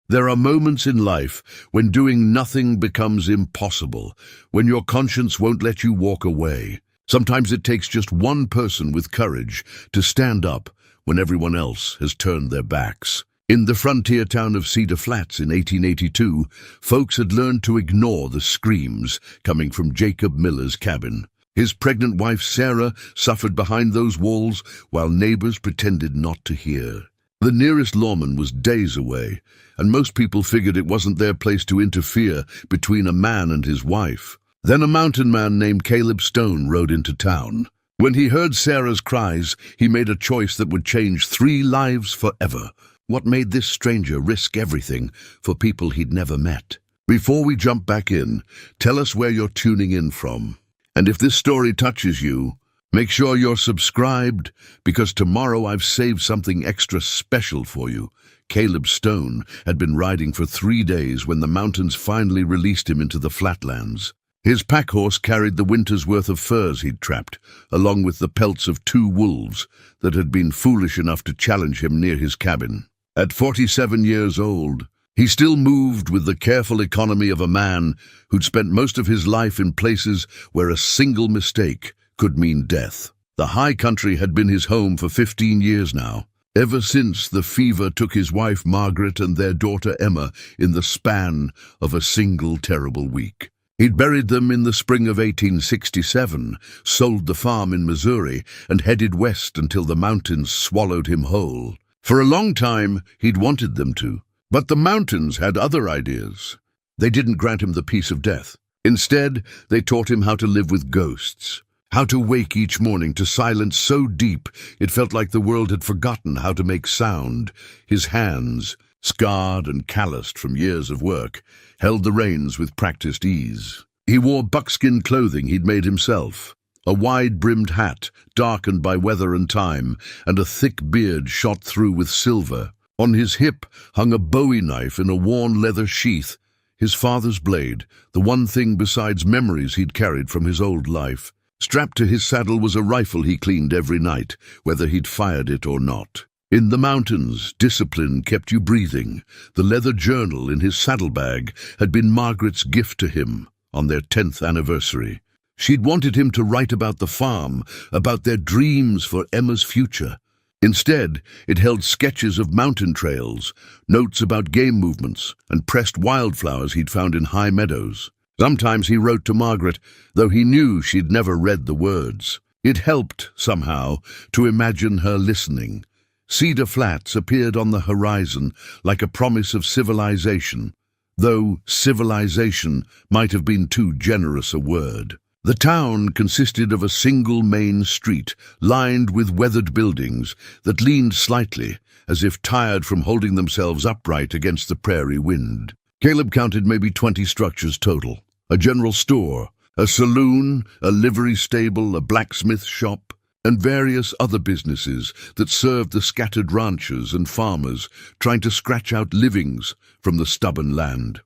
There are moments in life when doing nothing becomes impossible, when your conscience won't let you walk away. Sometimes it takes just one person with courage to stand up when everyone else has turned their backs. In the frontier town of Cedar Flats in 1882, folks had learned to ignore the screams coming from Jacob Miller's cabin. His pregnant wife Sarah suffered behind those walls while neighbors pretended not to hear. The nearest lawman was days away, and most people figured it wasn't their place to interfere between a man and his wife. Then a mountain man named Caleb Stone rode into town. When he heard Sarah's cries, he made a choice that would change 3 lives forever. What made this stranger risk everything for people he'd never met? Before we jump back in, tell us where you're tuning in from. And if this story touches you, make sure you're subscribed, because tomorrow I've saved something extra special for you. Caleb Stone had been riding for 3 days when the mountains finally released him into the flatlands. His pack horse carried the winter's worth of furs he'd trapped, along with the pelts of 2 wolves that had been foolish enough to challenge him near his cabin. At 47 years old, he still moved with the careful economy of a man who'd spent most of his life in places where a single mistake could mean death. The high country had been his home for 15 years now, ever since the fever took his wife Margaret and their daughter Emma in the span of a single terrible week. He'd buried them in the spring of 1867, sold the farm in Missouri, and headed west until the mountains swallowed him whole. For a long time, he'd wanted them to. But the mountains had other ideas. They didn't grant him the peace of death. Instead, they taught him how to live with ghosts, how to wake each morning to silence so deep it felt like the world had forgotten how to make sound. His hands, scarred and calloused from years of work, held the reins with practiced ease. He wore buckskin clothing he'd made himself, a wide-brimmed hat darkened by weather and time, and a thick beard shot through with silver. On his hip hung a bowie knife in a worn leather sheath, his father's blade, the one thing besides memories he'd carried from his old life. Strapped to his saddle was a rifle he cleaned every night, whether he'd fired it or not. In the mountains, discipline kept you breathing. The leather journal in his saddlebag had been Margaret's gift to him on their 10th anniversary. She'd wanted him to write about the farm, about their dreams for Emma's future. Instead, it held sketches of mountain trails, notes about game movements, and pressed wildflowers he'd found in high meadows. Sometimes he wrote to Margaret, though he knew she'd never read the words. It helped, somehow, to imagine her listening. Cedar Flats appeared on the horizon like a promise of civilization, though civilization might have been too generous a word. The town consisted of a single main street, lined with weathered buildings that leaned slightly, as if tired from holding themselves upright against the prairie wind. Caleb counted maybe 20 structures total. A general store, a saloon, a livery stable, a blacksmith shop, and various other businesses that served the scattered ranchers and farmers trying to scratch out livings from the stubborn land.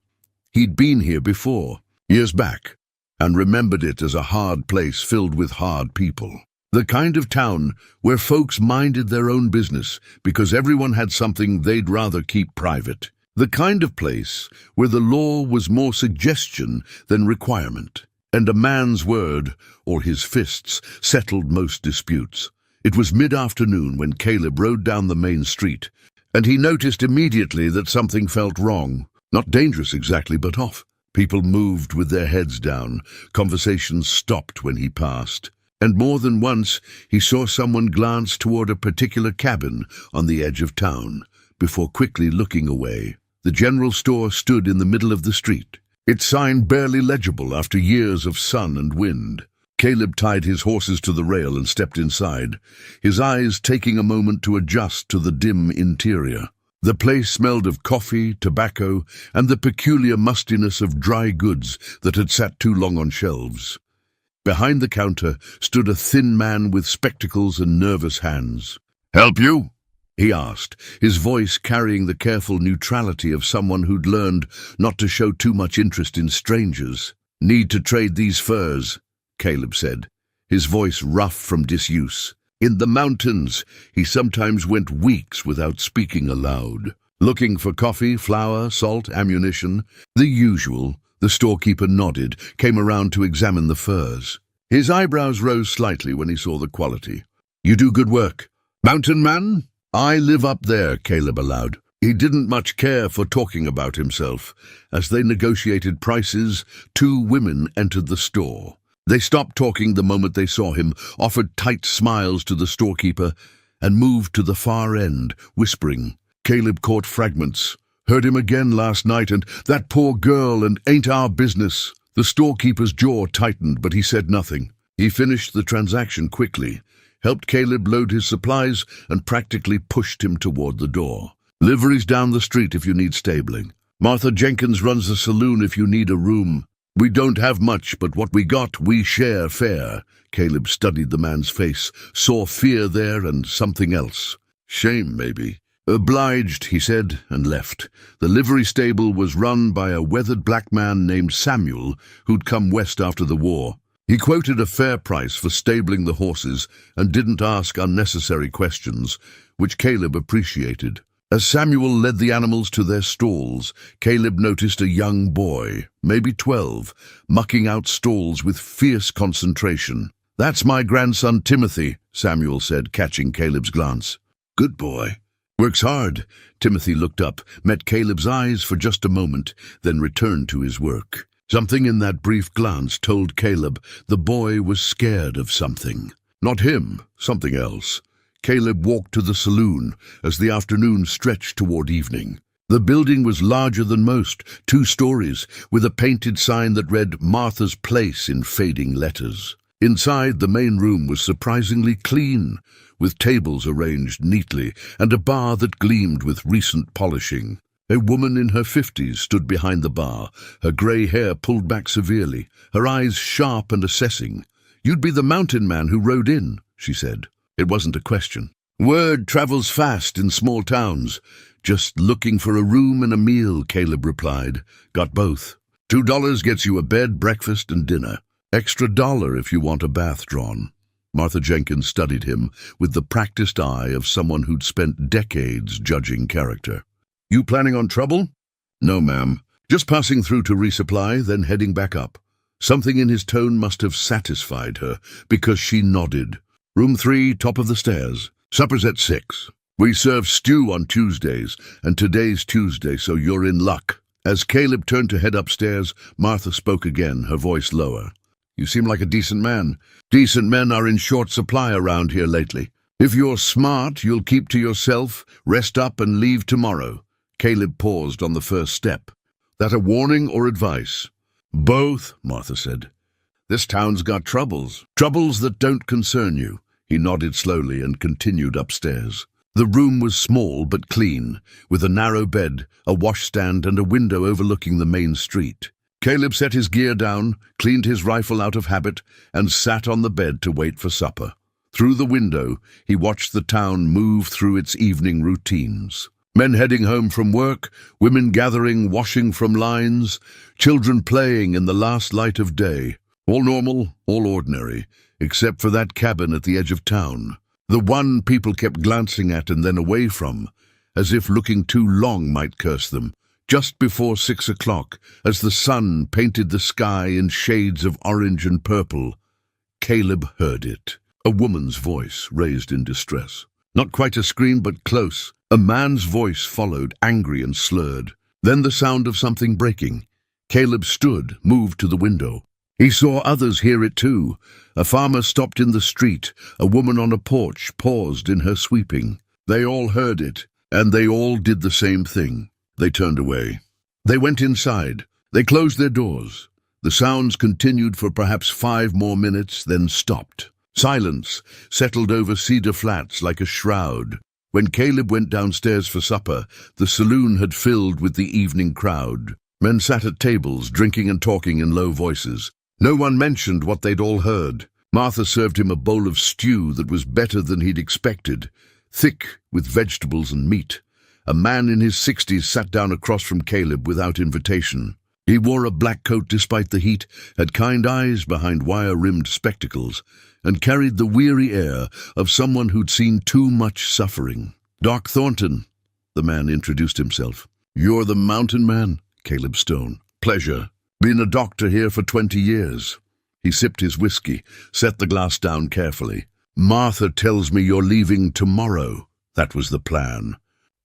He'd been here before, years back, and remembered it as a hard place filled with hard people. The kind of town where folks minded their own business because everyone had something they'd rather keep private. The kind of place where the law was more suggestion than requirement, and a man's word, or his fists, settled most disputes. It was mid-afternoon when Caleb rode down the main street, and he noticed immediately that something felt wrong. Not dangerous exactly, but off. People moved with their heads down. Conversations stopped when he passed. And more than once, he saw someone glance toward a particular cabin on the edge of town, before quickly looking away. The general store stood in the middle of the street, its sign barely legible after years of sun and wind. Caleb tied his horses to the rail and stepped inside, his eyes taking a moment to adjust to the dim interior. The place smelled of coffee, tobacco, and the peculiar mustiness of dry goods that had sat too long on shelves. Behind the counter stood a thin man with spectacles and nervous hands. "Help you?" he asked, his voice carrying the careful neutrality of someone who'd learned not to show too much interest in strangers. "Need to trade these furs," Caleb said, his voice rough from disuse. In the mountains, he sometimes went weeks without speaking aloud. Looking for coffee, flour, salt, ammunition? The usual. The storekeeper nodded, came around to examine the furs. His eyebrows rose slightly when he saw the quality. You do good work. Mountain man? I live up there, Caleb allowed. He didn't much care for talking about himself. As they negotiated prices, two women entered the store. They stopped talking the moment they saw him, offered tight smiles to the storekeeper, and moved to the far end, whispering. Caleb caught fragments. Heard him again last night, and that poor girl, and ain't our business. The storekeeper's jaw tightened, but he said nothing. He finished the transaction quickly, helped Caleb load his supplies, and practically pushed him toward the door. Livery's down the street if you need stabling. Martha Jenkins runs the saloon if you need a room. We don't have much, but what we got, we share fair. Caleb studied the man's face, saw fear there and something else. Shame, maybe. Obliged, he said, and left. The livery stable was run by a weathered black man named Samuel, who'd come west after the war. He quoted a fair price for stabling the horses and didn't ask unnecessary questions, which Caleb appreciated. As Samuel led the animals to their stalls, Caleb noticed a young boy, maybe 12, mucking out stalls with fierce concentration. That's my grandson Timothy, Samuel said, catching Caleb's glance. Good boy. Works hard. Timothy looked up, met Caleb's eyes for just a moment, then returned to his work. Something in that brief glance told Caleb the boy was scared of something. Not him, something else. Caleb walked to the saloon as the afternoon stretched toward evening. The building was larger than most, 2 stories, with a painted sign that read Martha's Place in fading letters. Inside, the main room was surprisingly clean, with tables arranged neatly and a bar that gleamed with recent polishing. A woman in her 50s stood behind the bar, her grey hair pulled back severely, her eyes sharp and assessing. You'd be the mountain man who rode in, she said. It wasn't a question. Word travels fast in small towns. Just looking for a room and a meal, Caleb replied. Got both. $2 gets you a bed, breakfast, and dinner. Extra $1 if you want a bath drawn. Martha Jenkins studied him with the practiced eye of someone who'd spent decades judging character. You planning on trouble? No, ma'am. Just passing through to resupply, then heading back up. Something in his tone must have satisfied her, because she nodded. Room 3, top of the stairs. Supper's at 6. We serve stew on Tuesdays, and today's Tuesday, so you're in luck. As Caleb turned to head upstairs, Martha spoke again, her voice lower. You seem like a decent man. Decent men are in short supply around here lately. If you're smart, you'll keep to yourself, rest up and leave tomorrow. Caleb paused on the first step. That a warning or advice? Both, Martha said. This town's got troubles. Troubles that don't concern you. He nodded slowly and continued upstairs. The room was small but clean, with a narrow bed, a washstand and a window overlooking the main street. Caleb set his gear down, cleaned his rifle out of habit, and sat on the bed to wait for supper. Through the window, he watched the town move through its evening routines. Men heading home from work, women gathering, washing from lines, children playing in the last light of day. All normal, all ordinary, except for that cabin at the edge of town. The one people kept glancing at and then away from, as if looking too long might curse them. Just before 6 o'clock, as the sun painted the sky in shades of orange and purple, Caleb heard it. A woman's voice raised in distress. Not quite a scream, but close. A man's voice followed, angry and slurred. Then the sound of something breaking. Caleb stood, moved to the window. He saw others hear it too. A farmer stopped in the street. A woman on a porch paused in her sweeping. They all heard it, and they all did the same thing. They turned away. They went inside. They closed their doors. The sounds continued for perhaps 5 more minutes, then stopped. Silence settled over Cedar Flats like a shroud. When Caleb went downstairs for supper, the saloon had filled with the evening crowd. Men sat at tables, drinking and talking in low voices. No one mentioned what they'd all heard. Martha served him a bowl of stew that was better than he'd expected, thick with vegetables and meat. A man in his 60s sat down across from Caleb without invitation. He wore a black coat despite the heat, had kind eyes behind wire-rimmed spectacles, and carried the weary air of someone who'd seen too much suffering. Doc Thornton, the man introduced himself. "You're the mountain man?" Caleb Stone. "Pleasure. Been a doctor here for 20 years. He sipped his whiskey, set the glass down carefully. "Martha tells me you're leaving tomorrow." That was the plan.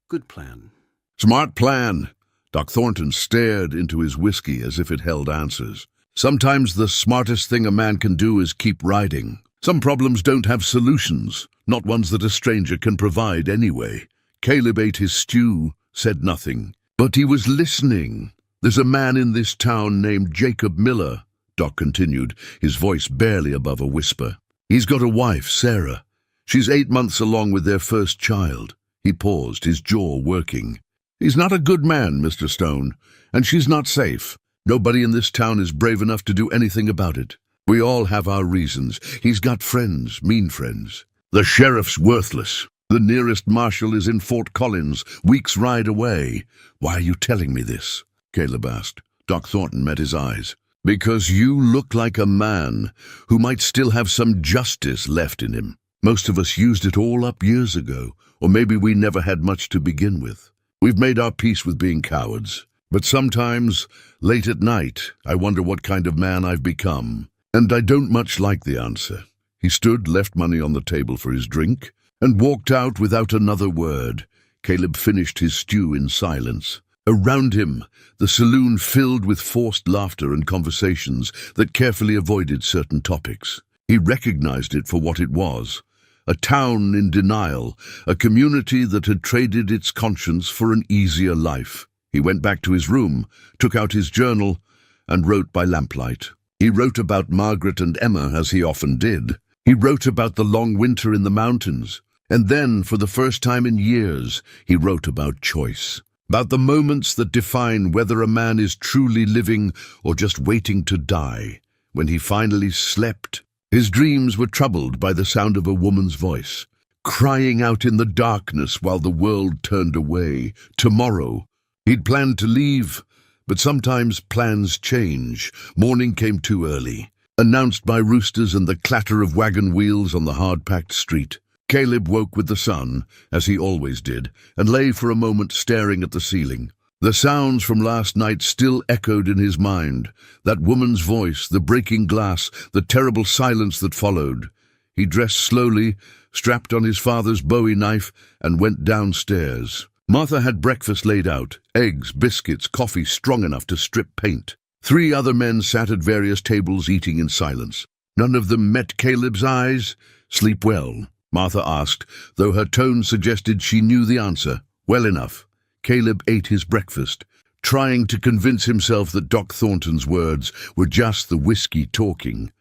Good plan. "Smart plan." Doc Thornton stared into his whiskey as if it held answers. "Sometimes the smartest thing a man can do is keep riding. Some problems don't have solutions, not ones that a stranger can provide anyway." Caleb ate his stew, said nothing. "But he was listening. There's a man in this town named Jacob Miller," Doc continued, his voice barely above a whisper. "He's got a wife, Sarah. She's 8 months along with their first child." He paused, his jaw working. "He's not a good man, Mr. Stone, and she's not safe. Nobody in this town is brave enough to do anything about it. We all have our reasons. He's got friends, mean friends. The sheriff's worthless. The nearest marshal is in Fort Collins, weeks' ride away." "Why are you telling me this?" Caleb asked. Doc Thornton met his eyes. "Because you look like a man who might still have some justice left in him. Most of us used it all up years ago, or maybe we never had much to begin with. We've made our peace with being cowards. But sometimes, late at night, I wonder what kind of man I've become. And I don't much like the answer." He stood, left money on the table for his drink, and walked out without another word. Caleb finished his stew in silence. Around him, the saloon filled with forced laughter and conversations that carefully avoided certain topics. He recognized it for what it was. A town in denial, a community that had traded its conscience for an easier life. He went back to his room, took out his journal, and wrote by lamplight. He wrote about Margaret and Emma, as he often did. He wrote about the long winter in the mountains. And then, for the first time in years, he wrote about choice. About the moments that define whether a man is truly living or just waiting to die. When he finally slept, his dreams were troubled by the sound of a woman's voice, crying out in the darkness while the world turned away. Tomorrow. He'd planned to leave, but sometimes plans change. Morning came too early, announced by roosters and the clatter of wagon wheels on the hard-packed street. Caleb woke with the sun, as he always did, and lay for a moment staring at the ceiling. The sounds from last night still echoed in his mind. That woman's voice, the breaking glass, the terrible silence that followed. He dressed slowly, strapped on his father's Bowie knife, and went downstairs. Martha had breakfast laid out, eggs, biscuits, coffee strong enough to strip paint. 3 other men sat at various tables eating in silence. None of them met Caleb's eyes. "Sleep well?" Martha asked, though her tone suggested she knew the answer. "Well enough." Caleb ate his breakfast, trying to convince himself that Doc Thornton's words were just the whiskey talking,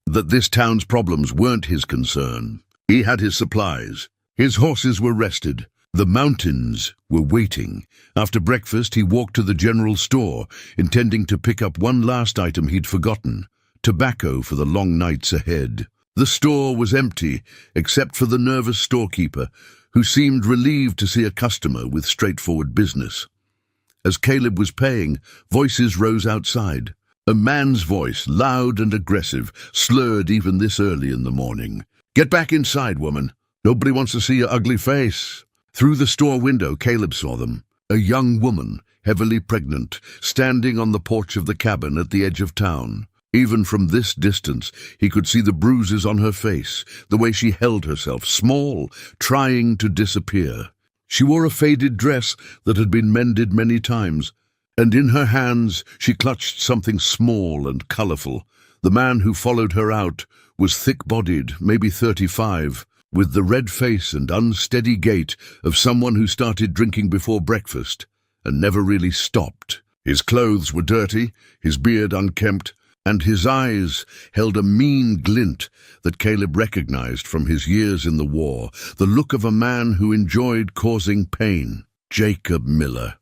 that this town's problems weren't his concern. He had his supplies. His horses were rested. The mountains were waiting. After breakfast, he walked to the general store, intending to pick up one last item he'd forgotten: tobacco for the long nights ahead. The store was empty, except for the nervous storekeeper, who seemed relieved to see a customer with straightforward business. As Caleb was paying, voices rose outside. A man's voice, loud and aggressive, slurred even this early in the morning. "Get back inside, woman. Nobody wants to see your ugly face." Through the store window, Caleb saw them. A young woman, heavily pregnant, standing on the porch of the cabin at the edge of town. Even from this distance, he could see the bruises on her face, the way she held herself, small, trying to disappear. She wore a faded dress that had been mended many times, and in her hands she clutched something small and colorful. The man who followed her out was thick-bodied, maybe 35, with the red face and unsteady gait of someone who started drinking before breakfast and never really stopped. His clothes were dirty, his beard unkempt, and his eyes held a mean glint that Caleb recognized from his years in the war, the look of a man who enjoyed causing pain. "Jacob Miller,"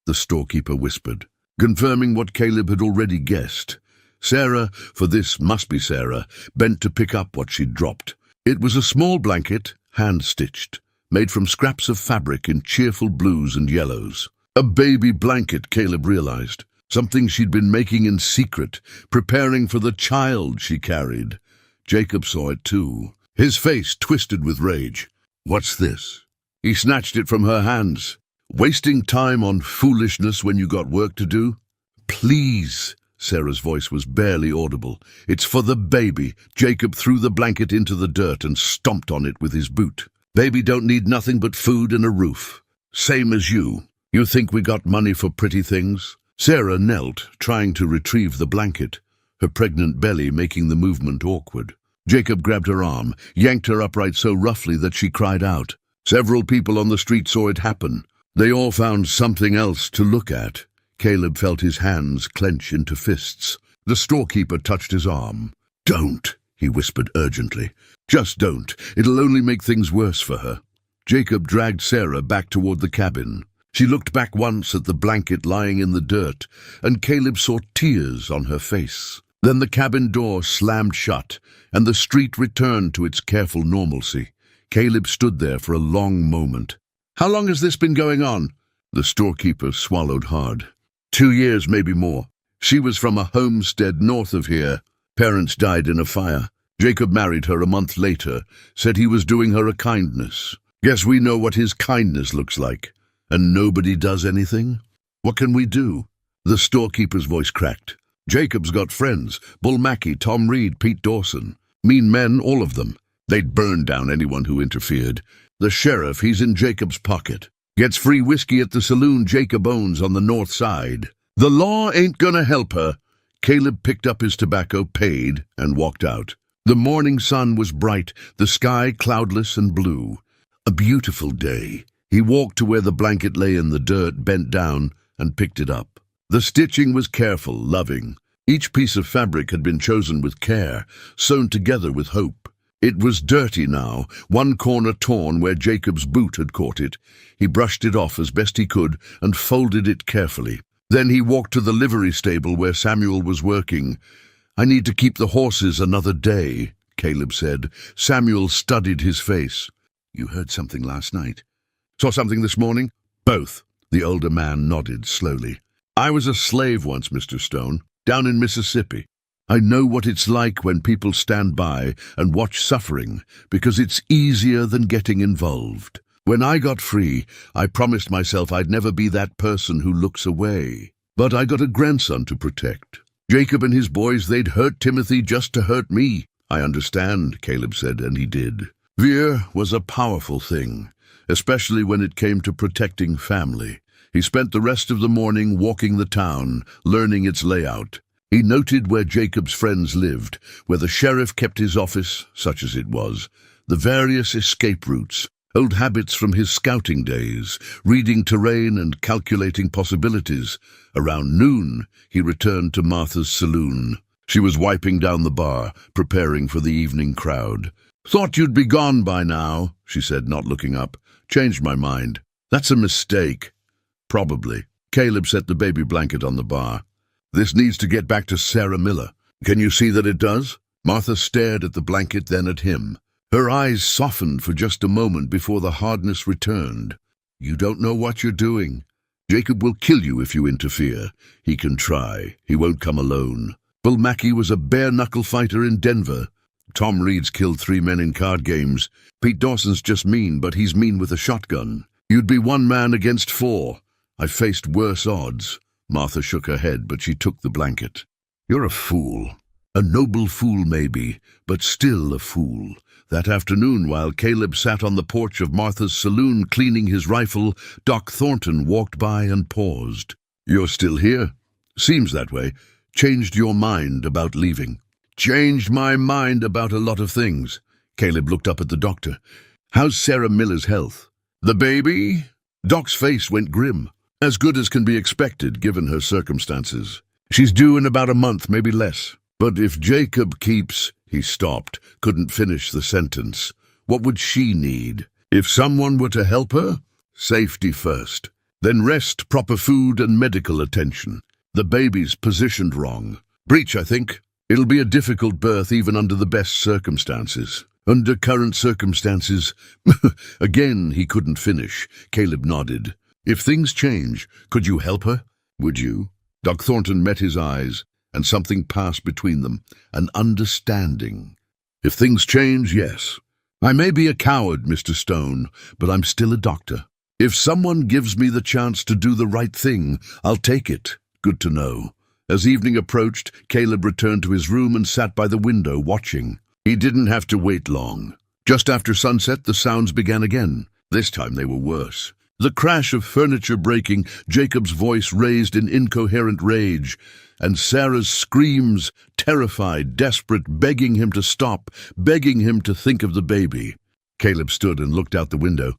the storekeeper whispered, confirming what Caleb had already guessed. Sarah, for this must be Sarah, bent to pick up what she'd dropped. It was a small blanket, hand-stitched, made from scraps of fabric in cheerful blues and yellows. A baby blanket, Caleb realized. Something she'd been making in secret, preparing for the child she carried. Jacob saw it too, his face twisted with rage. "What's this?" He snatched it from her hands. Wasting time on foolishness when you got work to do? Please. Sarah's voice was barely audible. It's for the baby. Jacob threw the blanket into the dirt and stomped on it with his boot. Baby don't need nothing but food and a roof. Same as you. You think we got money for pretty things? Sarah knelt, trying to retrieve the blanket, her pregnant belly making the movement awkward. Jacob grabbed her arm, yanked her upright so roughly that she cried out. Several people on the street saw it happen. They all found something else to look at. Caleb felt his hands clench into fists. The storekeeper touched his arm. Don't, he whispered urgently. Just don't. It'll only make things worse for her. Jacob dragged Sarah back toward the cabin. She looked back once at the blanket lying in the dirt, and Caleb saw tears on her face. Then the cabin door slammed shut, and the street returned to its careful normalcy. Caleb stood there for a long moment. How long has this been going on? The storekeeper swallowed hard. 2 years, maybe more. She was from a homestead north of here. Parents died in a fire. Jacob married her a month later, said he was doing her a kindness. Guess we know what his kindness looks like. And nobody does anything? What can we do? The storekeeper's voice cracked. Jacob's got friends. Bull Mackey, Tom Reed, Pete Dawson. Mean men, all of them. They'd burn down anyone who interfered. The sheriff, he's in Jacob's pocket. Gets free whiskey at the saloon Jacob owns on the north side. The law ain't gonna help her. Caleb picked up his tobacco, paid, and walked out. The morning sun was bright, the sky cloudless and blue. A beautiful day. He walked to where the blanket lay in the dirt, bent down, and picked it up. The stitching was careful, loving. Each piece of fabric had been chosen with care, sewn together with hope. It was dirty now, one corner torn where Jacob's boot had caught it. He brushed it off as best he could and folded it carefully. Then he walked to the livery stable where Samuel was working. I need to keep the horses another day, Caleb said. Samuel studied his face. You heard something last night? Saw something this morning? Both. The older man nodded slowly. I was a slave once, Mr. Stone, down in Mississippi. I know what it's like when people stand by and watch suffering, because it's easier than getting involved. When I got free, I promised myself I'd never be that person who looks away. But I got a grandson to protect. Jacob and his boys, they'd hurt Timothy just to hurt me. I understand, Caleb said, and he did. Veer was a powerful thing, especially when it came to protecting family. He spent the rest of the morning walking the town, learning its layout. He noted where Jacob's friends lived, where the sheriff kept his office, such as it was, the various escape routes, old habits from his scouting days, reading terrain and calculating possibilities. Around noon, he returned to Martha's saloon. She was wiping down the bar, preparing for the evening crowd. Thought you'd be gone by now, she said, not looking up. Changed my mind. That's a mistake. Probably. Caleb set the baby blanket on the bar. This needs to get back to Sarah Miller. Can you see that it does? Martha stared at the blanket, then at him. Her eyes softened for just a moment before the hardness returned. You don't know what you're doing. Jacob will kill you if you interfere. He can try. He won't come alone. Bull Mackey was a bare-knuckle fighter in Denver. Tom Reed's killed 3 men in card games. Pete Dawson's just mean, but he's mean with a shotgun. You'd be 1 man against 4. I've faced worse odds. Martha shook her head, but she took the blanket. You're a fool. A noble fool, maybe, but still a fool. That afternoon, while Caleb sat on the porch of Martha's saloon cleaning his rifle, Doc Thornton walked by and paused. You're still here? Seems that way. Changed your mind about leaving. Changed my mind about a lot of things. Caleb looked up at the doctor. How's Sarah Miller's health? The baby? Doc's face went grim. As good as can be expected, given her circumstances. She's due in about a month, maybe less. But if Jacob keeps... He stopped, couldn't finish the sentence. What would she need? If someone were to help her? Safety first. Then rest, proper food, and medical attention. The baby's positioned wrong. Breech, I think. It'll be a difficult birth even under the best circumstances. Under current circumstances... Again, he couldn't finish. Caleb nodded. If things change, could you help her? Would you? Doc Thornton met his eyes, and something passed between them, an understanding. If things change, yes. I may be a coward, Mr. Stone, but I'm still a doctor. If someone gives me the chance to do the right thing, I'll take it. Good to know. As evening approached, Caleb returned to his room and sat by the window watching. He didn't have to wait long. Just after sunset, the sounds began again. This time they were worse. The crash of furniture breaking, Jacob's voice raised in incoherent rage, and Sarah's screams, terrified, desperate, begging him to stop, begging him to think of the baby. Caleb stood and looked out the window.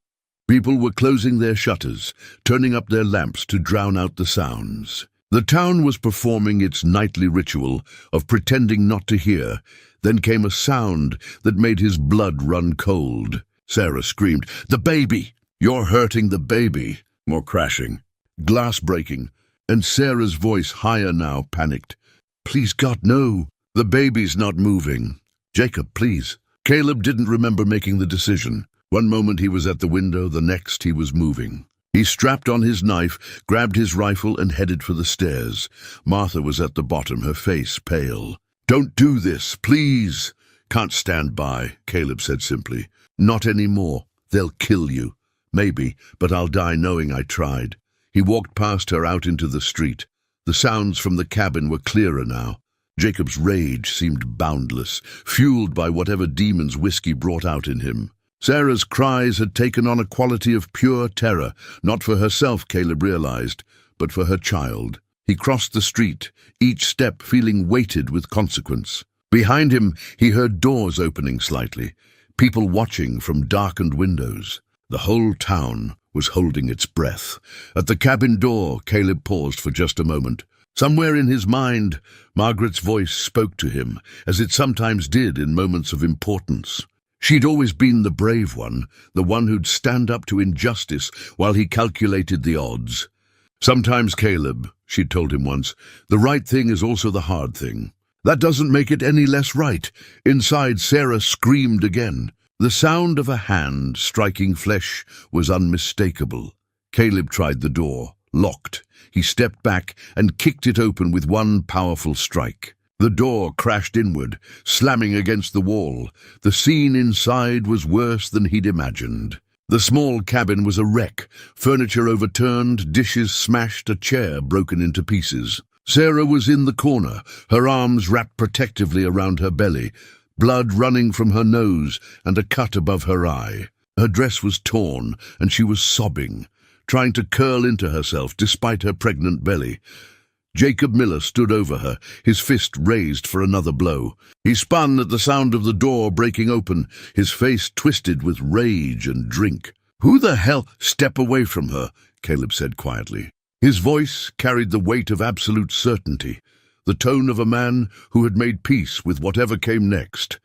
People were closing their shutters, turning up their lamps to drown out the sounds. The town was performing its nightly ritual of pretending not to hear. Then came a sound that made his blood run cold. Sarah screamed, "The baby! You're hurting the baby!" More crashing, glass breaking, and Sarah's voice, higher now, panicked. "Please, God, no! The baby's not moving. Jacob, please." Caleb didn't remember making the decision. One moment he was at the window, the next he was moving. He strapped on his knife, grabbed his rifle, and headed for the stairs. Martha was at the bottom, her face pale. "Don't do this, please." "Can't stand by," Caleb said simply. "Not anymore. They'll kill you. Maybe, but I'll die knowing I tried." He walked past her out into the street. The sounds from the cabin were clearer now. Jacob's rage seemed boundless, fueled by whatever demons whiskey brought out in him. Sarah's cries had taken on a quality of pure terror, not for herself, Caleb realized, but for her child. He crossed the street, each step feeling weighted with consequence. Behind him, he heard doors opening slightly, people watching from darkened windows. The whole town was holding its breath. At the cabin door, Caleb paused for just a moment. Somewhere in his mind, Margaret's voice spoke to him, as it sometimes did in moments of importance. She'd always been the brave one, the one who'd stand up to injustice while he calculated the odds. "Sometimes, Caleb," she'd told him once, "the right thing is also the hard thing. That doesn't make it any less right." Inside, Sarah screamed again. The sound of a hand striking flesh was unmistakable. Caleb tried the door, locked. He stepped back and kicked it open with one powerful strike. The door crashed inward, slamming against the wall. The scene inside was worse than he'd imagined. The small cabin was a wreck, furniture overturned, dishes smashed, a chair broken into pieces. Sarah was in the corner, her arms wrapped protectively around her belly, blood running from her nose and a cut above her eye. Her dress was torn, and she was sobbing, trying to curl into herself despite her pregnant belly. Jacob Miller stood over her, his fist raised for another blow. He spun at the sound of the door breaking open, his face twisted with rage and drink. "Who the hell—" "Step away from her," Caleb said quietly. His voice carried the weight of absolute certainty, the tone of a man who had made peace with whatever came next.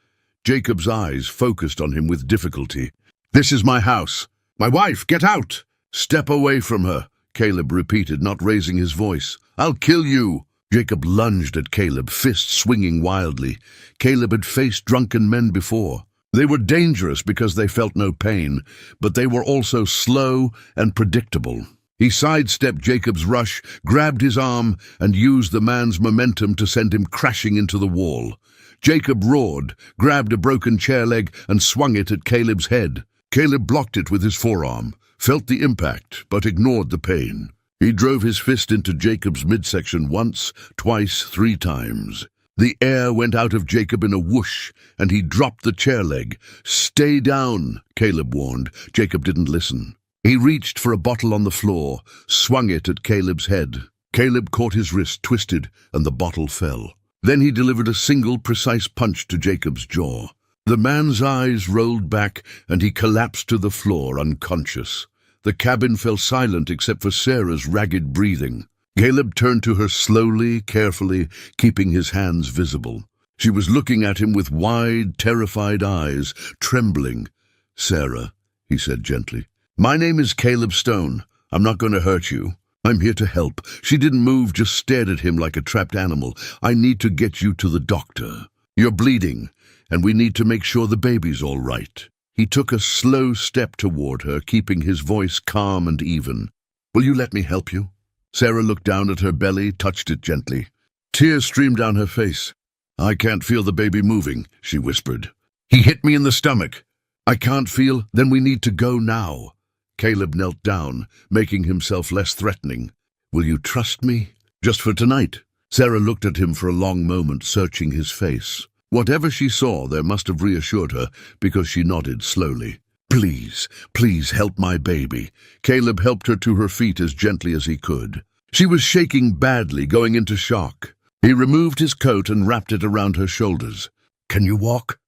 Jacob's eyes focused on him with difficulty. "This is my house. My wife, get out!" "Step away from her," Caleb repeated, not raising his voice. "I'll kill you." Jacob lunged at Caleb, fists swinging wildly. Caleb had faced drunken men before. They were dangerous because they felt no pain, but they were also slow and predictable. He sidestepped Jacob's rush, grabbed his arm, and used the man's momentum to send him crashing into the wall. Jacob roared, grabbed a broken chair leg, and swung it at Caleb's head. Caleb blocked it with his forearm, felt the impact, but ignored the pain. He drove his fist into Jacob's midsection once, twice, 3 times. The air went out of Jacob in a whoosh, and he dropped the chair leg. "Stay down," Caleb warned. Jacob didn't listen. He reached for a bottle on the floor, swung it at Caleb's head. Caleb caught his wrist, twisted, and the bottle fell. Then he delivered a single, precise punch to Jacob's jaw. The man's eyes rolled back, and he collapsed to the floor, unconscious. The cabin fell silent except for Sarah's ragged breathing. Caleb turned to her slowly, carefully, keeping his hands visible. She was looking at him with wide, terrified eyes, trembling. "Sarah," he said gently, "my name is Caleb Stone. I'm not going to hurt you. I'm here to help." She didn't move, just stared at him like a trapped animal. "I need to get you to the doctor. You're bleeding, and we need to make sure the baby's all right." He took a slow step toward her, keeping his voice calm and even. "Will you let me help you?" Sarah looked down at her belly, touched it gently. Tears streamed down her face. "I can't feel the baby moving," she whispered. "He hit me in the stomach." "I can't feel. Then we need to go now." Caleb knelt down, making himself less threatening. "Will you trust me? Just for tonight?" Sarah looked at him for a long moment, searching his face. Whatever she saw there must have reassured her, because she nodded slowly. "Please, please help my baby." Caleb helped her to her feet as gently as he could. She was shaking badly, going into shock. He removed his coat and wrapped it around her shoulders. "Can you walk?"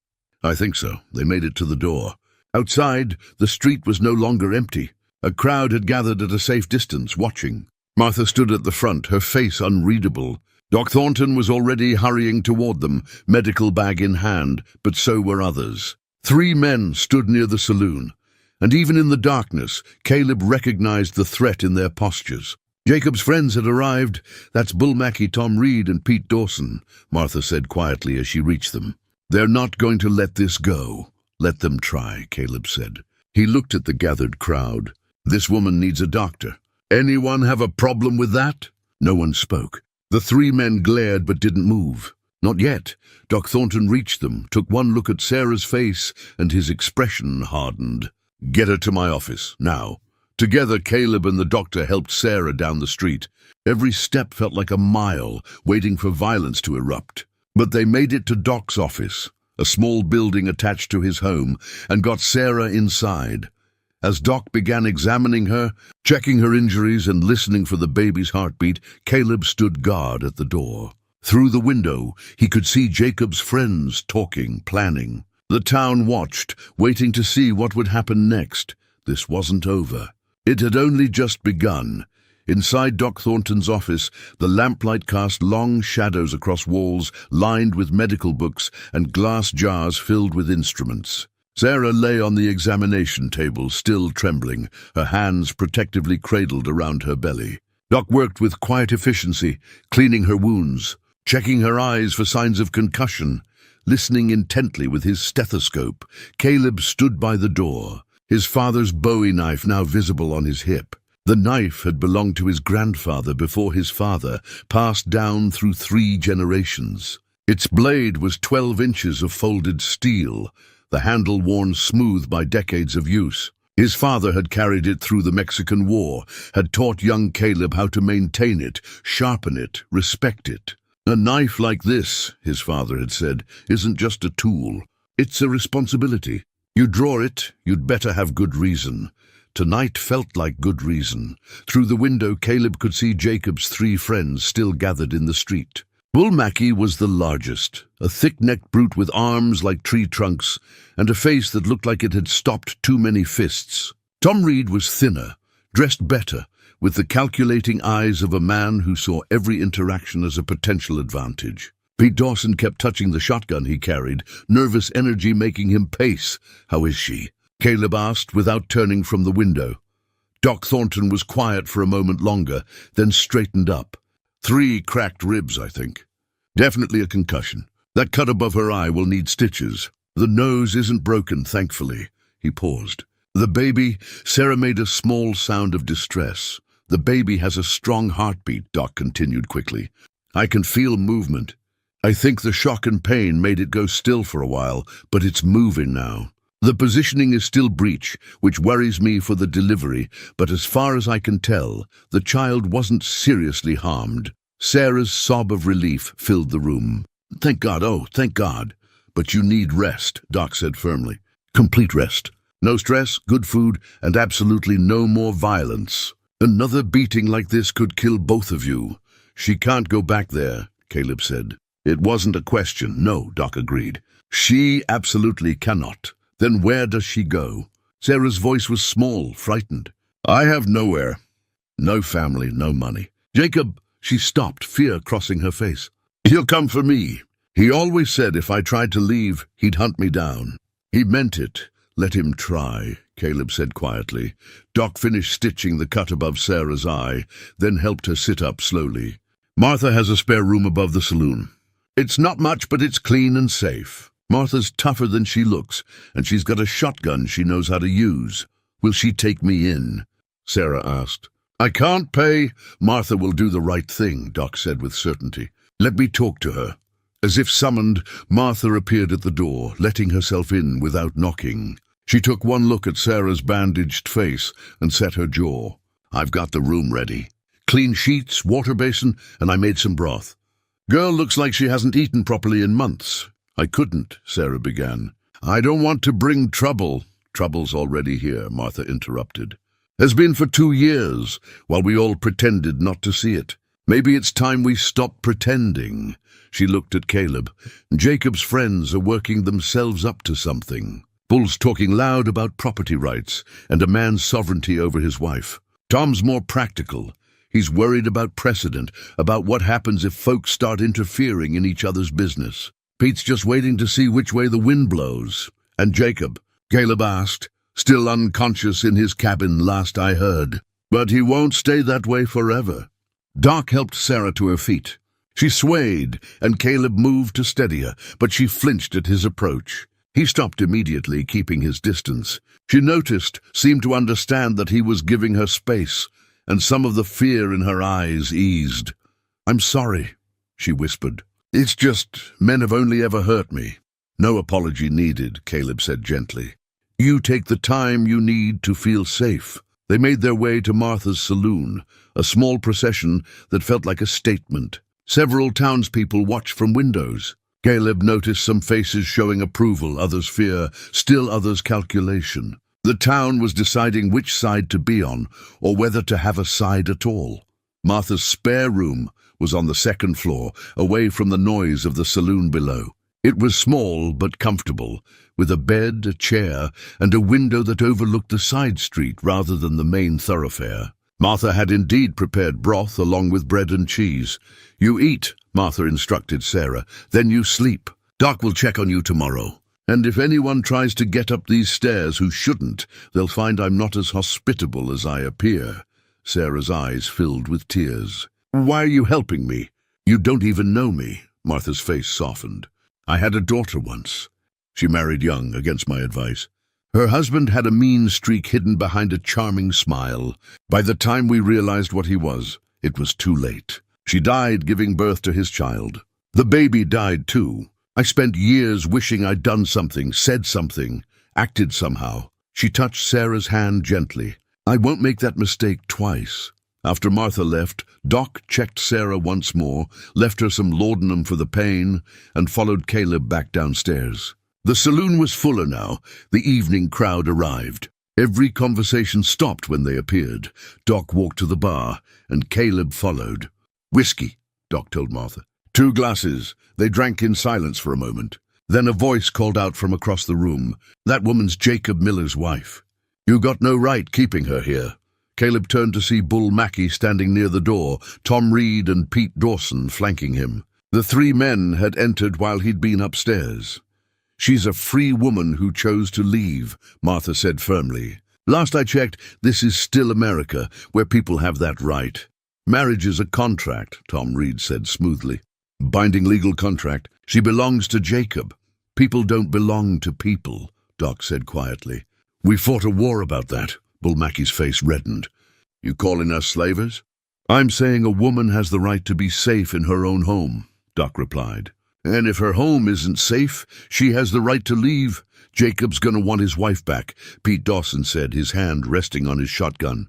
"I think so." They made it to the door. Outside, the street was no longer empty. A crowd had gathered at a safe distance, watching. Martha stood at the front, her face unreadable. Doc Thornton was already hurrying toward them, medical bag in hand, but so were others. 3 men stood near the saloon, and even in the darkness, Caleb recognized the threat in their postures. "Jacob's friends had arrived. That's Bull Mackey, Tom Reed, and Pete Dawson," Martha said quietly as she reached them. "They're not going to let this go." "Let them try," Caleb said. He looked at the gathered crowd. "This woman needs a doctor. Anyone have a problem with that?" No one spoke. The 3 men glared but didn't move. Not yet. Doc Thornton reached them, took one look at Sarah's face, and his expression hardened. "Get her to my office, now." Together, Caleb and the doctor helped Sarah down the street. Every step felt like a mile, waiting for violence to erupt. But they made it to Doc's office, a small building attached to his home, and got Sarah inside. As Doc began examining her, checking her injuries and listening for the baby's heartbeat, Caleb stood guard at the door. Through the window, he could see Jacob's friends talking, planning. The town watched, waiting to see what would happen next. This wasn't over. It had only just begun. Inside Doc Thornton's office, the lamplight cast long shadows across walls lined with medical books and glass jars filled with instruments. Sarah lay on the examination table, still trembling, her hands protectively cradled around her belly. Doc worked with quiet efficiency, cleaning her wounds, checking her eyes for signs of concussion, listening intently with his stethoscope. Caleb stood by the door, his father's Bowie knife now visible on his hip. The knife had belonged to his grandfather before his father, passed down through 3 generations. Its blade was 12 inches of folded steel, the handle worn smooth by decades of use. His father had carried it through the Mexican War, had taught young Caleb how to maintain it, sharpen it, respect it. "A knife like this," his father had said, "isn't just a tool. It's a responsibility. You draw it, you'd better have good reason." Tonight felt like good reason. Through the window, Caleb could see Jacob's 3 friends still gathered in the street. Bull Mackey was the largest, a thick-necked brute with arms like tree trunks and a face that looked like it had stopped too many fists. Tom Reed was thinner, dressed better, with the calculating eyes of a man who saw every interaction as a potential advantage. Pete Dawson kept touching the shotgun he carried, nervous energy making him pace. "How is she?" Caleb asked without turning from the window. Doc Thornton was quiet for a moment longer, then straightened up. 3 cracked ribs, I think. Definitely a concussion. That cut above her eye will need stitches. The nose isn't broken, thankfully." He paused. "The baby," Sarah made a small sound of distress. "The baby has a strong heartbeat," Doc continued quickly. "I can feel movement. I think the shock and pain made it go still for a while, but it's moving now. The positioning is still breech, which worries me for the delivery, but as far as I can tell, the child wasn't seriously harmed." Sarah's sob of relief filled the room. "Thank God, oh, thank God. But you need rest," Doc said firmly. "Complete rest. No stress, good food, and absolutely no more violence. Another beating like this could kill both of you." "She can't go back there," Caleb said. "It wasn't a question." "No," Doc agreed. "She absolutely cannot." "Then where does she go?" Sarah's voice was small, frightened. "I have nowhere. No family, no money." "Jacob," she stopped, fear crossing her face. "He'll come for me. He always said if I tried to leave, he'd hunt me down." "He meant it. Let him try," Caleb said quietly. Doc finished stitching the cut above Sarah's eye, then helped her sit up slowly. "Martha has a spare room above the saloon. It's not much, but it's clean and safe. Martha's tougher than she looks, and she's got a shotgun she knows how to use. Will she take me in?" Sarah asked. "I can't pay." "Martha will do the right thing," Doc said with certainty. "Let me talk to her." As if summoned, Martha appeared at the door, letting herself in without knocking. She took one look at Sarah's bandaged face and set her jaw. "I've got the room ready. Clean sheets, water basin, and I made some broth. Girl looks like she hasn't eaten properly in months." "I couldn't," Sarah began. "I don't want to bring trouble." "Trouble's already here," Martha interrupted. "Has been for 2 years, while we all pretended not to see it. Maybe it's time we stop pretending." She looked at Caleb. "Jacob's friends are working themselves up to something. Bull's talking loud about property rights and a man's sovereignty over his wife. Tom's more practical. He's worried about precedent, about what happens if folks start interfering in each other's business. Pete's just waiting to see which way the wind blows." "And Jacob?" Caleb asked. "Still unconscious in his cabin, last I heard. But he won't stay that way forever." Doc helped Sarah to her feet. She swayed, and Caleb moved to steady her, but she flinched at his approach. He stopped immediately, keeping his distance. She noticed, seemed to understand that he was giving her space, and some of the fear in her eyes eased. "I'm sorry," she whispered. "It's just, men have only ever hurt me." "No apology needed," Caleb said gently. "You take the time you need to feel safe." They made their way to Martha's saloon, a small procession that felt like a statement. Several townspeople watched from windows. Caleb noticed some faces showing approval, others fear, still others calculation. The town was deciding which side to be on, or whether to have a side at all. Martha's spare room was on the second floor, away from the noise of the saloon below. It was small but comfortable, with a bed, a chair, and a window that overlooked the side street rather than the main thoroughfare. Martha had indeed prepared broth along with bread and cheese. "You eat," Martha instructed Sarah, "then you sleep. Doc will check on you tomorrow. And if anyone tries to get up these stairs who shouldn't, they'll find I'm not as hospitable as I appear." Sarah's eyes filled with tears. "Why are you helping me? You don't even know me." Martha's face softened. "I had a daughter once. She married young, against my advice. Her husband had a mean streak hidden behind a charming smile. By the time we realized what he was, it was too late. She died giving birth to his child. The baby died too. I spent years wishing I'd done something, said something, acted somehow." She touched Sarah's hand gently. "I won't make that mistake twice." After Martha left, Doc checked Sarah once more, left her some laudanum for the pain, and followed Caleb back downstairs. The saloon was fuller now. The evening crowd arrived. Every conversation stopped when they appeared. Doc walked to the bar, and Caleb followed. "Whiskey," Doc told Martha. 2 glasses. They drank in silence for a moment. Then a voice called out from across the room. "That woman's Jacob Miller's wife. You got no right keeping her here." Caleb turned to see Bull Mackey standing near the door, Tom Reed and Pete Dawson flanking him. The 3 men had entered while he'd been upstairs. "She's a free woman who chose to leave," Martha said firmly. "Last I checked, this is still America, where people have that right." "Marriage is a contract," Tom Reed said smoothly. "Binding legal contract. She belongs to Jacob." "People don't belong to people," Doc said quietly. "We fought a war about that." Bull Mackey's face reddened. "You calling us slavers?" "I'm saying a woman has the right to be safe in her own home," Doc replied. "And if her home isn't safe, she has the right to leave. Jacob's gonna want his wife back," Pete Dawson said, his hand resting on his shotgun.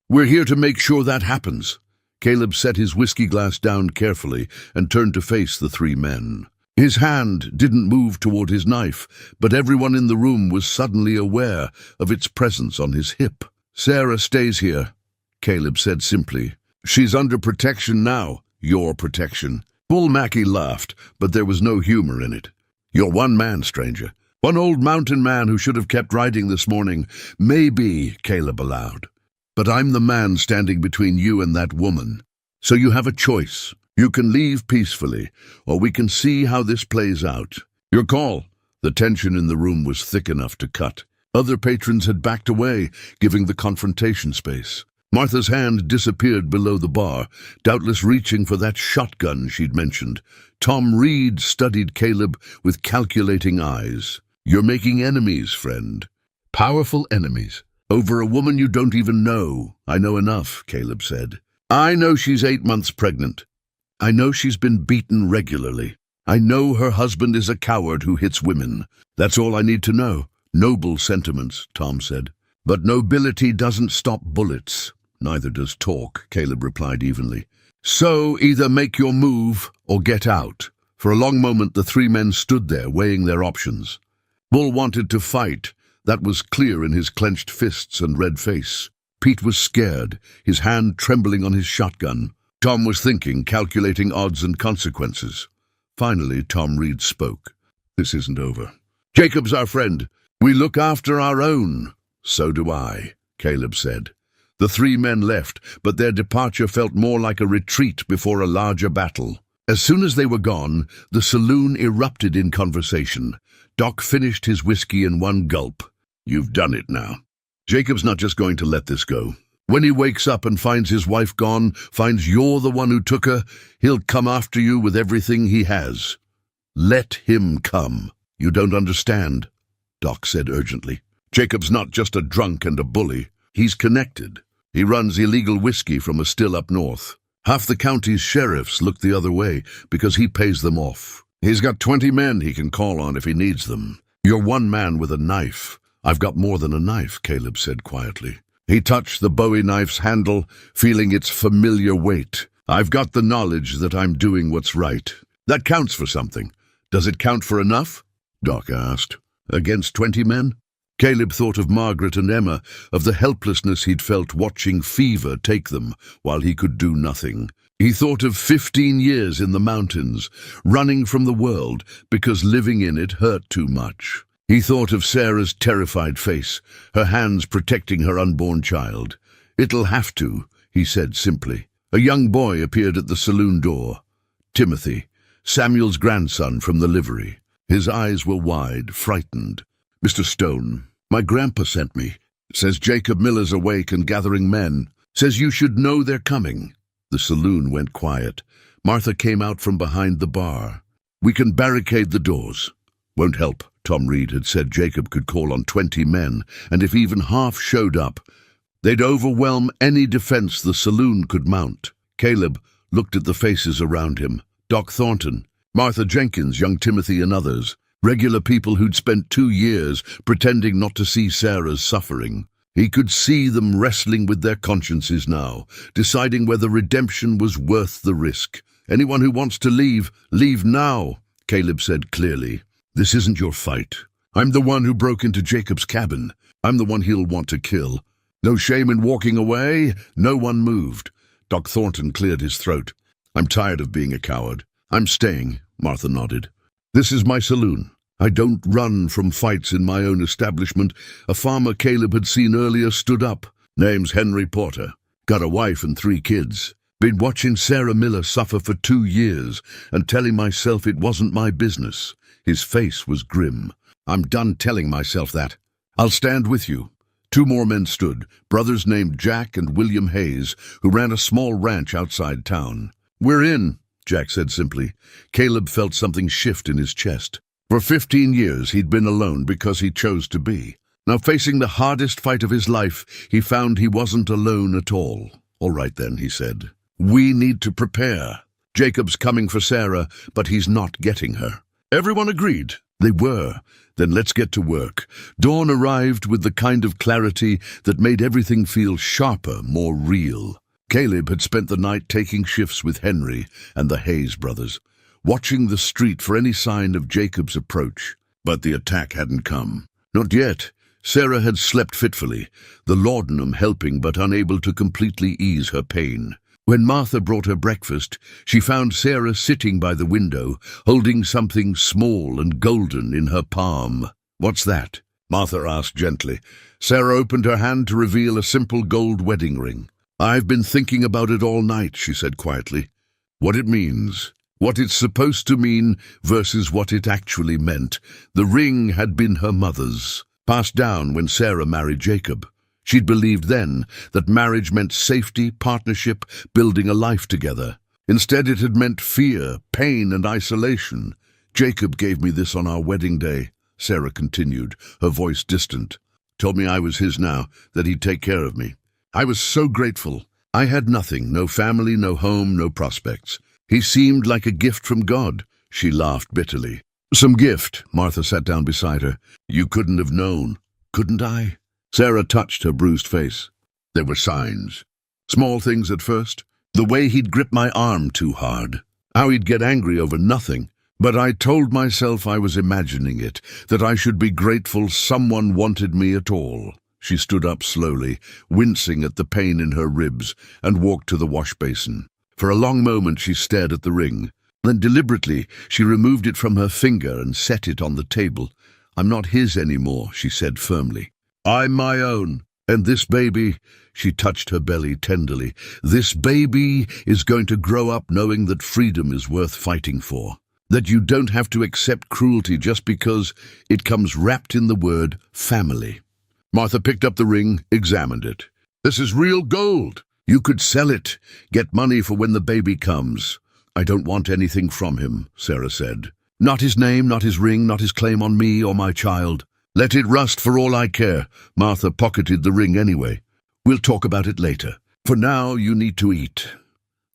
"We're here to make sure that happens." Caleb set his whiskey glass down carefully and turned to face the 3 men. His hand didn't move toward his knife, but everyone in the room was suddenly aware of its presence on his hip. "Sarah stays here," Caleb said simply. "She's under protection now, your protection." Bull Mackey laughed, but there was no humor in it. "You're one man, stranger. One old mountain man who should have kept riding this morning." "Maybe," Caleb allowed. "But I'm the man standing between you and that woman. So you have a choice. You can leave peacefully, or we can see how this plays out. Your call." The tension in the room was thick enough to cut. Other patrons had backed away, giving the confrontation space. Martha's hand disappeared below the bar, doubtless reaching for that shotgun she'd mentioned. Tom Reed studied Caleb with calculating eyes. "You're making enemies, friend. Powerful enemies. Over a woman you don't even know." "I know enough," Caleb said. "I know she's 8 months pregnant. I know she's been beaten regularly. I know her husband is a coward who hits women. That's all I need to know. Noble sentiments, Tom said. But nobility doesn't stop bullets. Neither does talk, Caleb replied evenly. So either make your move or get out. For a long moment the three men stood there, weighing their options. Bull wanted to fight. That was clear in his clenched fists and red face. Pete was scared, his hand trembling on his shotgun. Tom was thinking, calculating odds and consequences. Finally, Tom Reed spoke. This isn't over. Jacob's our friend. We look after our own. So do I, Caleb said. The three men left, but their departure felt more like a retreat before a larger battle. As soon as they were gone, the saloon erupted in conversation. Doc finished his whiskey in one gulp. You've done it now. Jacob's not just going to let this go. When he wakes up and finds his wife gone, finds you're the one who took her, he'll come after you with everything he has. Let him come. You don't understand, Doc said urgently. Jacob's not just a drunk and a bully. He's connected. He runs illegal whiskey from a still up north. Half the county's sheriffs look the other way because he pays them off. He's got 20 men he can call on if he needs them. You're one man with a knife. I've got more than a knife, Caleb said quietly. He touched the Bowie knife's handle, feeling its familiar weight. I've got the knowledge that I'm doing what's right. That counts for something. Does it count for enough? Doc asked. Against 20 men? Caleb thought of Margaret and Emma, of the helplessness he'd felt watching fever take them while he could do nothing. He thought of 15 years in the mountains, running from the world because living in it hurt too much. He thought of Sarah's terrified face, her hands protecting her unborn child. It'll have to, he said simply. A young boy appeared at the saloon door. Timothy, Samuel's grandson from the livery. His eyes were wide, frightened. Mr. Stone, my grandpa sent me. Says Jacob Miller's awake and gathering men. Says you should know they're coming. The saloon went quiet. Martha came out from behind the bar. We can barricade the doors. Won't help. Tom Reed had said Jacob could call on 20 men, and if even half showed up, they'd overwhelm any defense the saloon could mount. Caleb looked at the faces around him. Doc Thornton, Martha Jenkins, young Timothy and others. Regular people who'd spent 2 years pretending not to see Sarah's suffering. He could see them wrestling with their consciences now, deciding whether redemption was worth the risk. Anyone who wants to leave, leave now, Caleb said clearly. This isn't your fight. I'm the one who broke into Jacob's cabin. I'm the one he'll want to kill. No shame in walking away. No one moved. Doc Thornton cleared his throat. I'm tired of being a coward. I'm staying, Martha nodded. This is my saloon. I don't run from fights in my own establishment. A farmer Caleb had seen earlier stood up. Name's Henry Porter. Got a wife and 3 kids. Been watching Sarah Miller suffer for 2 years and telling myself it wasn't my business. His face was grim. I'm done telling myself that. I'll stand with you. 2 more men stood, brothers named Jack and William Hayes, who ran a small ranch outside town. We're in, Jack said simply. Caleb felt something shift in his chest. For 15 years he'd been alone because he chose to be. Now facing the hardest fight of his life, he found he wasn't alone at all. All right then, he said. We need to prepare. Jacob's coming for Sarah, but he's not getting her. Everyone agreed. They were. Then let's get to work. Dawn arrived with the kind of clarity that made everything feel sharper, more real. Caleb had spent the night taking shifts with Henry and the Hayes brothers, watching the street for any sign of Jacob's approach. But the attack hadn't come. Not yet. Sarah had slept fitfully, the laudanum helping but unable to completely ease her pain. When Martha brought her breakfast, she found Sarah sitting by the window, holding something small and golden in her palm. What's that? Martha asked gently. Sarah opened her hand to reveal a simple gold wedding ring. I've been thinking about it all night, she said quietly. What it means, what it's supposed to mean versus what it actually meant. The ring had been her mother's, passed down when Sarah married Jacob. She'd believed then that marriage meant safety, partnership, building a life together. Instead, it had meant fear, pain, and isolation. Jacob gave me this on our wedding day, Sarah continued, her voice distant. Told me I was his now, that he'd take care of me. I was so grateful. I had nothing, no family, no home, no prospects. He seemed like a gift from God. She laughed bitterly. Some gift. Martha sat down beside her. You couldn't have known, couldn't I? Sarah touched her bruised face. There were signs. Small things at first. The way he'd grip my arm too hard. How he'd get angry over nothing. But I told myself I was imagining it, that I should be grateful someone wanted me at all. She stood up slowly, wincing at the pain in her ribs, and walked to the wash basin. For a long moment she stared at the ring. Then deliberately she removed it from her finger and set it on the table. I'm not his anymore, she said firmly. I'm my own. And this baby, she touched her belly tenderly, this baby is going to grow up knowing that freedom is worth fighting for. That you don't have to accept cruelty just because it comes wrapped in the word family. Martha picked up the ring, examined it. This is real gold. You could sell it, get money for when the baby comes. I don't want anything from him, Sarah said. Not his name, not his ring, not his claim on me or my child. Let it rust for all I care. Martha pocketed the ring anyway. We'll talk about it later. For now, you need to eat.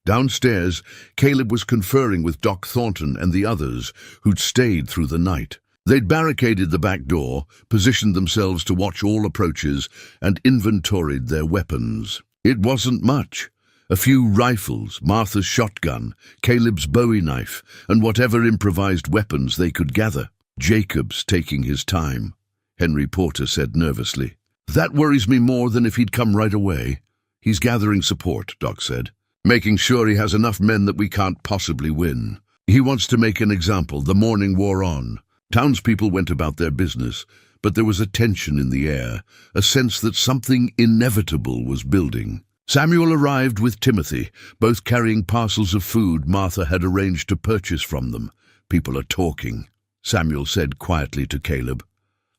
Downstairs, Caleb was conferring with Doc Thornton and the others who'd stayed through the night. They'd barricaded the back door, positioned themselves to watch all approaches, and inventoried their weapons. It wasn't much. A few rifles, Martha's shotgun, Caleb's bowie knife, and whatever improvised weapons they could gather. Jacob's taking his time, Henry Porter said nervously. That worries me more than if he'd come right away. He's gathering support, Doc said, making sure he has enough men that we can't possibly win. He wants to make an example. The morning wore on. Townspeople went about their business, but there was a tension in the air, a sense that something inevitable was building. Samuel arrived with Timothy, both carrying parcels of food Martha had arranged to purchase from them. People are talking, Samuel said quietly to Caleb.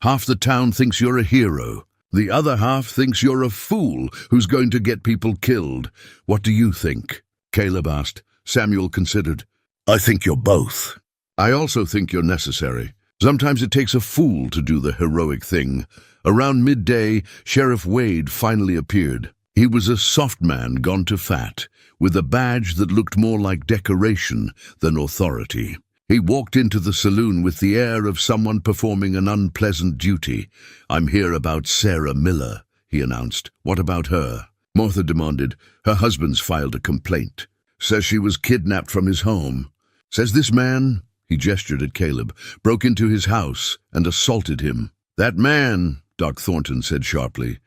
Half the town thinks you're a hero. The other half thinks you're a fool who's going to get people killed. What do you think? Caleb asked. Samuel considered. I think you're both. I also think you're necessary. Sometimes it takes a fool to do the heroic thing. Around midday, Sheriff Wade finally appeared. He was a soft man gone to fat, with a badge that looked more like decoration than authority. He walked into the saloon with the air of someone performing an unpleasant duty. I'm here about Sarah Miller, he announced. What about her? Martha demanded. Her husband's filed a complaint. Says she was kidnapped from his home. Says this man, he gestured at Caleb, broke into his house and assaulted him. That man, Doc Thornton said sharply,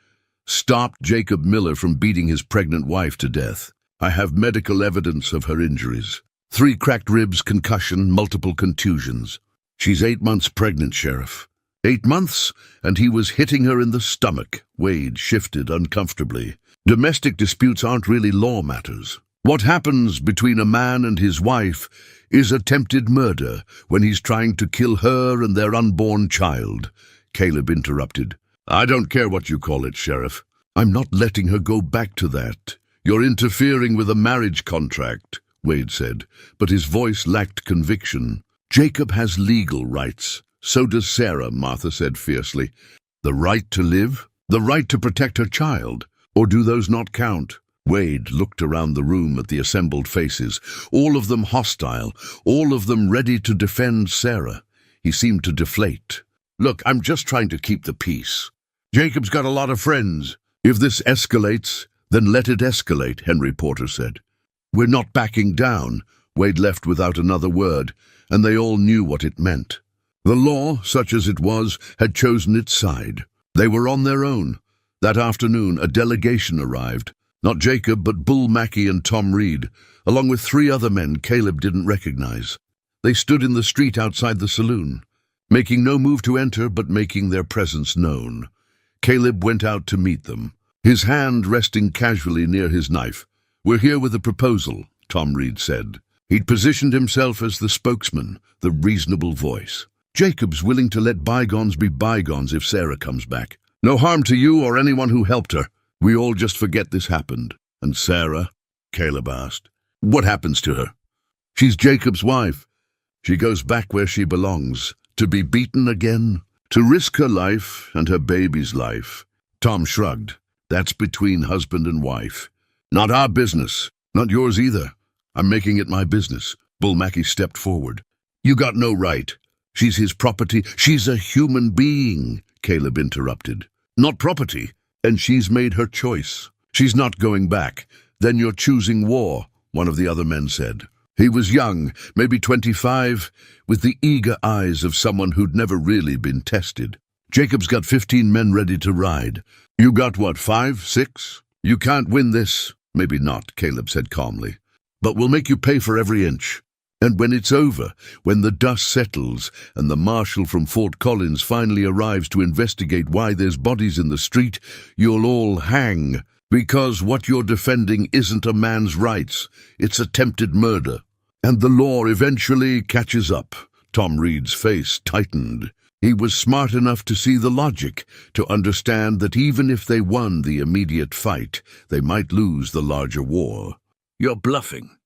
stopped Jacob Miller from beating his pregnant wife to death. I have medical evidence of her injuries. 3 cracked ribs, concussion, multiple contusions. She's 8 months pregnant, Sheriff. 8 months, and he was hitting her in the stomach. Wade shifted uncomfortably. Domestic disputes aren't really law matters. What happens between a man and his wife is attempted murder when he's trying to kill her and their unborn child. Caleb interrupted. I don't care what you call it, Sheriff. I'm not letting her go back to that. You're interfering with a marriage contract, Wade said, but his voice lacked conviction. Jacob has legal rights. So does Sarah, Martha said fiercely. The right to live? The right to protect her child? Or do those not count? Wade looked around the room at the assembled faces, all of them hostile, all of them ready to defend Sarah. He seemed to deflate. Look, I'm just trying to keep the peace. Jacob's got a lot of friends. If this escalates, then let it escalate, Henry Porter said. We're not backing down. Wade left without another word, and they all knew what it meant. The law, such as it was, had chosen its side. They were on their own. That afternoon, a delegation arrived. Not Jacob, but Bull Mackey and Tom Reed, along with 3 other men Caleb didn't recognize. They stood in the street outside the saloon, making no move to enter, but making their presence known. Caleb went out to meet them, his hand resting casually near his knife. We're here with a proposal, Tom Reed said. He'd positioned himself as the spokesman, the reasonable voice. Jacob's willing to let bygones be bygones if Sarah comes back. No harm to you or anyone who helped her. We all just forget this happened. And Sarah? Caleb asked. What happens to her? She's Jacob's wife. She goes back where she belongs. To be beaten again? To risk her life and her baby's life? Tom shrugged. That's between husband and wife. Not our business. Not yours either. I'm making it my business. Bull Mackey stepped forward. You got no right. She's his property. She's a human being, Caleb interrupted. Not property, and she's made her choice. She's not going back. Then you're choosing war, one of the other men said. He was young, maybe 25, with the eager eyes of someone who'd never really been tested. Jacob's got 15 men ready to ride. You got what, 5, 6? You can't win this. Maybe not, Caleb said calmly. But we'll make you pay for every inch. And when it's over, when the dust settles and the marshal from Fort Collins finally arrives to investigate why there's bodies in the street, you'll all hang. Because what you're defending isn't a man's rights, it's attempted murder. And the law eventually catches up. Tom Reed's face tightened. He was smart enough to see the logic, to understand that even if they won the immediate fight, they might lose the larger war. You're bluffing.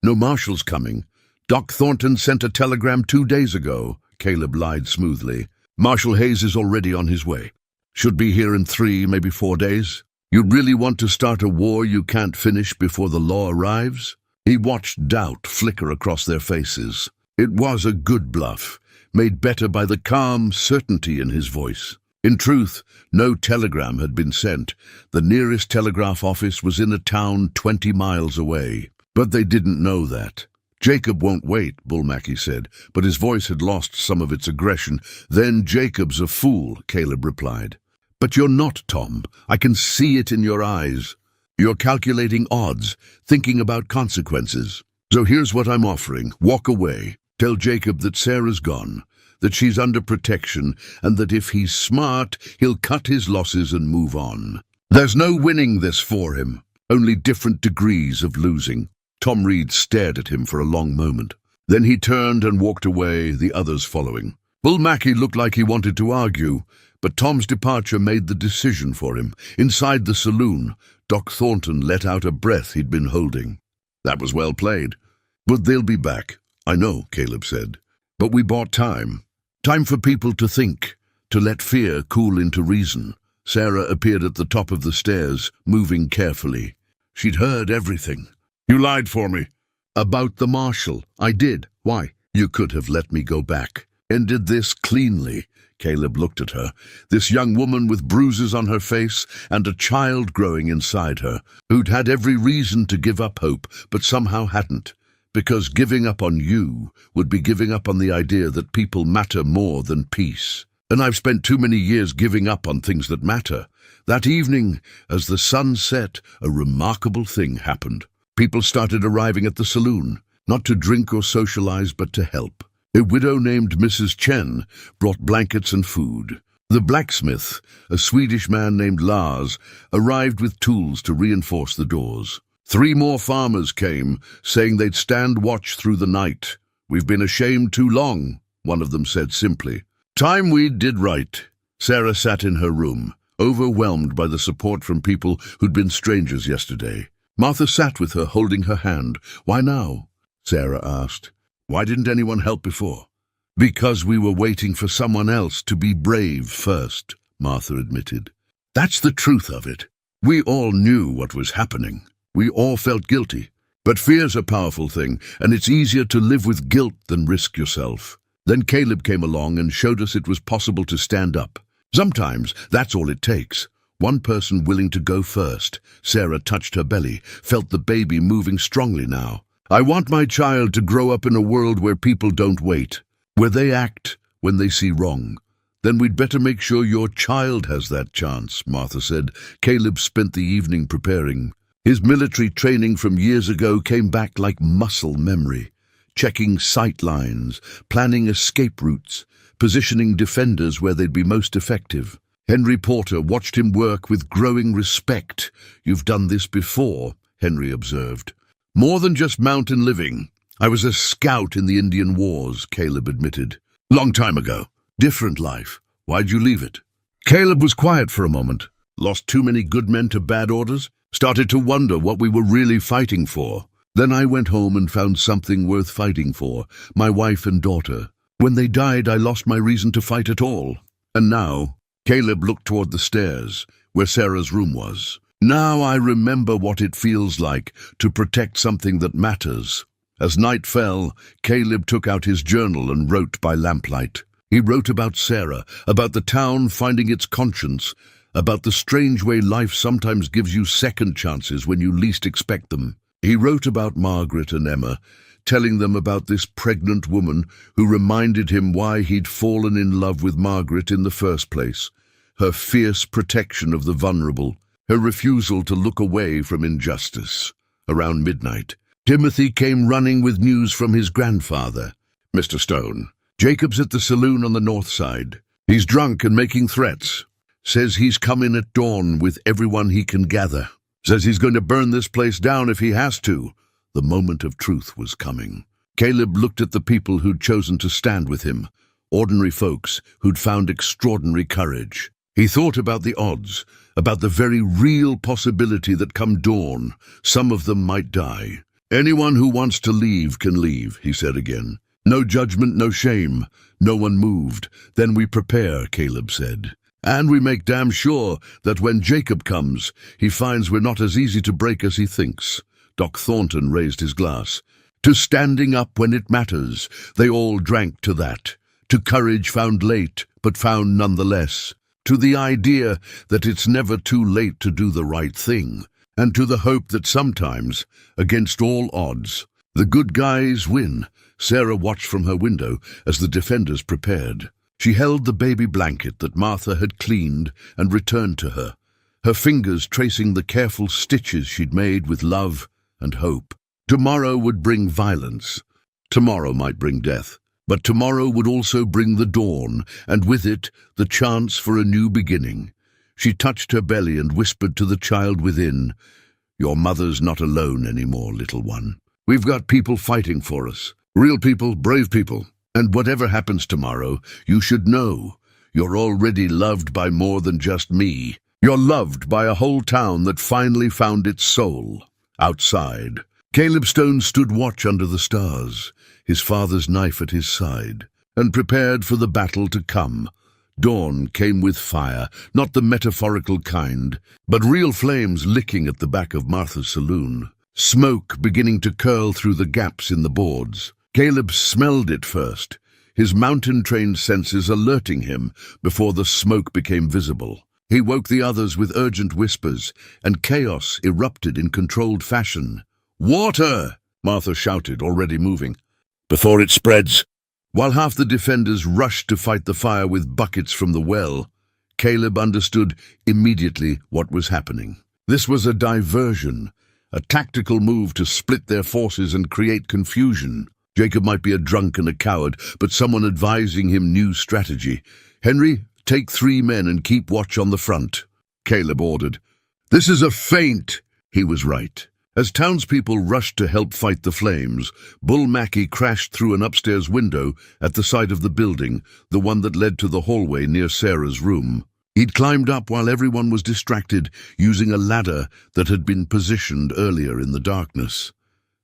No marshal's coming. Doc Thornton sent a telegram 2 days ago, Caleb lied smoothly. Marshal Hayes is already on his way. Should be here in 3, maybe 4 days. You really want to start a war you can't finish before the law arrives? He watched doubt flicker across their faces. It was a good bluff, made better by the calm certainty in his voice. In truth, no telegram had been sent. The nearest telegraph office was in a town 20 miles away. But they didn't know that. Jacob won't wait, Bull Mackey said, but his voice had lost some of its aggression. Then Jacob's a fool, Caleb replied. But you're not, Tom. I can see it in your eyes. You're calculating odds, thinking about consequences. So here's what I'm offering. Walk away. Tell Jacob that Sarah's gone, that she's under protection, and that if he's smart, he'll cut his losses and move on. There's no winning this for him, only different degrees of losing. Tom Reed stared at him for a long moment. Then he turned and walked away, the others following. Bull Mackey looked like he wanted to argue, but Tom's departure made the decision for him. Inside the saloon, Doc Thornton let out a breath he'd been holding. That was well played. But they'll be back. I know, Caleb said. But we bought time. Time for people to think, to let fear cool into reason. Sarah appeared at the top of the stairs, moving carefully. She'd heard everything. You lied for me. About the marshal. I did. Why? You could have let me go back. Ended this cleanly. Caleb looked at her, this young woman with bruises on her face and a child growing inside her, who'd had every reason to give up hope, but somehow hadn't. Because giving up on you would be giving up on the idea that people matter more than peace. And I've spent too many years giving up on things that matter. That evening, as the sun set, a remarkable thing happened. People started arriving at the saloon, not to drink or socialize, but to help. A widow named Mrs. Chen brought blankets and food. The blacksmith, a Swedish man named Lars, arrived with tools to reinforce the doors. 3 more farmers came, saying they'd stand watch through the night. We've been ashamed too long, one of them said simply. Time we did right. Sarah sat in her room, overwhelmed by the support from people who'd been strangers yesterday. Martha sat with her, holding her hand. Why now? Sarah asked. Why didn't anyone help before? Because we were waiting for someone else to be brave first, Martha admitted. That's the truth of it. We all knew what was happening. We all felt guilty. But fear's a powerful thing, and it's easier to live with guilt than risk yourself. Then Caleb came along and showed us it was possible to stand up. Sometimes that's all it takes. One person willing to go first. Sarah touched her belly, felt the baby moving strongly now. I want my child to grow up in a world where people don't wait, where they act when they see wrong. Then we'd better make sure your child has that chance, Martha said. Caleb spent the evening preparing. His military training from years ago came back like muscle memory, checking sight lines, planning escape routes, positioning defenders where they'd be most effective. Henry Porter watched him work with growing respect. You've done this before, Henry observed. More than just mountain living. I was a scout in the Indian Wars, Caleb admitted. Long time ago. Different life. Why'd you leave it? Caleb was quiet for a moment. Lost too many good men to bad orders? Started to wonder what we were really fighting for. Then I went home and found something worth fighting for. My wife and daughter. When they died, I lost my reason to fight at all. And now, Caleb looked toward the stairs, where Sarah's room was. Now I remember what it feels like to protect something that matters. As night fell, Caleb took out his journal and wrote by lamplight. He wrote about Sarah, about the town finding its conscience, about the strange way life sometimes gives you second chances when you least expect them. He wrote about Margaret and Emma, telling them about this pregnant woman who reminded him why he'd fallen in love with Margaret in the first place, her fierce protection of the vulnerable, her refusal to look away from injustice. Around midnight, Timothy came running with news from his grandfather. "Mr. Stone, Jacob's at the saloon on the north side. He's drunk and making threats. Says he's come in at dawn with everyone he can gather. Says he's going to burn this place down if he has to." The moment of truth was coming. Caleb looked at the people who'd chosen to stand with him, ordinary folks who'd found extraordinary courage. He thought about the odds, about the very real possibility that come dawn, some of them might die. "Anyone who wants to leave can leave," he said again. "No judgment, no shame." No one moved. "Then we prepare," Caleb said. "And we make damn sure that when Jacob comes, he finds we're not as easy to break as he thinks." Doc Thornton raised his glass. "To standing up when it matters." They all drank to that. To courage found late, but found nonetheless. To the idea that it's never too late to do the right thing. And to the hope that sometimes, against all odds, the good guys win. Sarah watched from her window as the defenders prepared. She held the baby blanket that Martha had cleaned and returned to her, her fingers tracing the careful stitches she'd made with love and hope. Tomorrow would bring violence. Tomorrow might bring death. But tomorrow would also bring the dawn, and with it, the chance for a new beginning. She touched her belly and whispered to the child within, "Your mother's not alone anymore, little one. We've got people fighting for us. Real people, brave people. And whatever happens tomorrow, you should know you're already loved by more than just me. You're loved by a whole town that finally found its soul." Outside, Caleb Stone stood watch under the stars, his father's knife at his side, and prepared for the battle to come. Dawn came with fire, not the metaphorical kind, but real flames licking at the back of Martha's saloon. Smoke beginning to curl through the gaps in the boards. Caleb smelled it first, his mountain-trained senses alerting him before the smoke became visible. He woke the others with urgent whispers, and chaos erupted in controlled fashion. "Water!" Martha shouted, already moving. "Before it spreads." While half the defenders rushed to fight the fire with buckets from the well, Caleb understood immediately what was happening. This was a diversion, a tactical move to split their forces and create confusion. Jacob might be a drunk and a coward, but someone advising him new strategy. "Henry, take 3 men and keep watch on the front," Caleb ordered. "This is a feint." He was right. As townspeople rushed to help fight the flames, Bull Mackey crashed through an upstairs window at the side of the building, the one that led to the hallway near Sarah's room. He'd climbed up while everyone was distracted, using a ladder that had been positioned earlier in the darkness.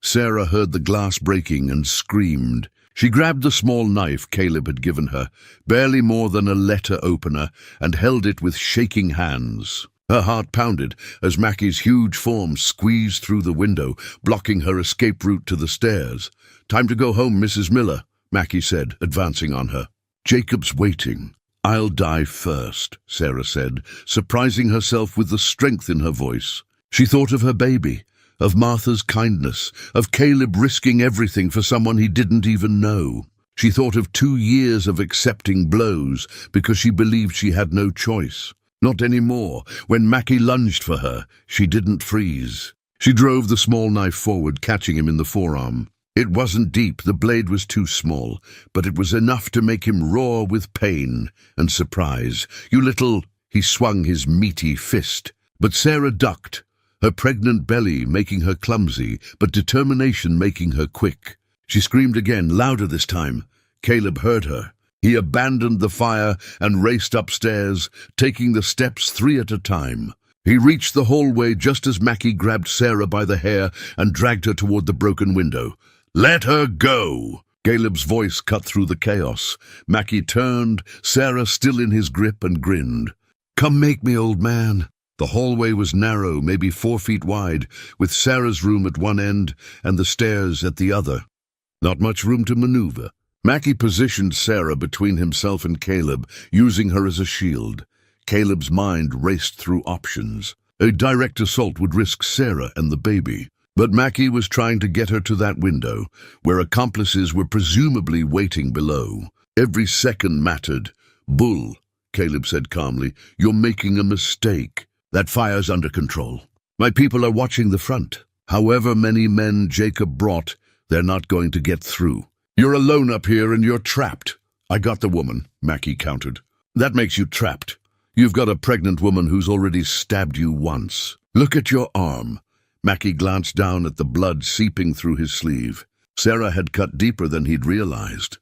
Sarah heard the glass breaking and screamed. She grabbed the small knife Caleb had given her, barely more than a letter opener, and held it with shaking hands. Her heart pounded as Mackie's huge form squeezed through the window, blocking her escape route to the stairs. "Time to go home, Mrs. Miller," Mackie said, advancing on her. "Jacob's waiting." "I'll die first," Sarah said, surprising herself with the strength in her voice. She thought of her baby, of Martha's kindness, of Caleb risking everything for someone he didn't even know. She thought of 2 years of accepting blows because she believed she had no choice. Not anymore. When Mackie lunged for her, she didn't freeze. She drove the small knife forward, catching him in the forearm. It wasn't deep, the blade was too small, but it was enough to make him roar with pain and surprise. "You little—" He swung his meaty fist. But Sarah ducked, her pregnant belly making her clumsy, but determination making her quick. She screamed again, louder this time. Caleb heard her. He abandoned the fire and raced upstairs, taking the steps 3 at a time. He reached the hallway just as Mackie grabbed Sarah by the hair and dragged her toward the broken window. "Let her go!" Caleb's voice cut through the chaos. Mackie turned, Sarah still in his grip, and grinned. "Come make me, old man." The hallway was narrow, maybe 4 feet wide, with Sarah's room at one end and the stairs at the other. Not much room to maneuver. Mackie positioned Sarah between himself and Caleb, using her as a shield. Caleb's mind raced through options. A direct assault would risk Sarah and the baby. But Mackie was trying to get her to that window, where accomplices were presumably waiting below. Every second mattered. "Bull," Caleb said calmly, "you're making a mistake. That fire's under control. My people are watching the front. However many men Jacob brought, they're not going to get through. You're alone up here and you're trapped." "I got the woman," Mackie countered. "That makes you trapped. You've got a pregnant woman who's already stabbed you once. Look at your arm." Mackie glanced down at the blood seeping through his sleeve. Sarah had cut deeper than he'd realized.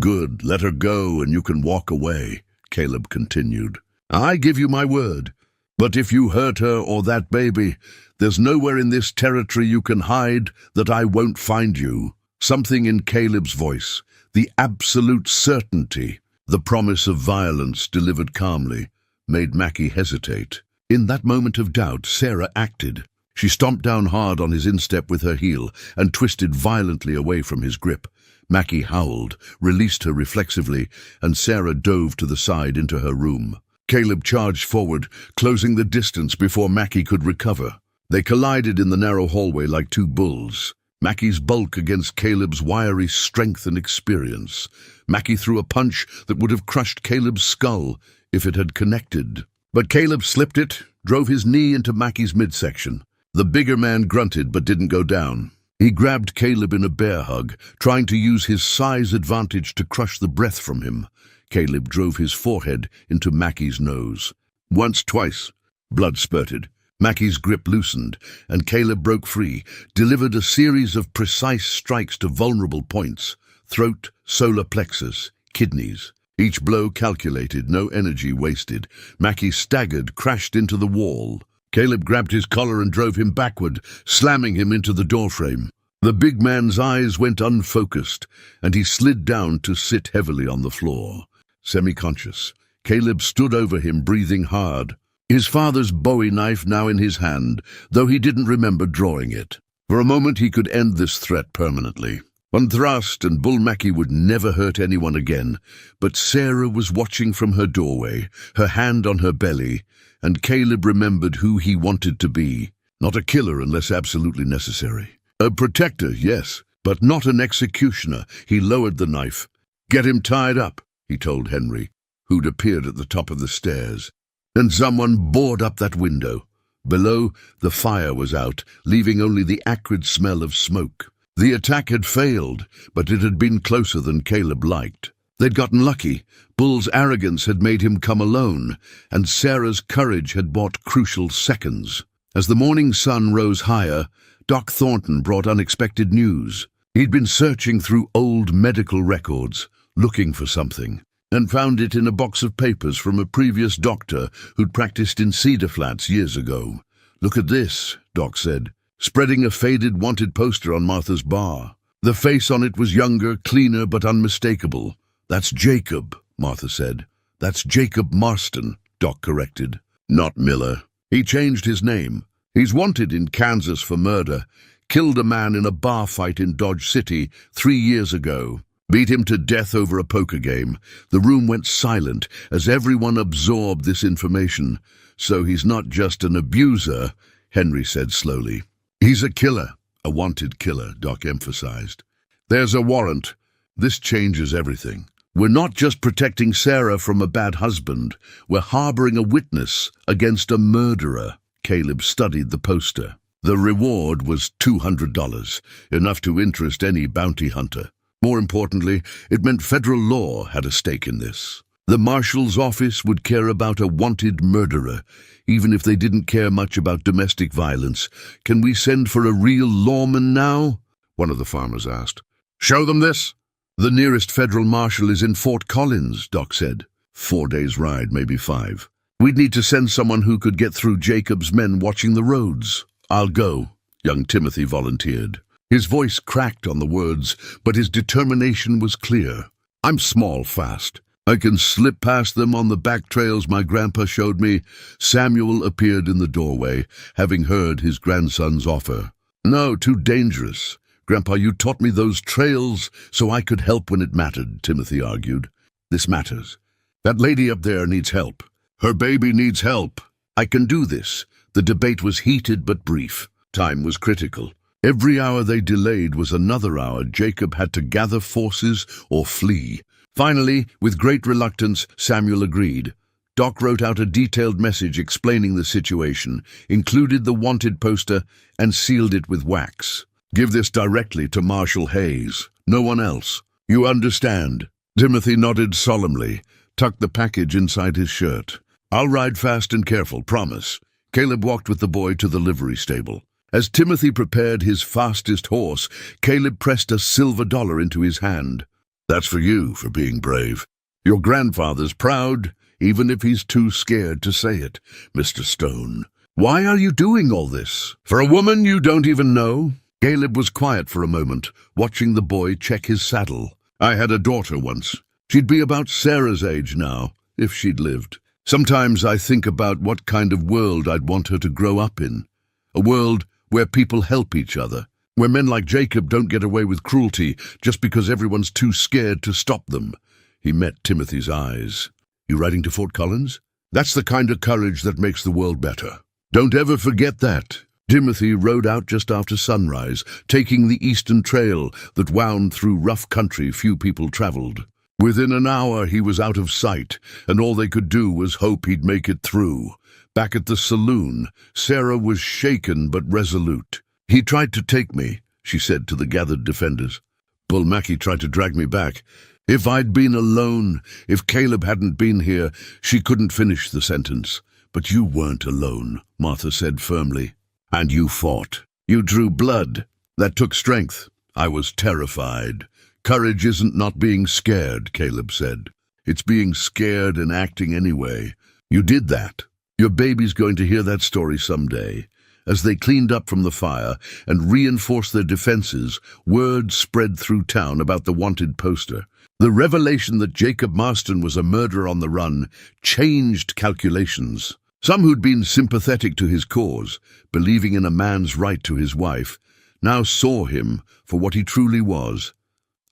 "Good, let her go and you can walk away," Caleb continued. "I give you my word. But if you hurt her or that baby, there's nowhere in this territory you can hide that I won't find you." Something in Caleb's voice, the absolute certainty, the promise of violence delivered calmly, made Mackie hesitate. In that moment of doubt, Sarah acted. She stomped down hard on his instep with her heel and twisted violently away from his grip. Mackie howled, released her reflexively, and Sarah dove to the side into her room. Caleb charged forward, closing the distance before Mackie could recover. They collided in the narrow hallway like two bulls. Mackie's bulk against Caleb's wiry strength and experience. Mackie threw a punch that would have crushed Caleb's skull if it had connected. But Caleb slipped it, drove his knee into Mackie's midsection. The bigger man grunted but didn't go down. He grabbed Caleb in a bear hug, trying to use his size advantage to crush the breath from him. Caleb drove his forehead into Mackie's nose. Once, twice. Blood spurted. Mackie's grip loosened, and Caleb broke free, delivered a series of precise strikes to vulnerable points: throat, solar plexus, kidneys. Each blow calculated, no energy wasted. Mackie staggered, crashed into the wall. Caleb grabbed his collar and drove him backward, slamming him into the doorframe. The big man's eyes went unfocused, and he slid down to sit heavily on the floor. Semi-conscious, Caleb stood over him, breathing hard. His father's Bowie knife now in his hand, though he didn't remember drawing it. For a moment he could end this threat permanently. One thrust and Bull Mackie would never hurt anyone again, but Sarah was watching from her doorway, her hand on her belly, and Caleb remembered who he wanted to be. Not a killer unless absolutely necessary. A protector, yes, but not an executioner. He lowered the knife. "Get him tied up," he told Henry, who'd appeared at the top of the stairs. And someone bored up that window. Below, the fire was out, leaving only the acrid smell of smoke. The attack had failed, but it had been closer than Caleb liked. They'd gotten lucky. Bull's arrogance had made him come alone, and Sarah's courage had bought crucial seconds. As the morning sun rose higher, Doc Thornton brought unexpected news. He'd been searching through old medical records, looking for something, and found it in a box of papers from a previous doctor who'd practiced in Cedar Flats years ago. "Look at this," Doc said, spreading a faded wanted poster on Martha's bar. The face on it was younger, cleaner, but unmistakable. "That's Jacob," Martha said. "That's Jacob Marston," Doc corrected. "Not Miller. He changed his name. He's wanted in Kansas for murder. Killed a man in a bar fight in Dodge City 3 years ago. Beat him to death over a poker game." The room went silent as everyone absorbed this information. "So he's not just an abuser," Henry said slowly. "He's a killer, a wanted killer," Doc emphasized. "There's a warrant. This changes everything. We're not just protecting Sarah from a bad husband. We're harboring a witness against a murderer." Caleb studied the poster. The reward was $200, enough to interest any bounty hunter. More importantly, it meant federal law had a stake in this. The marshal's office would care about a wanted murderer, even if they didn't care much about domestic violence. "Can we send for a real lawman now?" one of the farmers asked. "Show them this." "The nearest federal marshal is in Fort Collins," Doc said. 4 days' ride, maybe 5. "We'd need to send someone who could get through Jacob's men watching the roads." "I'll go," young Timothy volunteered. His voice cracked on the words, but his determination was clear. "I'm small fast. I can slip past them on the back trails my grandpa showed me. Samuel appeared in the doorway, having heard his grandson's offer. No, too dangerous. Grandpa, you taught me those trails so I could help when it mattered, Timothy argued. This matters. That lady up there needs help. Her baby needs help. I can do this. The debate was heated but brief. Time was critical. Every hour they delayed was another hour Jacob had to gather forces or flee. Finally, with great reluctance, Samuel agreed. Doc wrote out a detailed message explaining the situation, included the wanted poster, and sealed it with wax. Give this directly to Marshal Hayes. No one else. You understand? Timothy nodded solemnly, tucked the package inside his shirt. I'll ride fast and careful, promise. Caleb walked with the boy to the livery stable. As Timothy prepared his fastest horse, Caleb pressed a silver dollar into his hand. That's for you, for being brave. Your grandfather's proud, even if he's too scared to say it, Mr. Stone. Why are you doing all this? For a woman you don't even know? Caleb was quiet for a moment, watching the boy check his saddle. I had a daughter once. She'd be about Sarah's age now, if she'd lived. Sometimes I think about what kind of world I'd want her to grow up in. A world where people help each other, where men like Jacob don't get away with cruelty just because everyone's too scared to stop them. He met Timothy's eyes. You riding to Fort Collins? That's the kind of courage that makes the world better. Don't ever forget that. Timothy rode out just after sunrise, taking the eastern trail that wound through rough country few people traveled. Within an hour he was out of sight, and all they could do was hope he'd make it through. Back at the saloon, Sarah was shaken but resolute. He tried to take me, she said to the gathered defenders. Bull Mackey tried to drag me back. If I'd been alone, if Caleb hadn't been here, she couldn't finish the sentence. But you weren't alone, Martha said firmly. And you fought. You drew blood. That took strength. I was terrified. Courage isn't not being scared, Caleb said. It's being scared and acting anyway. You did that. Your baby's going to hear that story someday. As they cleaned up from the fire and reinforced their defenses, word spread through town about the wanted poster. The revelation that Jacob Marston was a murderer on the run changed calculations. Some who'd been sympathetic to his cause, believing in a man's right to his wife, now saw him for what he truly was,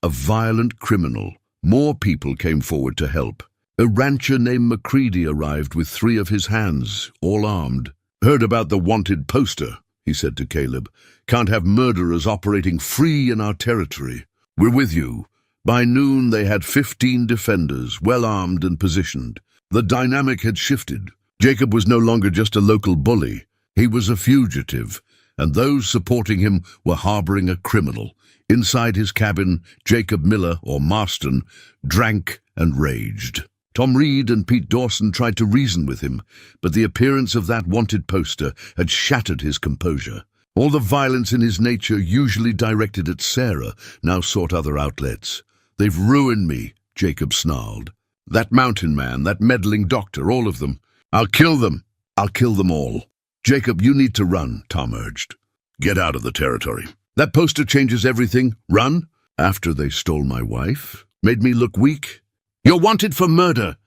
a violent criminal. More people came forward to help. A rancher named Macready arrived with 3 of his hands, all armed. Heard about the wanted poster, he said to Caleb. Can't have murderers operating free in our territory. We're with you. By noon they had 15 defenders, well armed and positioned. The dynamic had shifted. Jacob was no longer just a local bully. He was a fugitive, and those supporting him were harboring a criminal. Inside his cabin, Jacob Miller, or Marston, drank and raged. Tom Reed and Pete Dawson tried to reason with him, but the appearance of that wanted poster had shattered his composure. All the violence in his nature, usually directed at Sarah, now sought other outlets. They've ruined me, Jacob snarled. That mountain man, that meddling doctor, all of them. I'll kill them. I'll kill them all. Jacob, you need to run, Tom urged. Get out of the territory. That poster changes everything. Run? After they stole my wife? Made me look weak? You're wanted for murder,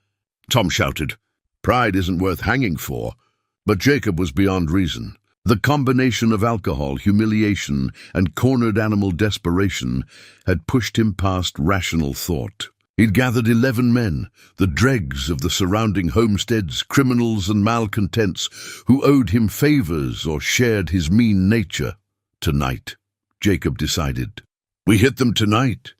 Tom shouted. Pride isn't worth hanging for. But Jacob was beyond reason. The combination of alcohol, humiliation, and cornered animal desperation had pushed him past rational thought. He'd gathered 11 men, the dregs of the surrounding homesteads, criminals and malcontents who owed him favors or shared his mean nature. Tonight, Jacob decided. We hit them tonight.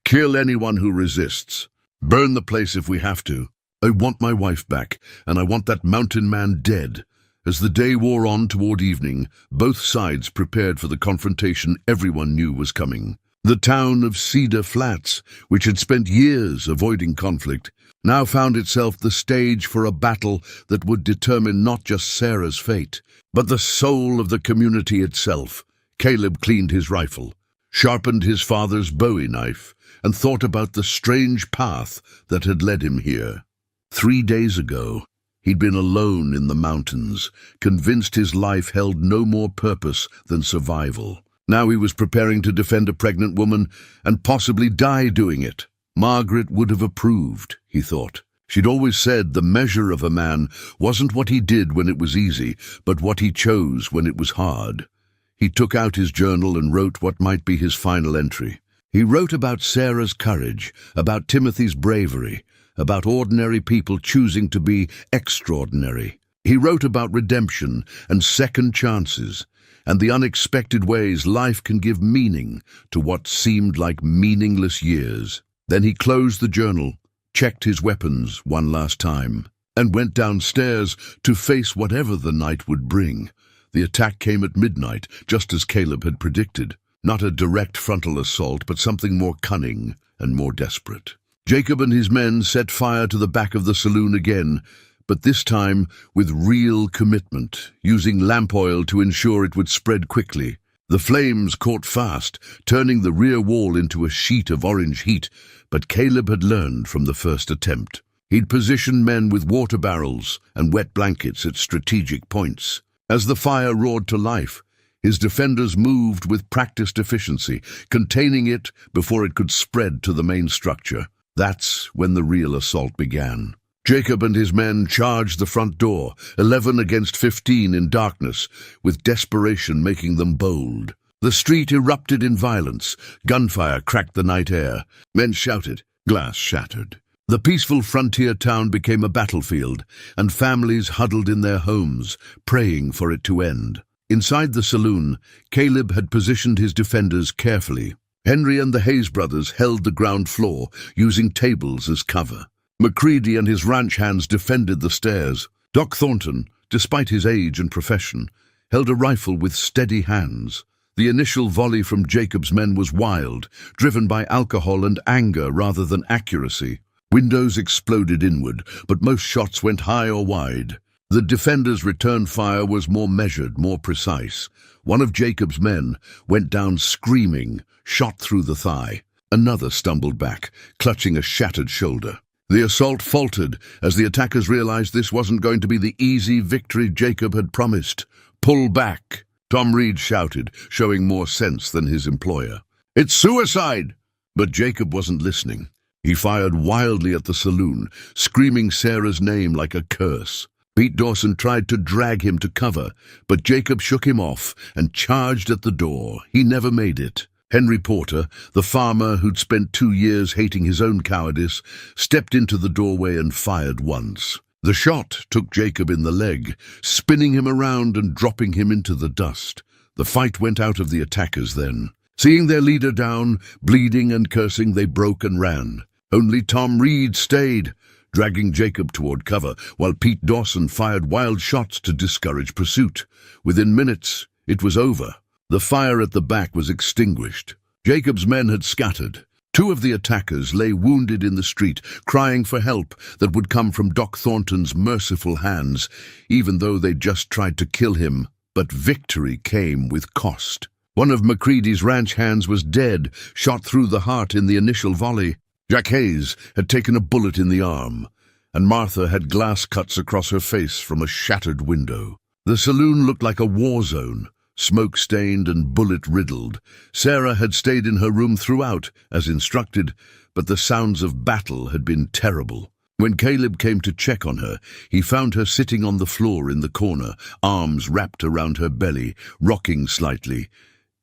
Kill anyone who resists. Burn the place if we have to. I want my wife back, and I want that mountain man dead. As the day wore on toward evening, both sides prepared for the confrontation everyone knew was coming. The town of Cedar Flats, which had spent years avoiding conflict, now found itself the stage for a battle that would determine not just Sarah's fate, but the soul of the community itself. Caleb cleaned his rifle, sharpened his father's bowie knife, and thought about the strange path that had led him here. 3 days ago, he'd been alone in the mountains, convinced his life held no more purpose than survival. Now he was preparing to defend a pregnant woman and possibly die doing it. Margaret would have approved, he thought. She'd always said the measure of a man wasn't what he did when it was easy, but what he chose when it was hard. He took out his journal and wrote what might be his final entry. He wrote about Sarah's courage, about Timothy's bravery, about ordinary people choosing to be extraordinary. He wrote about redemption and second chances, and the unexpected ways life can give meaning to what seemed like meaningless years. Then he closed the journal, checked his weapons one last time, and went downstairs to face whatever the night would bring. The attack came at midnight, just as Caleb had predicted. Not a direct frontal assault, but something more cunning and more desperate. Jacob and his men set fire to the back of the saloon again, but this time with real commitment, using lamp oil to ensure it would spread quickly. The flames caught fast, turning the rear wall into a sheet of orange heat, but Caleb had learned from the first attempt. He'd positioned men with water barrels and wet blankets at strategic points. As the fire roared to life, his defenders moved with practiced efficiency, containing it before it could spread to the main structure. That's when the real assault began. Jacob and his men charged the front door, 11 against 15 in darkness, with desperation making them bold. The street erupted in violence. Gunfire cracked the night air. Men shouted. Glass shattered. The peaceful frontier town became a battlefield, and families huddled in their homes, praying for it to end. Inside the saloon, Caleb had positioned his defenders carefully. Henry and the Hayes brothers held the ground floor, using tables as cover. Macready and his ranch hands defended the stairs. Doc Thornton, despite his age and profession, held a rifle with steady hands. The initial volley from Jacob's men was wild, driven by alcohol and anger rather than accuracy. Windows exploded inward, but most shots went high or wide. The defenders' return fire was more measured, more precise. One of Jacob's men went down screaming, shot through the thigh. Another stumbled back, clutching a shattered shoulder. The assault faltered as the attackers realized this wasn't going to be the easy victory Jacob had promised. "Pull back!" Tom Reed shouted, showing more sense than his employer. "It's suicide!" But Jacob wasn't listening. He fired wildly at the saloon, screaming Sarah's name like a curse. Pete Dawson tried to drag him to cover, but Jacob shook him off and charged at the door. He never made it. Henry Porter, the farmer who'd spent 2 years hating his own cowardice, stepped into the doorway and fired once. The shot took Jacob in the leg, spinning him around and dropping him into the dust. The fight went out of the attackers then. Seeing their leader down, bleeding and cursing, they broke and ran. Only Tom Reed stayed, dragging Jacob toward cover, while Pete Dawson fired wild shots to discourage pursuit. Within minutes, it was over. The fire at the back was extinguished. Jacob's men had scattered. 2 of the attackers lay wounded in the street, crying for help that would come from Doc Thornton's merciful hands, even though they'd just tried to kill him. But victory came with cost. One of Macready's ranch hands was dead, shot through the heart in the initial volley. Jack Hayes had taken a bullet in the arm, and Martha had glass cuts across her face from a shattered window. The saloon looked like a war zone, smoke-stained and bullet-riddled. Sarah had stayed in her room throughout, as instructed, but the sounds of battle had been terrible. When Caleb came to check on her, he found her sitting on the floor in the corner, arms wrapped around her belly, rocking slightly.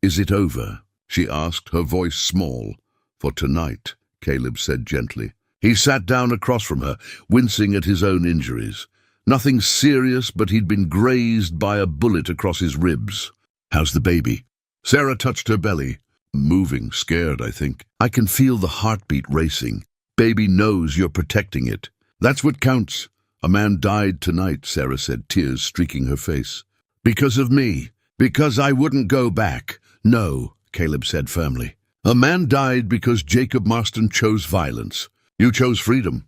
"Is it over?" she asked, her voice small. "For tonight," Caleb said gently. He sat down across from her, wincing at his own injuries. Nothing serious, but he'd been grazed by a bullet across his ribs. "How's the baby?" Sarah touched her belly. "Moving, scared, I think. I can feel the heartbeat racing. Baby knows you're protecting it. That's what counts. A man died tonight," Sarah said, tears streaking her face. "Because of me. Because I wouldn't go back." "No," Caleb said firmly. "A man died because Jacob Marston chose violence. You chose freedom.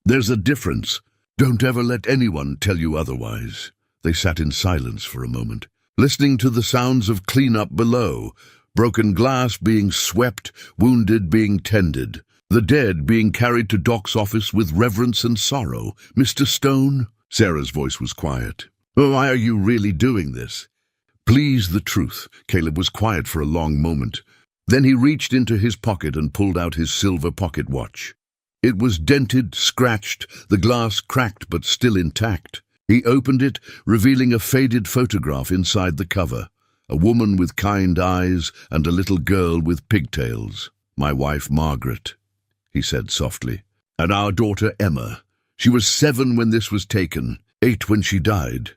There's a difference. Don't ever let anyone tell you otherwise." They sat in silence for a moment, listening to the sounds of cleanup below, broken glass being swept, wounded being tended, the dead being carried to Doc's office with reverence and sorrow. "Mr. Stone?" Sarah's voice was quiet. "Why are you really doing this?" "Please, the truth." Caleb was quiet for a long moment. Then he reached into his pocket and pulled out his silver pocket watch. It was dented, scratched, the glass cracked but still intact. He opened it, revealing a faded photograph inside the cover. A woman with kind eyes and a little girl with pigtails. "My wife, Margaret," he said softly. "And our daughter, Emma. She was 7 when this was taken, 8 when she died."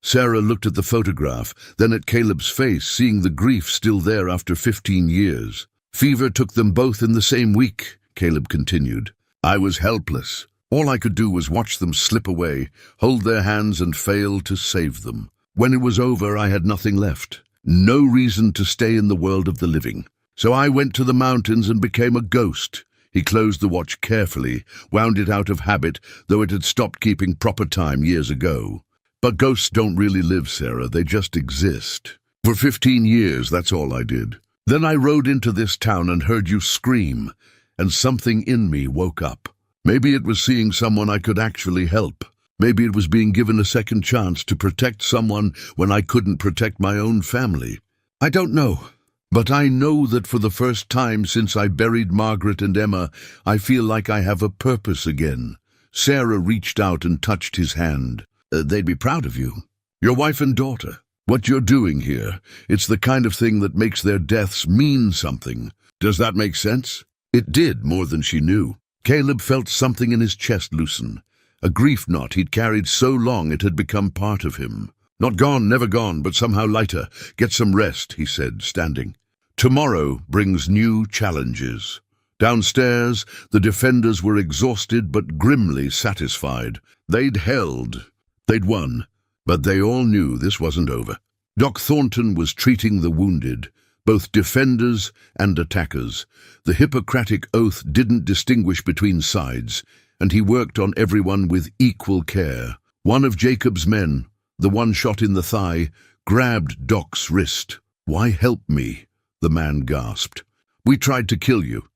Sarah looked at the photograph, then at Caleb's face, seeing the grief still there after 15 years. "Fever took them both in the same week," Caleb continued. "I was helpless. All I could do was watch them slip away, hold their hands and fail to save them. When it was over, I had nothing left. No reason to stay in the world of the living. So I went to the mountains and became a ghost." He closed the watch carefully, wound it out of habit, though it had stopped keeping proper time years ago. "But ghosts don't really live, Sarah. They just exist. For 15 years, that's all I did. Then I rode into this town and heard you scream, and something in me woke up. Maybe it was seeing someone I could actually help. Maybe it was being given a second chance to protect someone when I couldn't protect my own family. I don't know. But I know that for the first time since I buried Margaret and Emma, I feel like I have a purpose again." Sarah reached out and touched his hand. "They'd be proud of you. Your wife and daughter. What you're doing here, it's the kind of thing that makes their deaths mean something. Does that make sense?" It did, more than she knew. Caleb felt something in his chest loosen. A grief knot he'd carried so long it had become part of him. "Not gone, never gone, but somehow lighter. Get some rest," he said, standing. "Tomorrow brings new challenges." Downstairs, the defenders were exhausted but grimly satisfied. They'd held. They'd won. But they all knew this wasn't over. Doc Thornton was treating the wounded, both defenders and attackers. The Hippocratic Oath didn't distinguish between sides, and he worked on everyone with equal care. One of Jacob's men, the one shot in the thigh, grabbed Doc's wrist. "Why help me?" the man gasped. "We tried to kill you."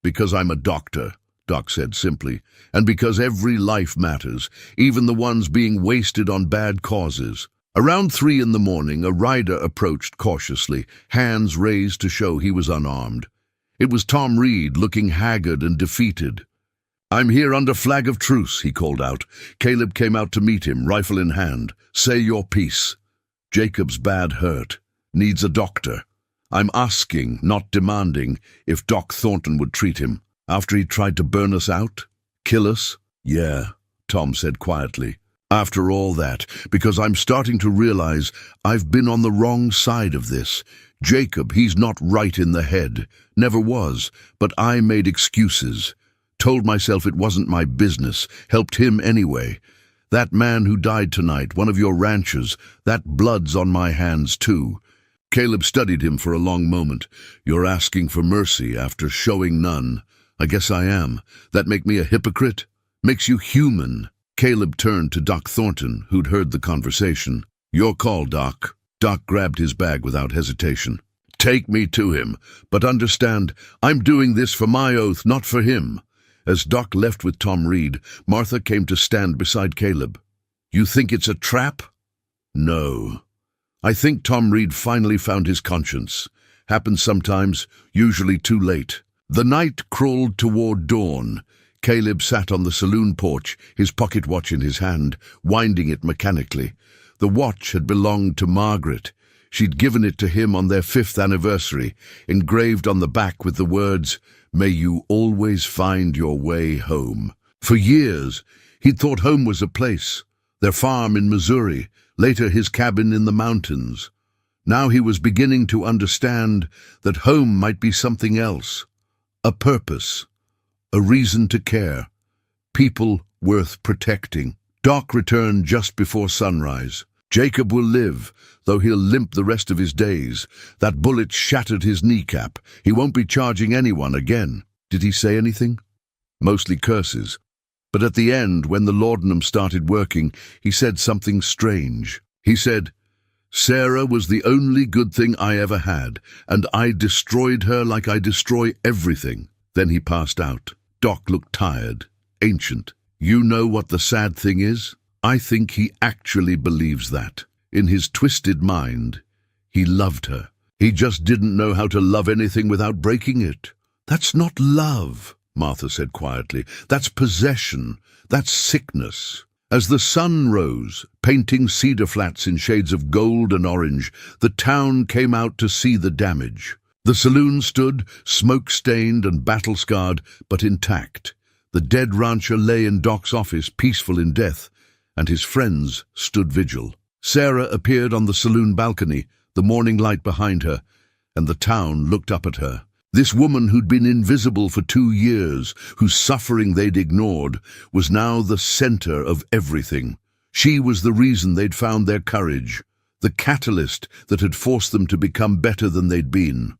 "Because I'm a doctor," Doc said simply, "and because every life matters, even the ones being wasted on bad causes." Around 3 in the morning, a rider approached cautiously, hands raised to show he was unarmed. It was Tom Reed, looking haggard and defeated. "I'm here under flag of truce," he called out. Caleb came out to meet him, rifle in hand. "Say your piece." "Jacob's bad hurt. Needs a doctor. I'm asking, not demanding, if Doc Thornton would treat him. After he tried to burn us out? Kill us?" "Yeah," Tom said quietly. "After all that, because I'm starting to realize I've been on the wrong side of this. Jacob, he's not right in the head. Never was, but I made excuses. Told myself it wasn't my business, helped him anyway. That man who died tonight, one of your ranchers, that blood's on my hands too." Caleb studied him for a long moment. "You're asking for mercy after showing none. I guess I am. That make me a hypocrite? Makes you human." Caleb turned to Doc Thornton, who'd heard the conversation. "Your call, Doc." Doc grabbed his bag without hesitation. "Take me to him, but understand, I'm doing this for my oath, not for him." As Doc left with Tom Reed, Martha came to stand beside Caleb. "You think it's a trap?" "No. I think Tom Reed finally found his conscience. Happens sometimes, usually too late." The night crawled toward dawn. Caleb sat on the saloon porch, his pocket watch in his hand, winding it mechanically. The watch had belonged to Margaret. She'd given it to him on their 5th anniversary, engraved on the back with the words, "May you always find your way home." For years, he'd thought home was a place, their farm in Missouri, later his cabin in the mountains. Now he was beginning to understand that home might be something else, a purpose, a reason to care, people worth protecting. Doc returned just before sunrise. "Jacob will live, though he'll limp the rest of his days. That bullet shattered his kneecap. He won't be charging anyone again." "Did he say anything?" "Mostly curses. But at the end, when the laudanum started working, he said something strange. He said, 'Sarah was the only good thing I ever had, and I destroyed her like I destroy everything.' Then he passed out." Doc looked tired, ancient. "You know what the sad thing is? I think he actually believes that. In his twisted mind, he loved her. He just didn't know how to love anything without breaking it. That's not love. Martha said quietly. That's possession. That's sickness. As the sun rose, painting Cedar Flats in shades of gold and orange, the town came out to see the damage. The saloon stood, smoke-stained and battle-scarred, but intact. The dead rancher lay in Doc's office, peaceful in death, and his friends stood vigil. Sarah appeared on the saloon balcony, the morning light behind her, and the town looked up at her. This woman who'd been invisible for 2 years, whose suffering they'd ignored, was now the center of everything. She was the reason they'd found their courage, the catalyst that had forced them to become better than they'd been.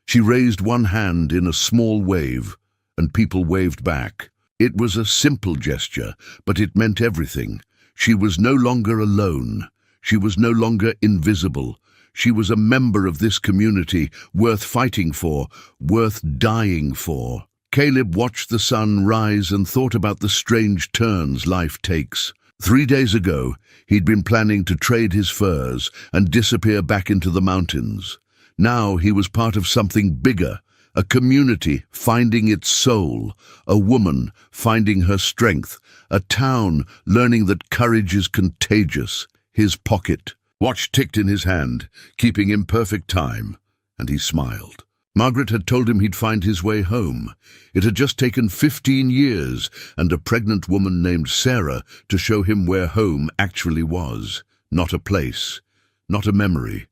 She raised one hand in a small wave, and people waved back. It was a simple gesture, but it meant everything. She was no longer alone. She was no longer invisible. She was a member of this community, worth fighting for, worth dying for. Caleb watched the sun rise and thought about the strange turns life takes. 3 days ago, he'd been planning to trade his furs and disappear back into the mountains. Now he was part of something bigger, a community finding its soul, a woman finding her strength, a town learning that courage is contagious. His pocket watch ticked in his hand, keeping imperfect time, and he smiled. Margaret had told him he'd find his way home. It had just taken 15 years and a pregnant woman named Sarah to show him where home actually was. Not a place, not a memory,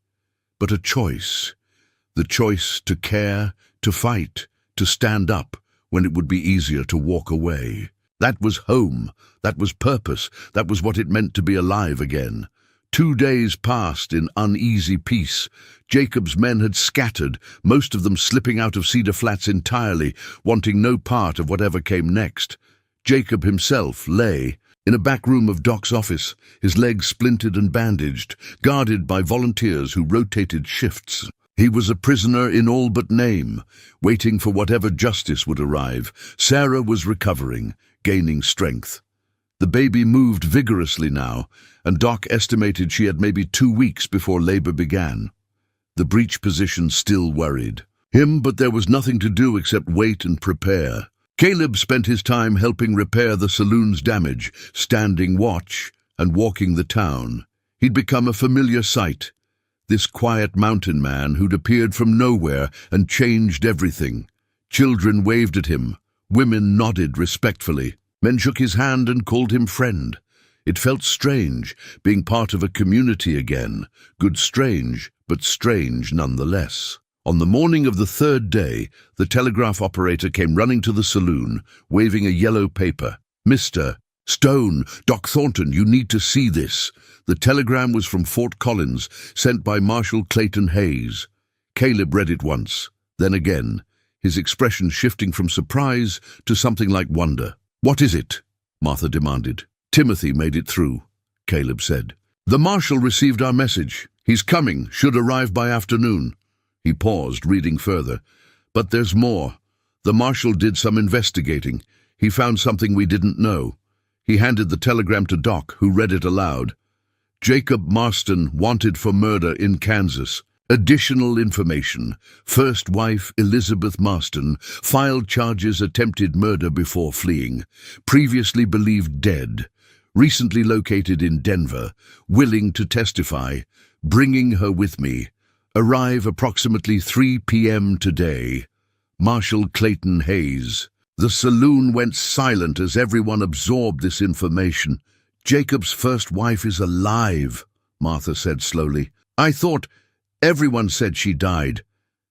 but a choice. The choice to care, to fight, to stand up when it would be easier to walk away. That was home. That was purpose. That was what it meant to be alive again. 2 days passed in uneasy peace. Jacob's men had scattered, most of them slipping out of Cedar Flats entirely, wanting no part of whatever came next. Jacob himself lay in a back room of Doc's office, his legs splintered and bandaged, guarded by volunteers who rotated shifts. He was a prisoner in all but name, waiting for whatever justice would arrive. Sarah was recovering, gaining strength. The baby moved vigorously now, and Doc estimated she had maybe 2 weeks before labor began. The breech position still worried him, but there was nothing to do except wait and prepare. Caleb spent his time helping repair the saloon's damage, standing watch and walking the town. He'd become a familiar sight. This quiet mountain man who'd appeared from nowhere and changed everything. Children waved at him. Women nodded respectfully. Men shook his hand and called him friend. It felt strange, being part of a community again. Good strange, but strange nonetheless. On the morning of the 3rd day, the telegraph operator came running to the saloon, waving a yellow paper. "Mr. Stone, Doc Thornton, you need to see this." The telegram was from Fort Collins, sent by Marshal Clayton Hayes. Caleb read it once, then again, his expression shifting from surprise to something like wonder. "What is it?" Martha demanded. "Timothy made it through," Caleb said. "The Marshal received our message. He's coming, should arrive by afternoon." He paused, reading further. "But there's more. The Marshal did some investigating. He found something we didn't know." He handed the telegram to Doc, who read it aloud. "Jacob Marston wanted for murder in Kansas. Additional information. First wife Elizabeth Marston filed charges attempted murder before fleeing. Previously believed dead. Recently located in Denver. Willing to testify. Bringing her with me. Arrive approximately 3 p.m. today. Marshal Clayton Hayes." The saloon went silent as everyone absorbed this information. "Jacob's first wife is alive," Martha said slowly. "I thought everyone said she died,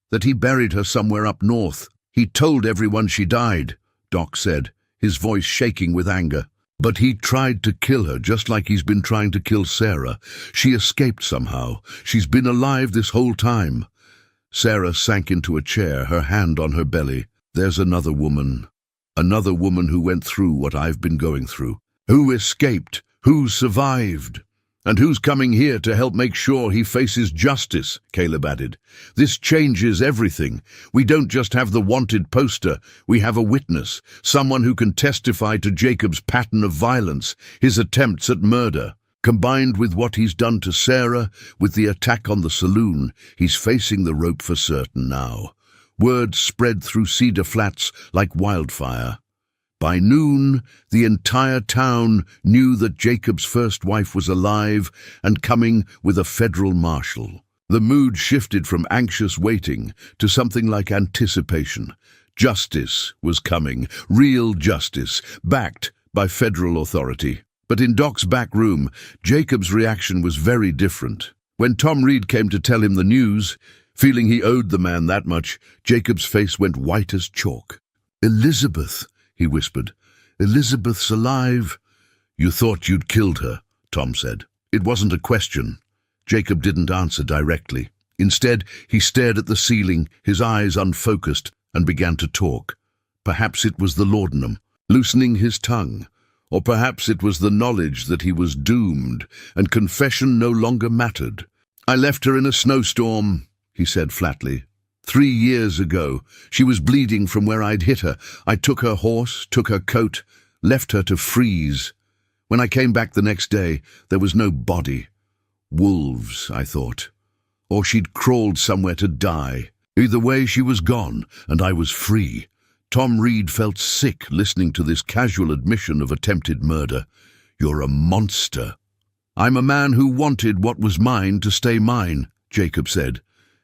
that he buried her somewhere up north." "He told everyone she died," Doc said, his voice shaking with anger. "But he tried to kill her, just like he's been trying to kill Sarah. She escaped somehow. She's been alive this whole time." Sarah sank into a chair, her hand on her belly. "There's another woman who went through what I've been going through. Who escaped? Who survived? And who's coming here to help make sure he faces justice," Caleb added. "This changes everything. We don't just have the wanted poster, we have a witness, someone who can testify to Jacob's pattern of violence, his attempts at murder. Combined with what he's done to Sarah, with the attack on the saloon, he's facing the rope for certain now. Word spread through Cedar Flats like wildfire. By noon, the entire town knew that Jacob's first wife was alive and coming with a federal marshal. The mood shifted from anxious waiting to something like anticipation. Justice was coming, real justice, backed by federal authority. But in Doc's back room, Jacob's reaction was very different. When Tom Reed came to tell him the news, feeling he owed the man that much, Jacob's face went white as chalk. "Elizabeth," he whispered. "Elizabeth's alive." "You thought you'd killed her," Tom said. It wasn't a question. Jacob didn't answer directly. Instead, he stared at the ceiling, his eyes unfocused, and began to talk. Perhaps it was the laudanum, loosening his tongue. Or perhaps it was the knowledge that he was doomed, and confession no longer mattered. "I left her in a snowstorm," he said flatly. 3 years ago. She was bleeding from where I'd hit her. I took her horse, took her coat, left her to freeze. When I came back the next day, there was no body. Wolves, I thought. Or she'd crawled somewhere to die. Either way, she was gone, and I was free. Tom Reed felt sick listening to this casual admission of attempted murder. "You're a monster." "I'm a man who wanted what was mine to stay mine," Jacob said.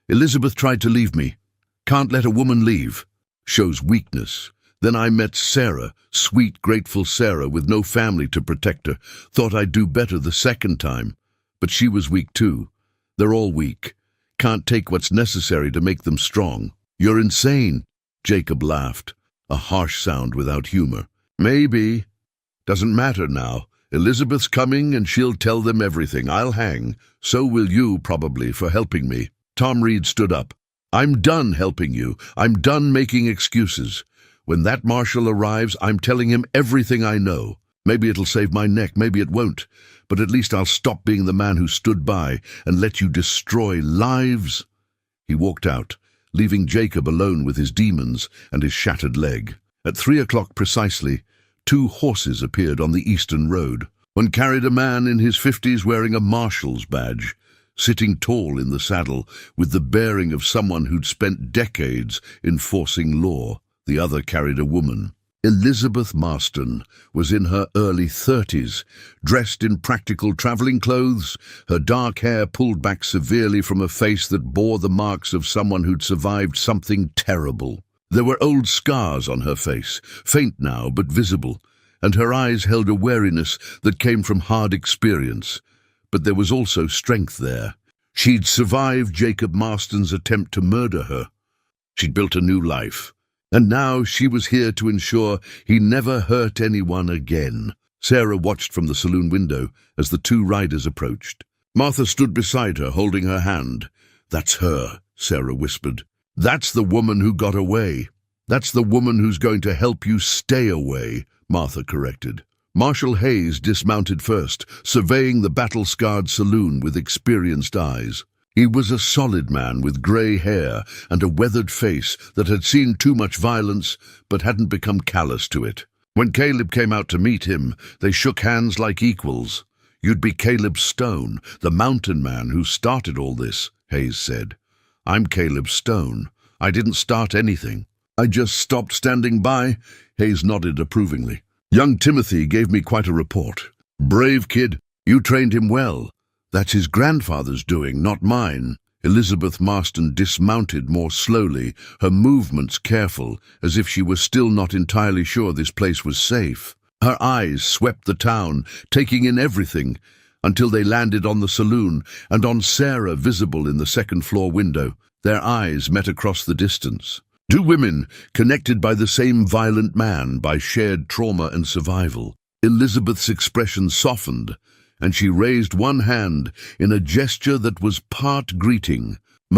"Elizabeth tried to leave me. Can't let a woman leave. Shows weakness. Then I met Sarah, sweet, grateful Sarah with no family to protect her. Thought I'd do better the second time. But she was weak too. They're all weak. Can't take what's necessary to make them strong." "You're insane." Jacob laughed, a harsh sound without humor. "Maybe. Doesn't matter now. Elizabeth's coming and she'll tell them everything. I'll hang. So will you, probably, for helping me." Tom Reed stood up. "I'm done helping you. I'm done making excuses. When that marshal arrives, I'm telling him everything I know. Maybe it'll save my neck, maybe it won't. But at least I'll stop being the man who stood by and let you destroy lives." He walked out, leaving Jacob alone with his demons and his shattered leg. At 3 o'clock precisely, 2 horses appeared on the eastern road. One carried a man in his 50s wearing a marshal's badge, sitting tall in the saddle with the bearing of someone who'd spent decades enforcing law. The other carried a woman. Elizabeth Marston was in her early 30s, dressed in practical traveling clothes, her dark hair pulled back severely from a face that bore the marks of someone who'd survived something terrible. There were old scars on her face, faint now but visible, and her eyes held a wariness that came from hard experience. But there was also strength there. She'd survived Jacob Marston's attempt to murder her. She'd built a new life. And now she was here to ensure he never hurt anyone again. Sarah watched from the saloon window as the 2 riders approached. Martha stood beside her, holding her hand. "That's her," Sarah whispered. "That's the woman who got away." "That's the woman who's going to help you stay away," Martha corrected. Marshal Hayes dismounted first, surveying the battle-scarred saloon with experienced eyes. He was a solid man with grey hair and a weathered face that had seen too much violence but hadn't become callous to it. When Caleb came out to meet him, they shook hands like equals. "You'd be Caleb Stone, the mountain man who started all this," Hayes said. "I'm Caleb Stone. I didn't start anything. I just stopped standing by." Hayes nodded approvingly. "Young Timothy gave me quite a report. Brave kid. You trained him well. That's his grandfather's doing, not mine." Elizabeth Marston dismounted more slowly, her movements careful, as if she was still not entirely sure this place was safe. Her eyes swept the town, taking in everything, until they landed on the saloon and on Sarah visible in the second-floor window. Their eyes met across the distance. 2 women connected by the same violent man, by shared trauma and survival. Elizabeth's expression softened, and she raised one hand in a gesture that was part greeting,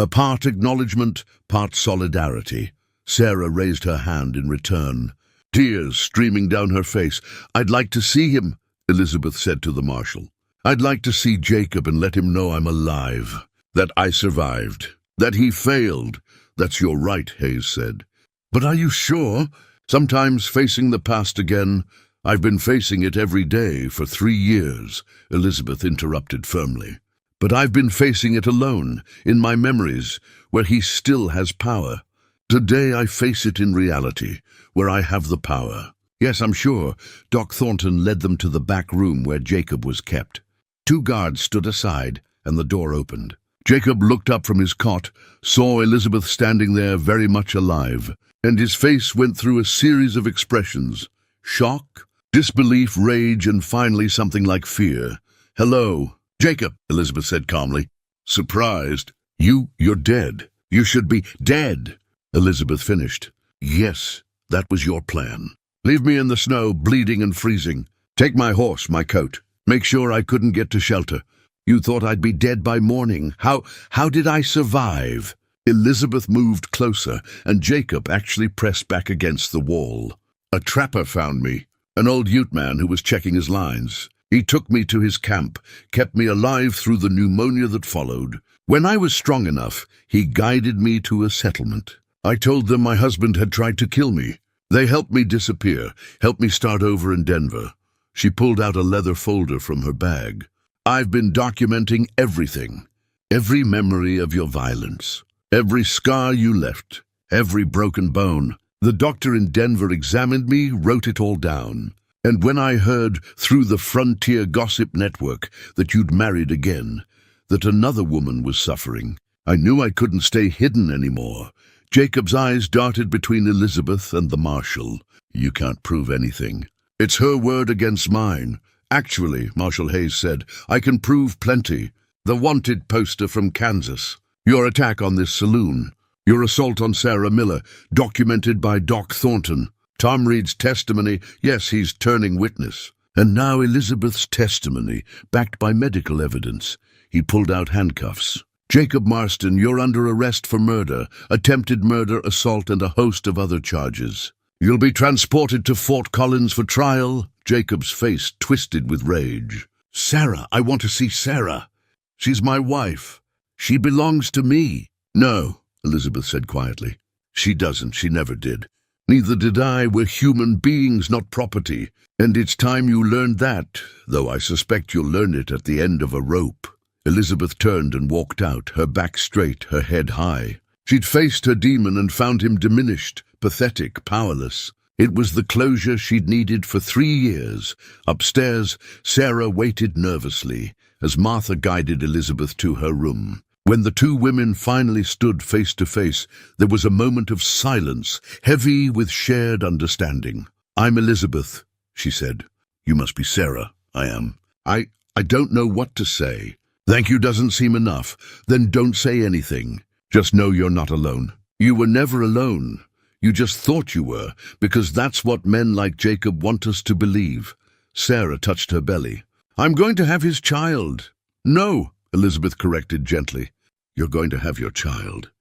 part acknowledgement, part solidarity. Sarah raised her hand in return, tears streaming down her face. "I'd like to see him," Elizabeth said to the marshal. "I'd like to see Jacob and let him know I'm alive, that I survived, that he failed." "That's your right," Hayes said. "But are you sure?" "Sometimes facing the past again. I've been facing it every day for 3 years, Elizabeth interrupted firmly. "But I've been facing it alone, in my memories, where he still has power. Today I face it in reality, where I have the power. Yes, I'm sure. Doc Thornton led them to the back room where Jacob was kept. 2 guards stood aside, and the door opened. Jacob looked up from his cot, saw Elizabeth standing there very much alive, and his face went through a series of expressions: shock, disbelief, rage, and finally something like fear. "Hello, Jacob," Elizabeth said calmly. Surprised. You're dead. You should be dead." Elizabeth finished. "Yes, that was your plan. Leave me in the snow, bleeding and freezing. Take my horse, my coat. Make sure I couldn't get to shelter. You thought I'd be dead by morning. How did I survive?" Elizabeth moved closer, and Jacob actually pressed back against the wall. "A trapper found me, an old Ute man who was checking his lines. He took me to his camp, kept me alive through the pneumonia that followed. When I was strong enough, he guided me to a settlement. I told them my husband had tried to kill me. They helped me disappear, helped me start over in Denver." She pulled out a leather folder from her bag. "I've been documenting everything. Every memory of your violence. Every scar you left. Every broken bone. The doctor in Denver examined me, wrote it all down. And when I heard through the Frontier Gossip Network that you'd married again, that another woman was suffering, I knew I couldn't stay hidden anymore." Jacob's eyes darted between Elizabeth and the marshal. "You can't prove anything. It's her word against mine." "Actually," Marshal Hayes said, "I can prove plenty. The wanted poster from Kansas. Your attack on this saloon. Your assault on Sarah Miller, documented by Doc Thornton. Tom Reed's testimony, yes, he's turning witness. And now Elizabeth's testimony, backed by medical evidence." He pulled out handcuffs. "Jacob Marston, you're under arrest for murder, attempted murder, assault, and a host of other charges. You'll be transported to Fort Collins for trial." Jacob's face twisted with rage. "Sarah, I want to see Sarah. She's my wife. She belongs to me." "No," Elizabeth said quietly. "She doesn't. She never did. Neither did I. We're human beings, not property. And it's time you learned that, though I suspect you'll learn it at the end of a rope." Elizabeth turned and walked out, her back straight, her head high. She'd faced her demon and found him diminished, pathetic, powerless. It was the closure she'd needed for 3 years. Upstairs, Sarah waited nervously as Martha guided Elizabeth to her room. When the 2 women finally stood face to face, there was a moment of silence, heavy with shared understanding. "I'm Elizabeth," she said. "You must be Sarah." "I am." I don't know what to say." "Thank you doesn't seem enough. Then don't say anything. Just know you're not alone. You were never alone. You just thought you were, because that's what men like Jacob want us to believe." Sarah touched her belly. "I'm going to have his child." "No," Elizabeth corrected gently. "You're going to have your child.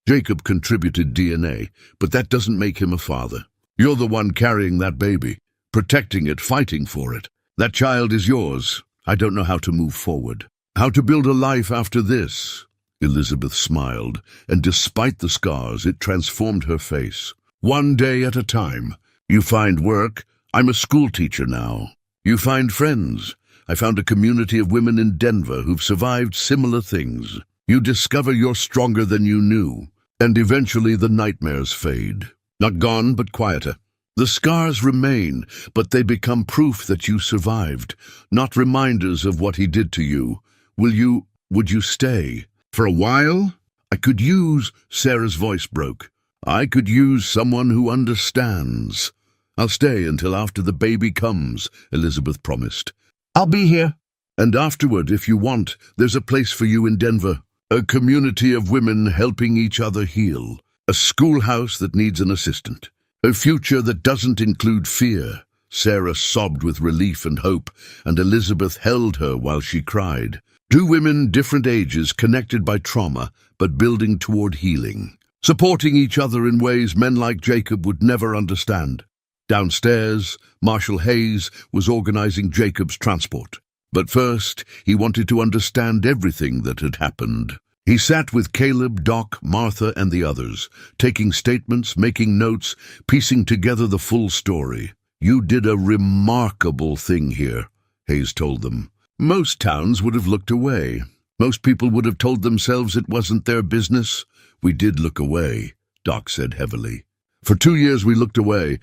Jacob contributed DNA, but that doesn't make him a father. You're the one carrying that baby, protecting it, fighting for it. That child is yours. I don't know how to move forward. How to build a life after this." Elizabeth smiled, and despite the scars, it transformed her face. "One day at a time. You find work. I'm a school teacher now. You find friends. I found a community of women in Denver who've survived similar things. You discover you're stronger than you knew. And eventually the nightmares fade. Not gone, but quieter. The scars remain, but they become proof that you survived, not reminders of what he did to you. Would you stay? For a while? I could use," Sarah's voice broke. "I could use someone who understands." "I'll stay until after the baby comes," Elizabeth promised. "I'll be here." "And afterward, if you want, there's a place for you in Denver. A community of women helping each other heal. A schoolhouse that needs an assistant. A future that doesn't include fear." Sarah sobbed with relief and hope, and Elizabeth held her while she cried. 2 women, different ages, connected by trauma, but building toward healing. Supporting each other in ways men like Jacob would never understand. Downstairs, Marshal Hayes was organizing Jacob's transport. But first, he wanted to understand everything that had happened. He sat with Caleb, Doc, Martha, and the others, taking statements, making notes, piecing together the full story. "You did a remarkable thing here," Hayes told them. "Most towns would have looked away. Most people would have told themselves it wasn't their business. We did look away. Doc said heavily. For 2 years we looked away.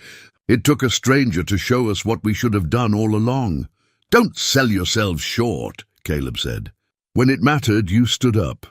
It took a stranger to show us what we should have done all along. Don't sell yourselves short, Caleb said. When it mattered, you stood up.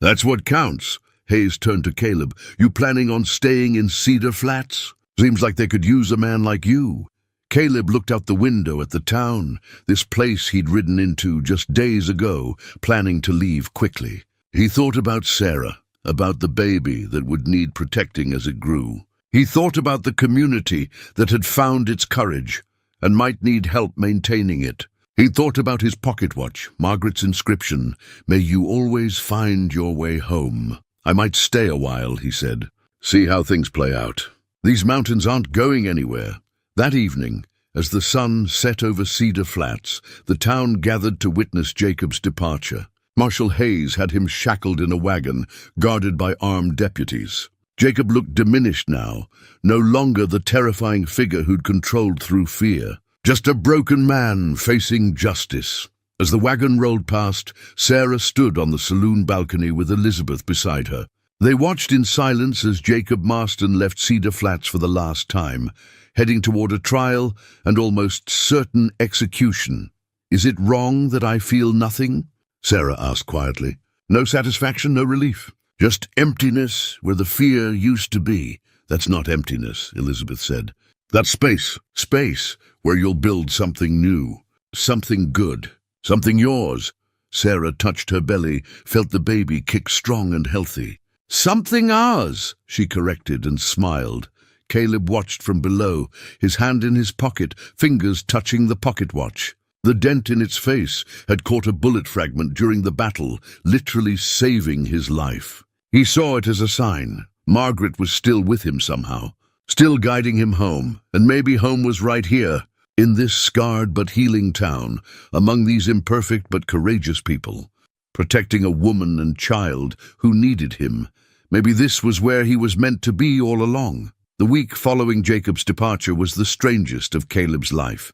That's what counts. Hayes turned to Caleb. You planning on staying in Cedar Flats? Seems like they could use a man like you. Caleb looked out the window at the town, this place he'd ridden into just days ago, planning to leave quickly. He thought about Sarah, about the baby that would need protecting as it grew. He thought about the community that had found its courage and might need help maintaining it. He thought about his pocket watch, Margaret's inscription, "May you always find your way home." I might stay a while, he said. See how things play out. These mountains aren't going anywhere. That evening, as the sun set over Cedar Flats, the town gathered to witness Jacob's departure. Marshal Hayes had him shackled in a wagon, guarded by armed deputies. Jacob looked diminished now, no longer the terrifying figure who'd controlled through fear. Just a broken man facing justice. As the wagon rolled past, Sarah stood on the saloon balcony with Elizabeth beside her. They watched in silence as Jacob Marston left Cedar Flats for the last time, heading toward a trial and almost certain execution. Is it wrong that I feel nothing? Sarah asked quietly. No satisfaction, no relief. Just emptiness where the fear used to be. That's not emptiness, Elizabeth said. That's space. Space where you'll build something new. Something good. Something yours. Sarah touched her belly, felt the baby kick strong and healthy. Something ours, she corrected and smiled. Caleb watched from below, his hand in his pocket, fingers touching the pocket watch. The dent in its face had caught a bullet fragment during the battle, literally saving his life. He saw it as a sign. Margaret was still with him somehow, still guiding him home, and maybe home was right here, in this scarred but healing town, among these imperfect but courageous people, protecting a woman and child who needed him. Maybe this was where he was meant to be all along. The week following Jacob's departure was the strangest of Caleb's life.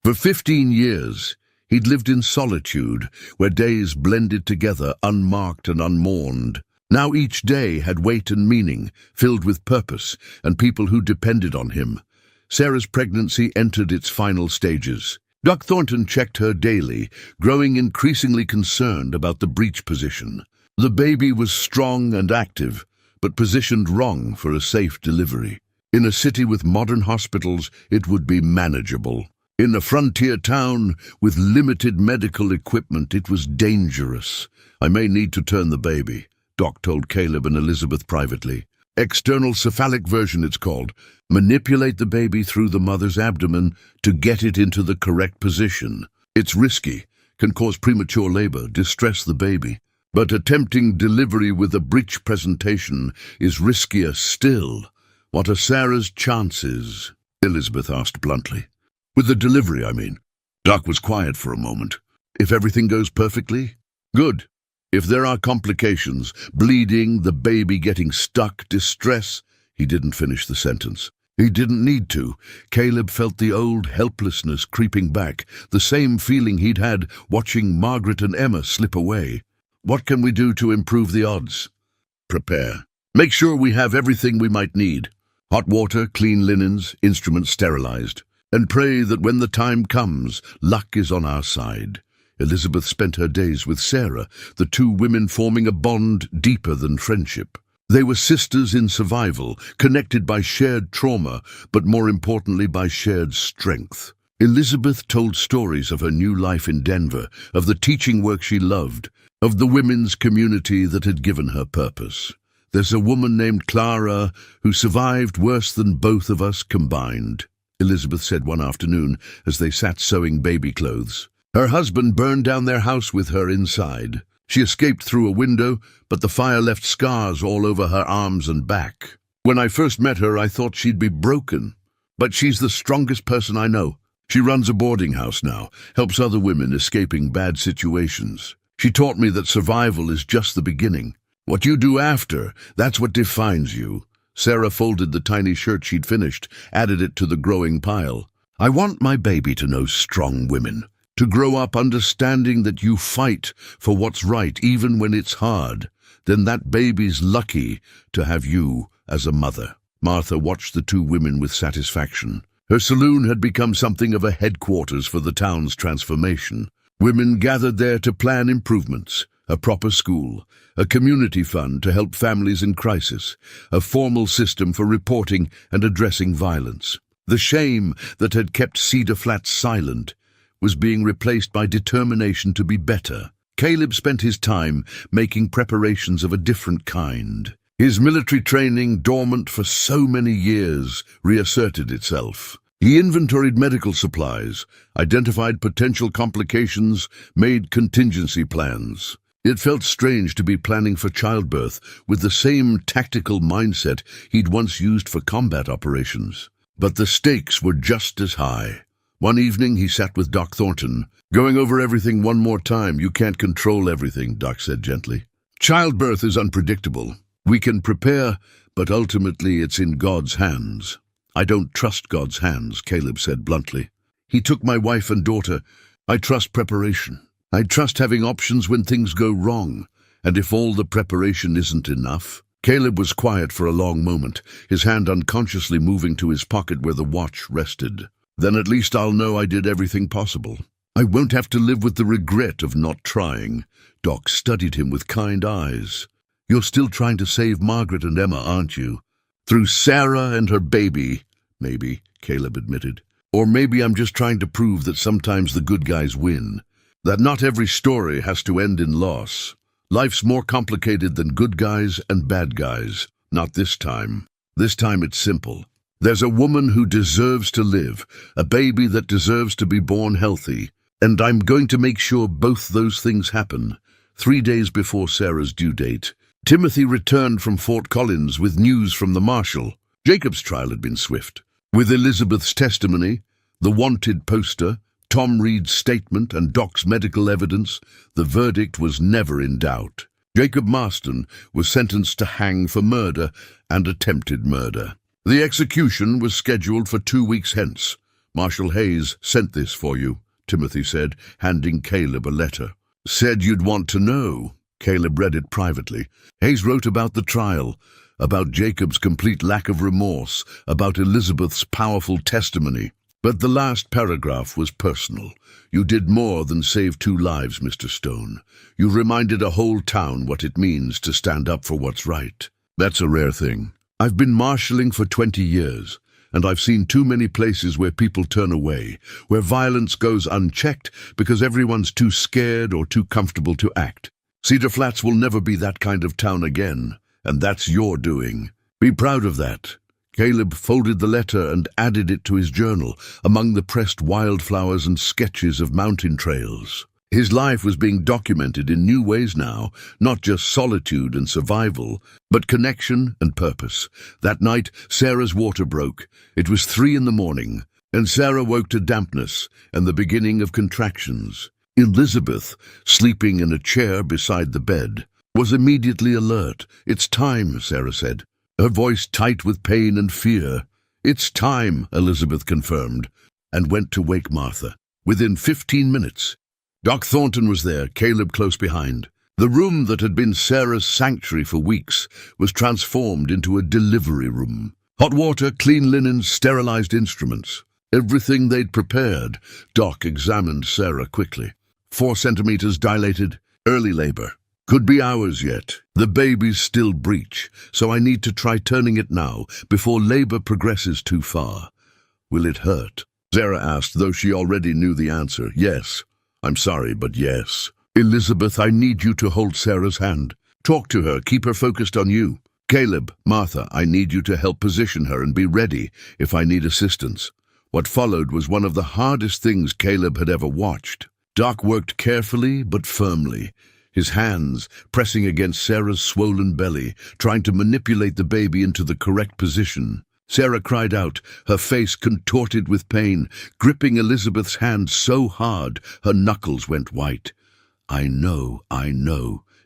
For 15 years, he'd lived in solitude, where days blended together, unmarked and unmourned. Now each day had weight and meaning, filled with purpose and people who depended on him. Sarah's pregnancy entered its final stages. Doc Thornton checked her daily, growing increasingly concerned about the breech position. The baby was strong and active, but positioned wrong for a safe delivery. In a city with modern hospitals, it would be manageable. In a frontier town with limited medical equipment, it was dangerous. I may need to turn the baby, Doc told Caleb and Elizabeth privately. External cephalic version, it's called. Manipulate the baby through the mother's abdomen to get it into the correct position. It's risky, can cause premature labor, distress the baby. But attempting delivery with a breech presentation is riskier still. What are Sarah's chances? Elizabeth asked bluntly. With the delivery, I mean. Doc was quiet for a moment. If everything goes perfectly? Good. If there are complications, bleeding, the baby getting stuck, distress, he didn't finish the sentence. He didn't need to. Caleb felt the old helplessness creeping back, the same feeling he'd had watching Margaret and Emma slip away. What can we do to improve the odds? Prepare. Make sure we have everything we might need. Hot water, clean linens, instruments sterilized. And pray that when the time comes, luck is on our side. Elizabeth spent her days with Sarah, the two women forming a bond deeper than friendship. They were sisters in survival, connected by shared trauma, but more importantly by shared strength. Elizabeth told stories of her new life in Denver, of the teaching work she loved, of the women's community that had given her purpose. There's a woman named Clara who survived worse than both of us combined, Elizabeth said one afternoon as they sat sewing baby clothes. Her husband burned down their house with her inside. She escaped through a window, but the fire left scars all over her arms and back. When I first met her, I thought she'd be broken. But she's the strongest person I know. She runs a boarding house now, helps other women escaping bad situations. She taught me that survival is just the beginning. What you do after, that's what defines you. Sarah folded the tiny shirt she'd finished, added it to the growing pile. I want my baby to know strong women, to grow up understanding that you fight for what's right even when it's hard. Then that baby's lucky to have you as a mother. Martha watched the two women with satisfaction. Her saloon had become something of a headquarters for the town's transformation. Women gathered there to plan improvements, a proper school, a community fund to help families in crisis, a formal system for reporting and addressing violence. The shame that had kept Cedar Flats silent was being replaced by determination to be better. Caleb spent his time making preparations of a different kind. His military training, dormant for so many years, reasserted itself. He inventoried medical supplies, identified potential complications, made contingency plans. It felt strange to be planning for childbirth with the same tactical mindset he'd once used for combat operations. But the stakes were just as high. One evening he sat with Doc Thornton. "Going over everything one more time. You can't control everything," Doc said gently. "Childbirth is unpredictable. We can prepare, but ultimately it's in God's hands." "I don't trust God's hands," Caleb said bluntly. "He took my wife and daughter. I trust preparation. I trust having options when things go wrong. And if all the preparation isn't enough?" Caleb was quiet for a long moment, his hand unconsciously moving to his pocket where the watch rested. "Then at least I'll know I did everything possible. I won't have to live with the regret of not trying." Doc studied him with kind eyes. "You're still trying to save Margaret and Emma, aren't you?" "Through Sarah and her baby, maybe," Caleb admitted. "Or maybe I'm just trying to prove that sometimes the good guys win. That not every story has to end in loss. Life's more complicated than good guys and bad guys. Not this time. This time it's simple. There's a woman who deserves to live, a baby that deserves to be born healthy, and I'm going to make sure both those things happen." 3 days before Sarah's due date, Timothy returned from Fort Collins with news from the marshal. Jacob's trial had been swift. With Elizabeth's testimony, the wanted poster, Tom Reed's statement, and Doc's medical evidence, the verdict was never in doubt. Jacob Marston was sentenced to hang for murder and attempted murder. The execution was scheduled for 2 weeks hence. "Marshal Hayes sent this for you," Timothy said, handing Caleb a letter. "Said you'd want to know." Caleb read it privately. Hayes wrote about the trial, about Jacob's complete lack of remorse, about Elizabeth's powerful testimony. But the last paragraph was personal. "You did more than save 2 lives, Mr. Stone. You reminded a whole town what it means to stand up for what's right. That's a rare thing. I've been marshalling for 20 years, and I've seen too many places where people turn away, where violence goes unchecked because everyone's too scared or too comfortable to act. Cedar Flats will never be that kind of town again, and that's your doing. Be proud of that." Caleb folded the letter and added it to his journal, among the pressed wildflowers and sketches of mountain trails. His life was being documented in new ways now, not just solitude and survival, but connection and purpose. That night, Sarah's water broke. It was 3 in the morning, and Sarah woke to dampness and the beginning of contractions. Elizabeth, sleeping in a chair beside the bed, was immediately alert. "It's time," Sarah said, her voice tight with pain and fear. "It's time," Elizabeth confirmed, and went to wake Martha. Within 15 minutes, Doc Thornton was there, Caleb close behind. The room that had been Sarah's sanctuary for weeks was transformed into a delivery room. Hot water, clean linen, sterilized instruments. Everything they'd prepared. Doc examined Sarah quickly. 4 centimeters dilated, early labor. Could be hours yet. The baby's still breech, so I need to try turning it now, before labor progresses too far. Will it hurt? Sarah asked, though she already knew the answer. Yes. I'm sorry, but yes. Elizabeth, I need you to hold Sarah's hand. Talk to her, keep her focused on you. Caleb, Martha, I need you to help position her and be ready if I need assistance. What followed was one of the hardest things Caleb had ever watched. Doc worked carefully but firmly, his hands pressing against Sarah's swollen belly, trying to manipulate the baby into the correct position. Sarah cried out, her face contorted with pain, gripping Elizabeth's hand so hard her knuckles went white. I know,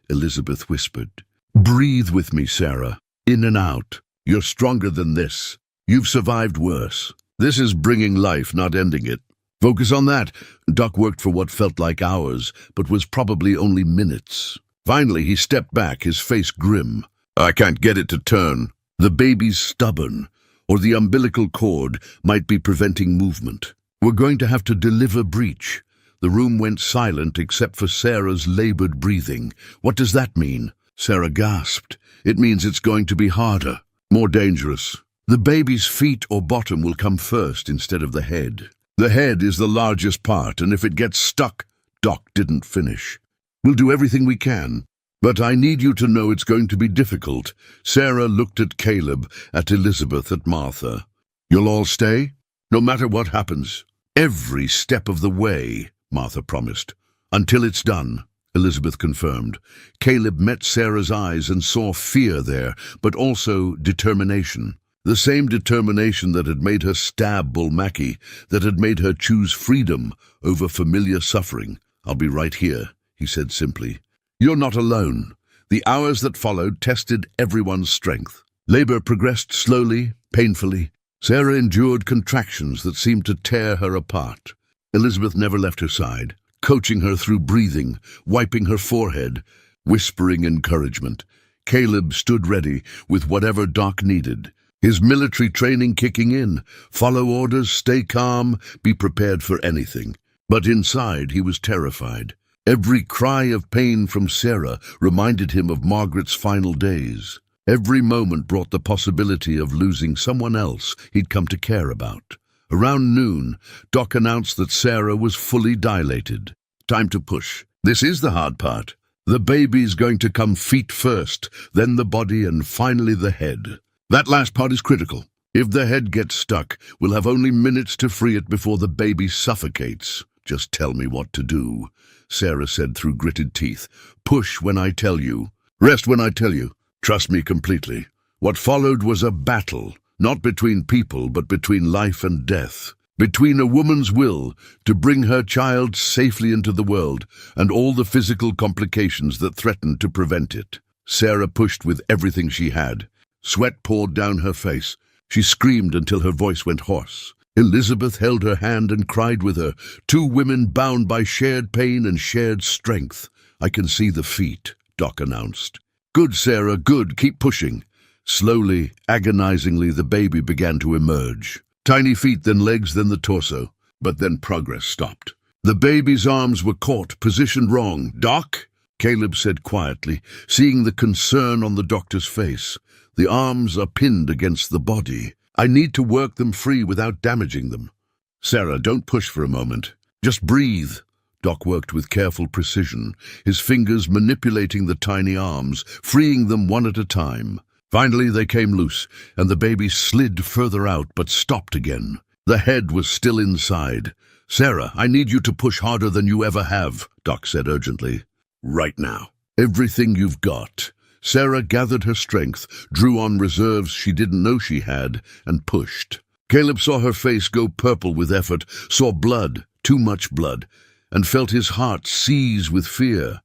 Elizabeth whispered. Breathe with me, Sarah. In and out. You're stronger than this. You've survived worse. This is bringing life, not ending it. Focus on that. Doc worked for what felt like hours, but was probably only minutes. Finally, he stepped back, his face grim. I can't get it to turn. The baby's stubborn, or the umbilical cord might be preventing movement. We're going to have to deliver breech. The room went silent except for Sarah's labored breathing. What does that mean? Sarah gasped. It means it's going to be harder, more dangerous. The baby's feet or bottom will come first instead of the head. The head is the largest part, and if it gets stuck, Doc didn't finish. We'll do everything we can, but I need you to know it's going to be difficult. Sarah looked at Caleb, at Elizabeth, at Martha. You'll all stay? No matter what happens. Every step of the way, Martha promised. Until it's done, Elizabeth confirmed. Caleb met Sarah's eyes and saw fear there, but also determination. The same determination that had made her stab Bull Mackey, that had made her choose freedom over familiar suffering. I'll be right here, he said simply. You're not alone. The hours that followed tested everyone's strength. Labor progressed slowly, painfully. Sarah endured contractions that seemed to tear her apart. Elizabeth never left her side, coaching her through breathing, wiping her forehead, whispering encouragement. Caleb stood ready with whatever Doc needed. His military training kicking in. Follow orders, stay calm, be prepared for anything. But inside he was terrified. Every cry of pain from Sarah reminded him of Margaret's final days. Every moment brought the possibility of losing someone else he'd come to care about. Around noon, Doc announced that Sarah was fully dilated. Time to push. This is the hard part. The baby's going to come feet first, then the body, and finally the head. That last part is critical. If the head gets stuck, we'll have only minutes to free it before the baby suffocates. Just tell me what to do, Sarah said through gritted teeth. Push when I tell you. Rest when I tell you. Trust me completely. What followed was a battle, not between people, but between life and death. Between a woman's will to bring her child safely into the world and all the physical complications that threatened to prevent it. Sarah pushed with everything she had. Sweat poured down her face. She screamed until her voice went hoarse. Elizabeth held her hand and cried with her, two women bound by shared pain and shared strength. I can see the feet, Doc announced. Good, Sarah, good. Keep pushing. Slowly, agonizingly, the baby began to emerge. Tiny feet, then legs, then the torso. But then progress stopped. The baby's arms were caught, positioned wrong. Doc? Caleb said quietly, seeing the concern on the doctor's face. The arms are pinned against the body. I need to work them free without damaging them. Sarah, don't push for a moment. Just breathe. Doc worked with careful precision, his fingers manipulating the tiny arms, freeing them one at a time. Finally, they came loose, and the baby slid further out but stopped again. The head was still inside. Sarah, I need you to push harder than you ever have, Doc said urgently. Right now. Everything you've got. Sarah gathered her strength, drew on reserves she didn't know she had, and pushed. Caleb saw her face go purple with effort, saw blood, too much blood, and felt his heart seize with fear.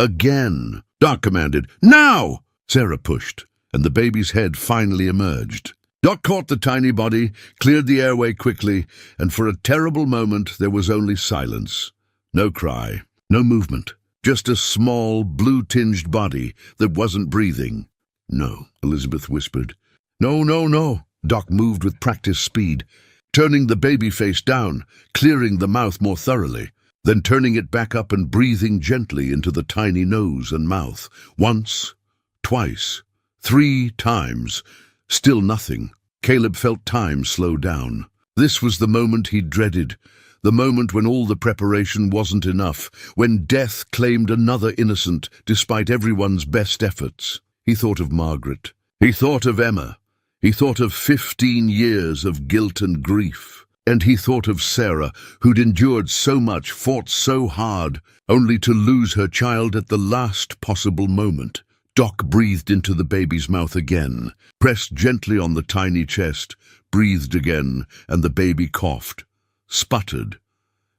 Again. Doc commanded, now! Sarah pushed, and the baby's head finally emerged. Doc caught the tiny body, cleared the airway quickly, and for a terrible moment there was only silence. No cry, no movement. Just a small, blue-tinged body that wasn't breathing. No, Elizabeth whispered. No, no, no. Doc moved with practiced speed, turning the baby face down, clearing the mouth more thoroughly, then turning it back up and breathing gently into the tiny nose and mouth. Once, twice, 3 times. Still nothing. Caleb felt time slow down. This was the moment he dreaded. The moment when all the preparation wasn't enough, when death claimed another innocent despite everyone's best efforts. He thought of Margaret. He thought of Emma. He thought of 15 years of guilt and grief. And he thought of Sarah, who'd endured so much, fought so hard, only to lose her child at the last possible moment. Doc breathed into the baby's mouth again, pressed gently on the tiny chest, breathed again, and the baby coughed, sputtered,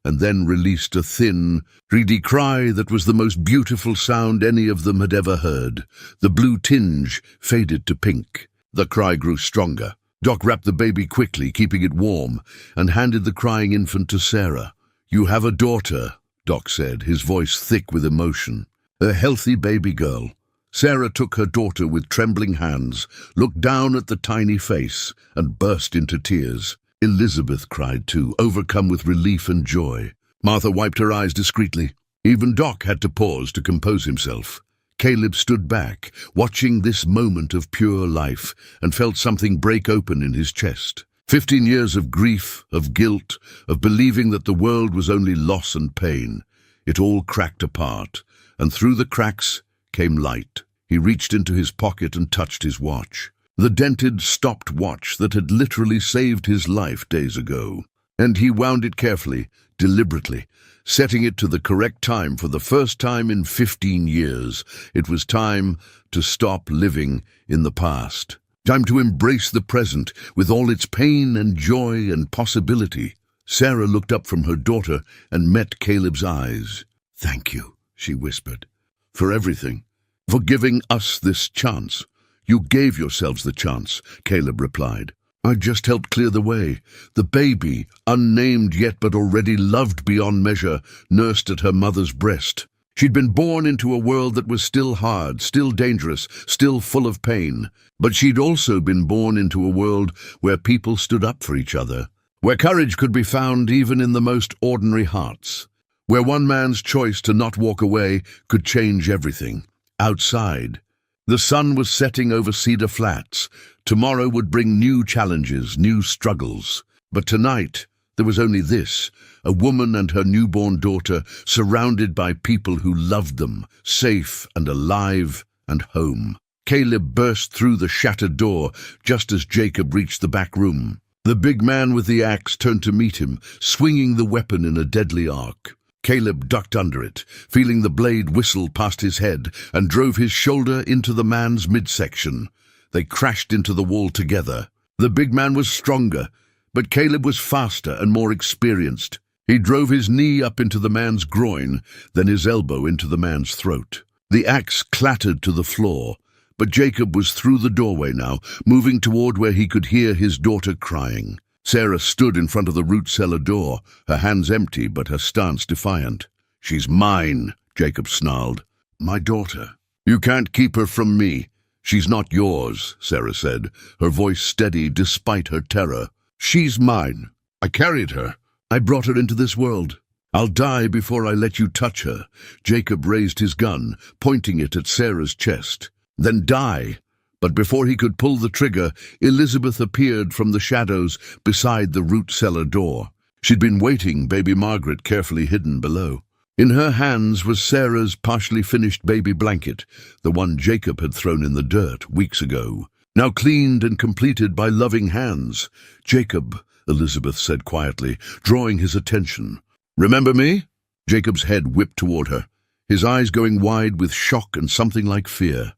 and then released a thin, reedy cry that was the most beautiful sound any of them had ever heard. The blue tinge faded to pink. The cry grew stronger. Doc wrapped the baby quickly, keeping it warm, and handed the crying infant to Sarah. You have a daughter, Doc said, his voice thick with emotion. A healthy baby girl. Sarah took her daughter with trembling hands, looked down at the tiny face, and burst into tears. Elizabeth cried too, overcome with relief and joy. Martha wiped her eyes discreetly. Even Doc had to pause to compose himself. Caleb stood back, watching this moment of pure life, and felt something break open in his chest. 15 years of grief, of guilt, of believing that the world was only loss and pain. It all cracked apart, and through the cracks came light. He reached into his pocket and touched his watch. The dented, stopped watch that had literally saved his life days ago. And he wound it carefully, deliberately, setting it to the correct time for the first time in 15 years. It was time to stop living in the past. Time to embrace the present with all its pain and joy and possibility. Sarah looked up from her daughter and met Caleb's eyes. "Thank you," she whispered, "for everything, for giving us this chance." "You gave yourselves the chance," Caleb replied. "I just helped clear the way." The baby, unnamed yet but already loved beyond measure, nursed at her mother's breast. She'd been born into a world that was still hard, still dangerous, still full of pain. But she'd also been born into a world where people stood up for each other, where courage could be found even in the most ordinary hearts, where one man's choice to not walk away could change everything. Outside, the sun was setting over Cedar Flats. Tomorrow would bring new challenges, new struggles. But tonight, there was only this, a woman and her newborn daughter surrounded by people who loved them, safe and alive and home. Caleb burst through the shattered door just as Jacob reached the back room. The big man with the axe turned to meet him, swinging the weapon in a deadly arc. Caleb ducked under it, feeling the blade whistle past his head, and drove his shoulder into the man's midsection. They crashed into the wall together. The big man was stronger, but Caleb was faster and more experienced. He drove his knee up into the man's groin, then his elbow into the man's throat. The axe clattered to the floor, but Jacob was through the doorway now, moving toward where he could hear his daughter crying. Sarah stood in front of the root cellar door, her hands empty but her stance defiant. "She's mine," Jacob snarled. "My daughter. You can't keep her from me." "She's not yours," Sarah said, her voice steady despite her terror. "She's mine. I carried her. I brought her into this world. I'll die before I let you touch her." Jacob raised his gun, pointing it at Sarah's chest. "Then die." But before he could pull the trigger, Elizabeth appeared from the shadows beside the root cellar door. She'd been waiting, baby Margaret carefully hidden below. In her hands was Sarah's partially finished baby blanket, the one Jacob had thrown in the dirt weeks ago, now cleaned and completed by loving hands. "Jacob," Elizabeth said quietly, drawing his attention. "Remember me?" Jacob's head whipped toward her, his eyes going wide with shock and something like fear.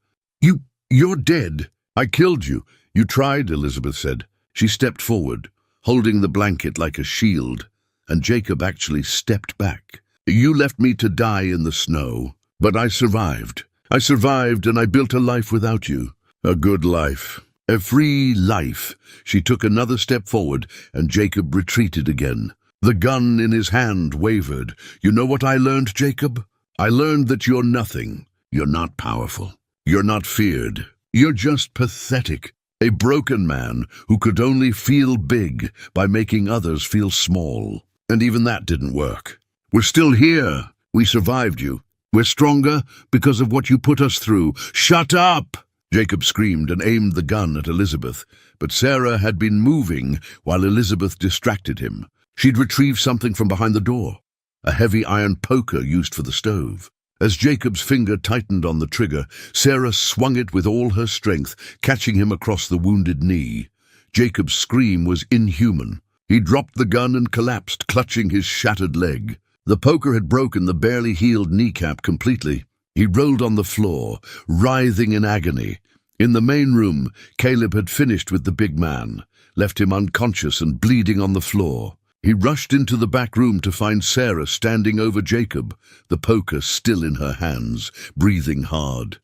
You're dead. I killed you." "You tried," Elizabeth said. She stepped forward, holding the blanket like a shield, and Jacob actually stepped back. "You left me to die in the snow, but I survived. I survived, and I built a life without you. A good life. A free life." She took another step forward, and Jacob retreated again. The gun in his hand wavered. "You know what I learned, Jacob? I learned that you're nothing. You're not powerful. You're not feared. You're just pathetic. A broken man who could only feel big by making others feel small. And even that didn't work. We're still here. We survived you. We're stronger because of what you put us through." "Shut up!" Jacob screamed and aimed the gun at Elizabeth, but Sarah had been moving while Elizabeth distracted him. She'd retrieved something from behind the door, a heavy iron poker used for the stove. As Jacob's finger tightened on the trigger, Sarah swung it with all her strength, catching him across the wounded knee. Jacob's scream was inhuman. He dropped the gun and collapsed, clutching his shattered leg. The poker had broken the barely healed kneecap completely. He rolled on the floor, writhing in agony. In the main room, Caleb had finished with the big man, left him unconscious and bleeding on the floor. He rushed into the back room to find Sarah standing over Jacob, the poker still in her hands, breathing hard.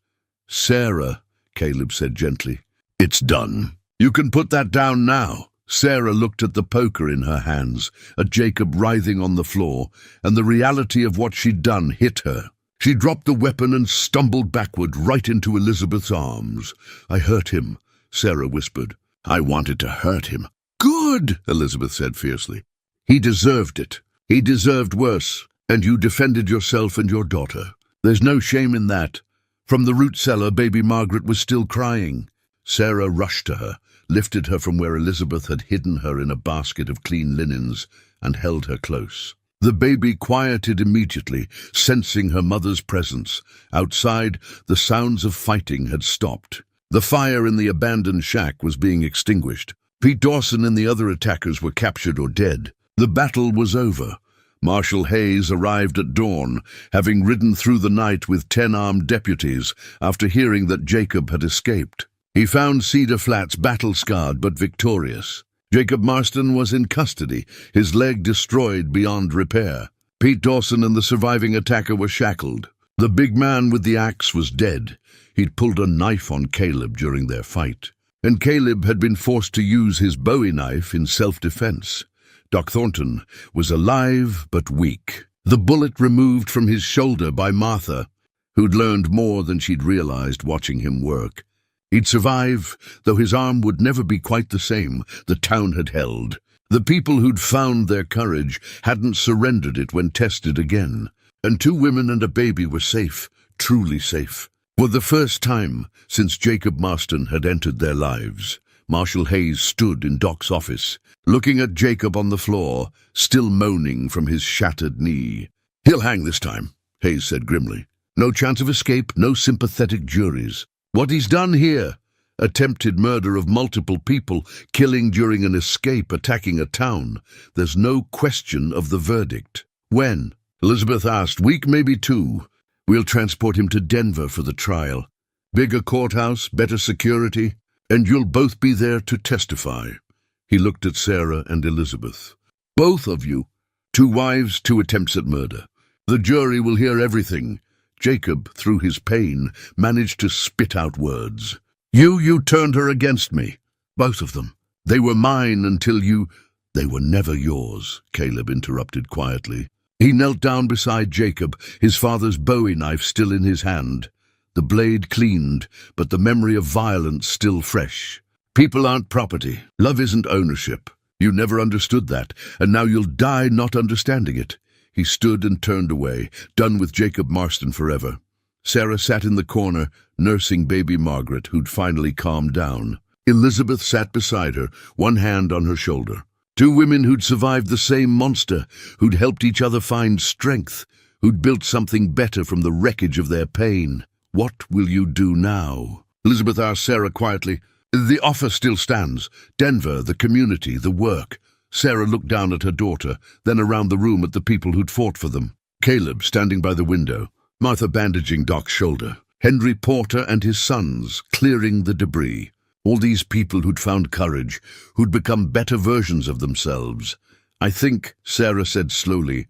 "Sarah," Caleb said gently, "it's done. You can put that down now." Sarah looked at the poker in her hands, at Jacob writhing on the floor, and the reality of what she'd done hit her. She dropped the weapon and stumbled backward right into Elizabeth's arms. "I hurt him," Sarah whispered. "I wanted to hurt him." "Good," Elizabeth said fiercely. "He deserved it. He deserved worse, and you defended yourself and your daughter. There's no shame in that." From the root cellar, baby Margaret was still crying. Sarah rushed to her, lifted her from where Elizabeth had hidden her in a basket of clean linens, and held her close. The baby quieted immediately, sensing her mother's presence. Outside, the sounds of fighting had stopped. The fire in the abandoned shack was being extinguished. Pete Dawson and the other attackers were captured or dead. The battle was over. Marshal Hayes arrived at dawn, having ridden through the night with 10 armed deputies after hearing that Jacob had escaped. He found Cedar Flats battle-scarred but victorious. Jacob Marston was in custody, his leg destroyed beyond repair. Pete Dawson and the surviving attacker were shackled. The big man with the axe was dead. He'd pulled a knife on Caleb during their fight. And Caleb had been forced to use his Bowie knife in self-defense. Doc Thornton was alive but weak, the bullet removed from his shoulder by Martha, who'd learned more than she'd realized watching him work. He'd survive, though his arm would never be quite the same the town had held. The people who'd found their courage hadn't surrendered it when tested again. And 2 women and a baby were safe, truly safe. For the first time since Jacob Marston had entered their lives, Marshal Hayes stood in Doc's office, looking at Jacob on the floor, still moaning from his shattered knee. "He'll hang this time," Hayes said grimly. "No chance of escape, no sympathetic juries. What he's done here, attempted murder of multiple people, killing during an escape, attacking a town, there's no question of the verdict." "When?" Elizabeth asked. "Week, maybe 2. We'll transport him to Denver for the trial. Bigger courthouse, better security, and you'll both be there to testify." He looked at Sarah and Elizabeth. "Both of you. 2 wives, 2 attempts at murder. The jury will hear everything." Jacob, through his pain, managed to spit out words. You turned her against me. Both of them. They were mine until you—" "They were never yours," Caleb interrupted quietly. He knelt down beside Jacob, his father's Bowie knife still in his hand. The blade cleaned, but the memory of violence still fresh. "People aren't property. Love isn't ownership. You never understood that, and now you'll die not understanding it." He stood and turned away, done with Jacob Marston forever. Sarah sat in the corner, nursing baby Margaret, who'd finally calmed down. Elizabeth sat beside her, one hand on her shoulder. 2 women who'd survived the same monster, who'd helped each other find strength, who'd built something better from the wreckage of their pain. "What will you do now?" Elizabeth asked Sarah quietly. "The offer still stands. Denver, the community, the work." Sarah looked down at her daughter, then around the room at the people who'd fought for them. Caleb standing by the window, Martha bandaging Doc's shoulder, Henry Porter and his sons clearing the debris. All these people who'd found courage, who'd become better versions of themselves. "I think," Sarah said slowly,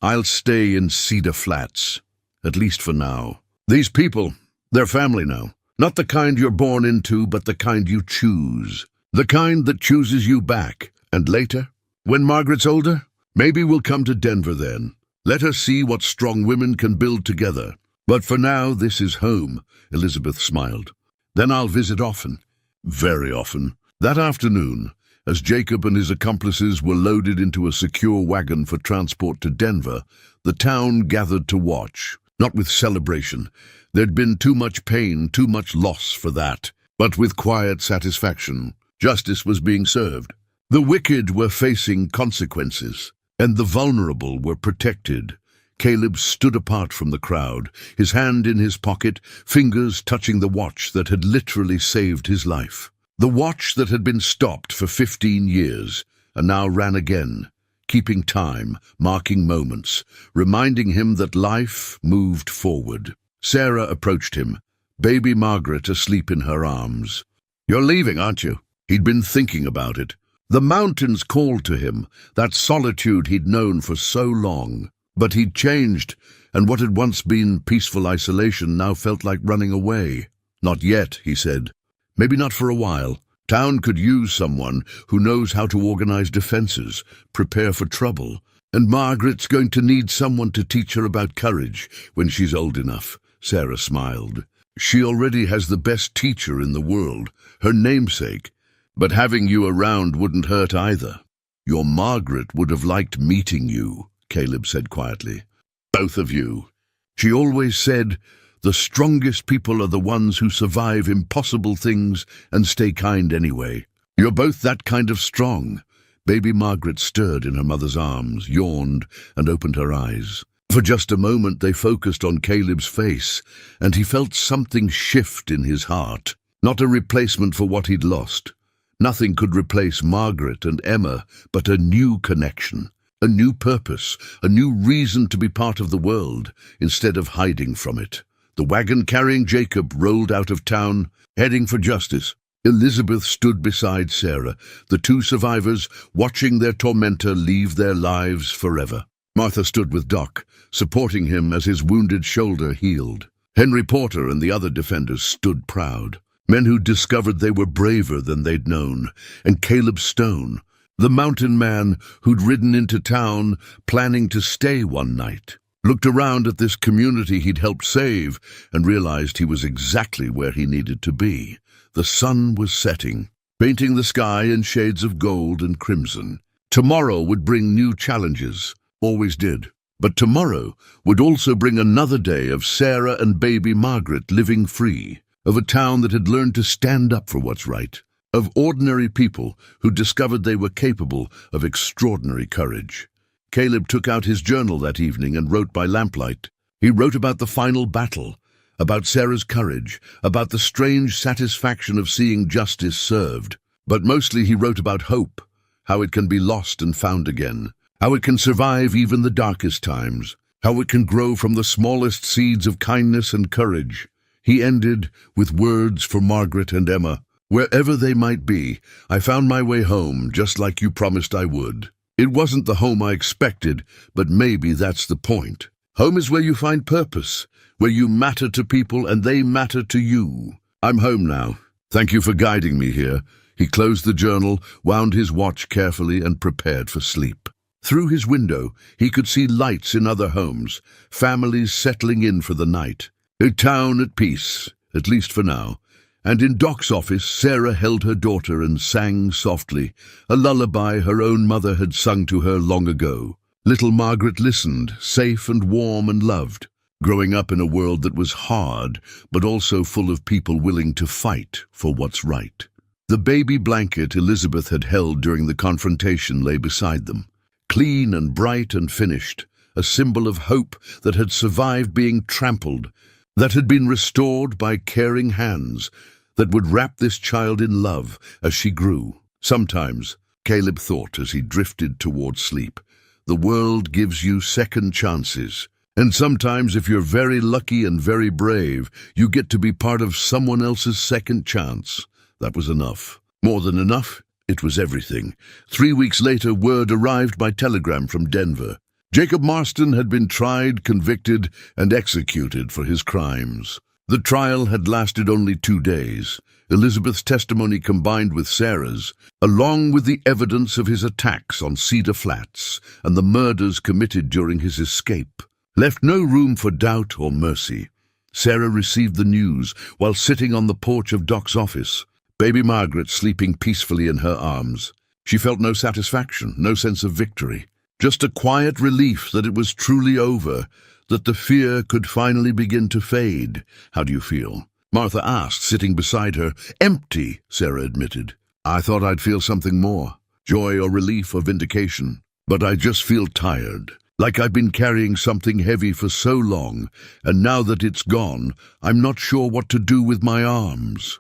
"I'll stay in Cedar Flats, at least for now. These people, they're family now. Not the kind you're born into, but the kind you choose. The kind that chooses you back. And later, when Margaret's older, maybe we'll come to Denver then. Let her see what strong women can build together. But for now, this is home," Elizabeth smiled. "Then I'll visit often, very often." That afternoon, as Jacob and his accomplices were loaded into a secure wagon for transport to Denver, the town gathered to watch, not with celebration. There'd been too much pain, too much loss for that, but with quiet satisfaction. Justice was being served. The wicked were facing consequences, and the vulnerable were protected. Caleb stood apart from the crowd, his hand in his pocket, fingers touching the watch that had literally saved his life. The watch that had been stopped for 15 years, and now ran again, keeping time, marking moments, reminding him that life moved forward. Sarah approached him, baby Margaret asleep in her arms. "You're leaving, aren't you?" He'd been thinking about it. The mountains called to him, that solitude he'd known for so long. But he'd changed, and what had once been peaceful isolation now felt like running away. "Not yet," he said. "Maybe not for a while. Town could use someone who knows how to organize defenses, prepare for trouble, And Margaret's going to need someone to teach her about courage when she's old enough, Sarah smiled. She already has the best teacher in the world, her namesake, but having you around wouldn't hurt either. Your Margaret would have liked meeting you, Caleb said quietly. Both of you. She always said, the strongest people are the ones who survive impossible things and stay kind anyway. You're both that kind of strong. Baby Margaret stirred in her mother's arms, yawned, and opened her eyes. For just a moment they focused on Caleb's face, and he felt something shift in his heart. Not a replacement for what he'd lost. Nothing could replace Margaret and Emma, but a new connection, a new purpose, a new reason to be part of the world, instead of hiding from it. The wagon carrying Jacob rolled out of town, heading for justice. Elizabeth stood beside Sarah, the two survivors, watching their tormentor leave their lives forever. Martha stood with Doc, supporting him as his wounded shoulder healed. Henry Porter and the other defenders stood proud, men who'd discovered they were braver than they'd known, and Caleb Stone, the mountain man who'd ridden into town planning to stay one night, looked around at this community he'd helped save and realized he was exactly where he needed to be. The sun was setting, painting the sky in shades of gold and crimson. Tomorrow would bring new challenges. Always did. But tomorrow would also bring another day of Sarah and baby Margaret living free, of a town that had learned to stand up for what's right, of ordinary people who discovered they were capable of extraordinary courage. Caleb took out his journal that evening and wrote by lamplight. He wrote about the final battle, about Sarah's courage, about the strange satisfaction of seeing justice served. But mostly he wrote about hope, how it can be lost and found again, how it can survive even the darkest times, how it can grow from the smallest seeds of kindness and courage. He ended with words for Margaret and Emma. Wherever they might be, I found my way home just like you promised I would. It wasn't the home I expected, but maybe that's the point. Home is where you find purpose, where you matter to people and they matter to you. I'm home now. Thank you for guiding me here. He closed the journal, wound his watch carefully, and prepared for sleep. Through his window, he could see lights in other homes, families settling in for the night. A town at peace, at least for now. And in Doc's office, Sarah held her daughter and sang softly, a lullaby her own mother had sung to her long ago. Little Margaret listened, safe and warm and loved, growing up in a world that was hard, but also full of people willing to fight for what's right. The baby blanket Elizabeth had held during the confrontation lay beside them, clean and bright and finished, a symbol of hope that had survived being trampled, that had been restored by caring hands, that would wrap this child in love as she grew. Sometimes, Caleb thought as he drifted toward sleep, the world gives you second chances. And sometimes, if you're very lucky and very brave, you get to be part of someone else's second chance. That was enough. More than enough, it was everything. 3 weeks later, word arrived by telegram from Denver. Jacob Marston had been tried, convicted, and executed for his crimes. The trial had lasted only 2 days. Elizabeth's testimony combined with Sarah's, along with the evidence of his attacks on Cedar Flats and the murders committed during his escape, left no room for doubt or mercy. Sarah received the news while sitting on the porch of Doc's office, baby Margaret sleeping peacefully in her arms. She felt no satisfaction, no sense of victory, just a quiet relief that it was truly over, that the fear could finally begin to fade. How do you feel? Martha asked, sitting beside her. Empty, Sarah admitted. I thought I'd feel something more, joy or relief or vindication. But I just feel tired, like I've been carrying something heavy for so long, and now that it's gone, I'm not sure what to do with my arms.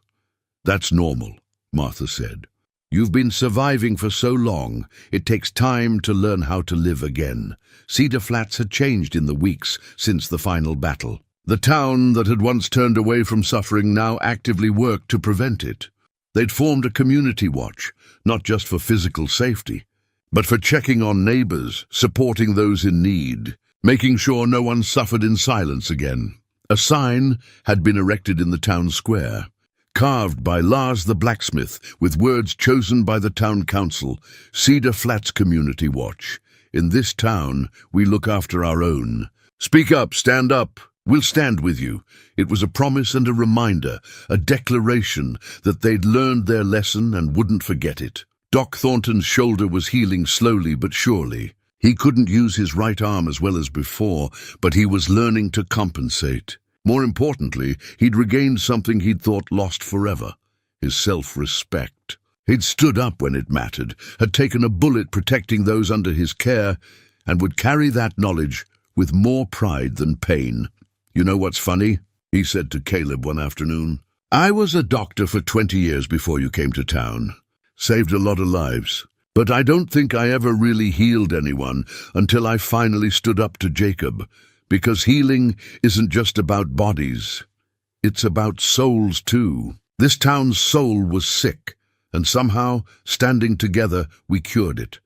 That's normal, Martha said. You've been surviving for so long, it takes time to learn how to live again. Cedar Flats had changed in the weeks since the final battle. The town that had once turned away from suffering now actively worked to prevent it. They'd formed a community watch, not just for physical safety, but for checking on neighbors, supporting those in need, making sure no one suffered in silence again. A sign had been erected in the town square, carved by Lars the blacksmith with words chosen by the town council, Cedar Flats Community Watch. In this town, we look after our own. Speak up, stand up. We'll stand with you. It was a promise and a reminder, a declaration that they'd learned their lesson and wouldn't forget it. Doc Thornton's shoulder was healing slowly but surely. He couldn't use his right arm as well as before, but he was learning to compensate. More importantly, he'd regained something he'd thought lost forever: his self-respect. He'd stood up when it mattered, had taken a bullet protecting those under his care, and would carry that knowledge with more pride than pain. "You know what's funny?" he said to Caleb one afternoon. "I was a doctor for 20 years before you came to town. Saved a lot of lives. But I don't think I ever really healed anyone until I finally stood up to Jacob. Because healing isn't just about bodies. It's about souls too. This town's soul was sick, and somehow, standing together, we cured it."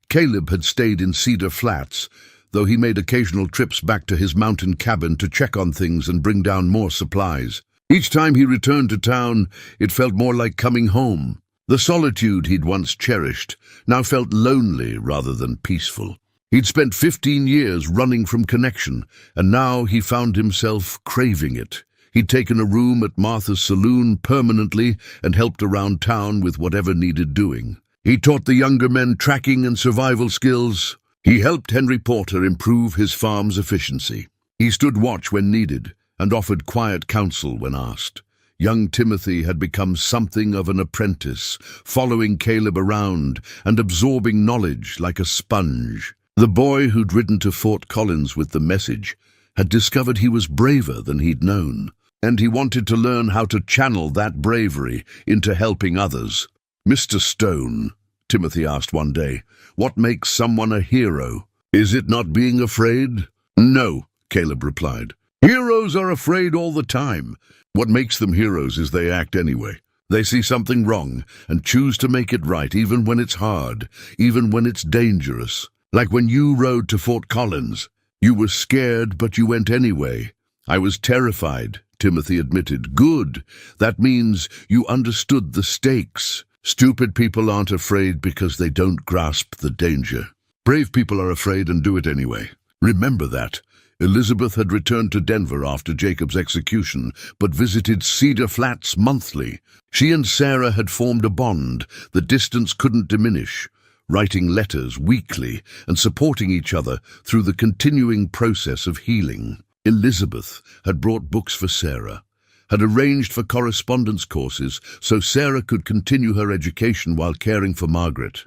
Caleb had stayed in Cedar Flats, though he made occasional trips back to his mountain cabin to check on things and bring down more supplies. Each time he returned to town, it felt more like coming home. The solitude he'd once cherished now felt lonely rather than peaceful. He'd spent 15 years running from connection, and now he found himself craving it. He'd taken a room at Martha's saloon permanently and helped around town with whatever needed doing. He taught the younger men tracking and survival skills. He helped Henry Porter improve his farm's efficiency. He stood watch when needed and offered quiet counsel when asked. Young Timothy had become something of an apprentice, following Caleb around and absorbing knowledge like a sponge. The boy who'd ridden to Fort Collins with the message had discovered he was braver than he'd known, and he wanted to learn how to channel that bravery into helping others. "Mr. Stone," Timothy asked one day, "what makes someone a hero? Is it not being afraid?" "No," Caleb replied. "Heroes are afraid all the time. What makes them heroes is they act anyway. They see something wrong and choose to make it right, even when it's hard, even when it's dangerous. Like when you rode to Fort Collins. You were scared, but you went anyway." "I was terrified," Timothy admitted. "Good. That means you understood the stakes. Stupid people aren't afraid because they don't grasp the danger. Brave people are afraid and do it anyway. Remember that." Elizabeth had returned to Denver after Jacob's execution, but visited Cedar Flats monthly. She and Sarah had formed a bond the distance couldn't diminish, writing letters weekly and supporting each other through the continuing process of healing. Elizabeth had brought books for Sarah, had arranged for correspondence courses so Sarah could continue her education while caring for Margaret.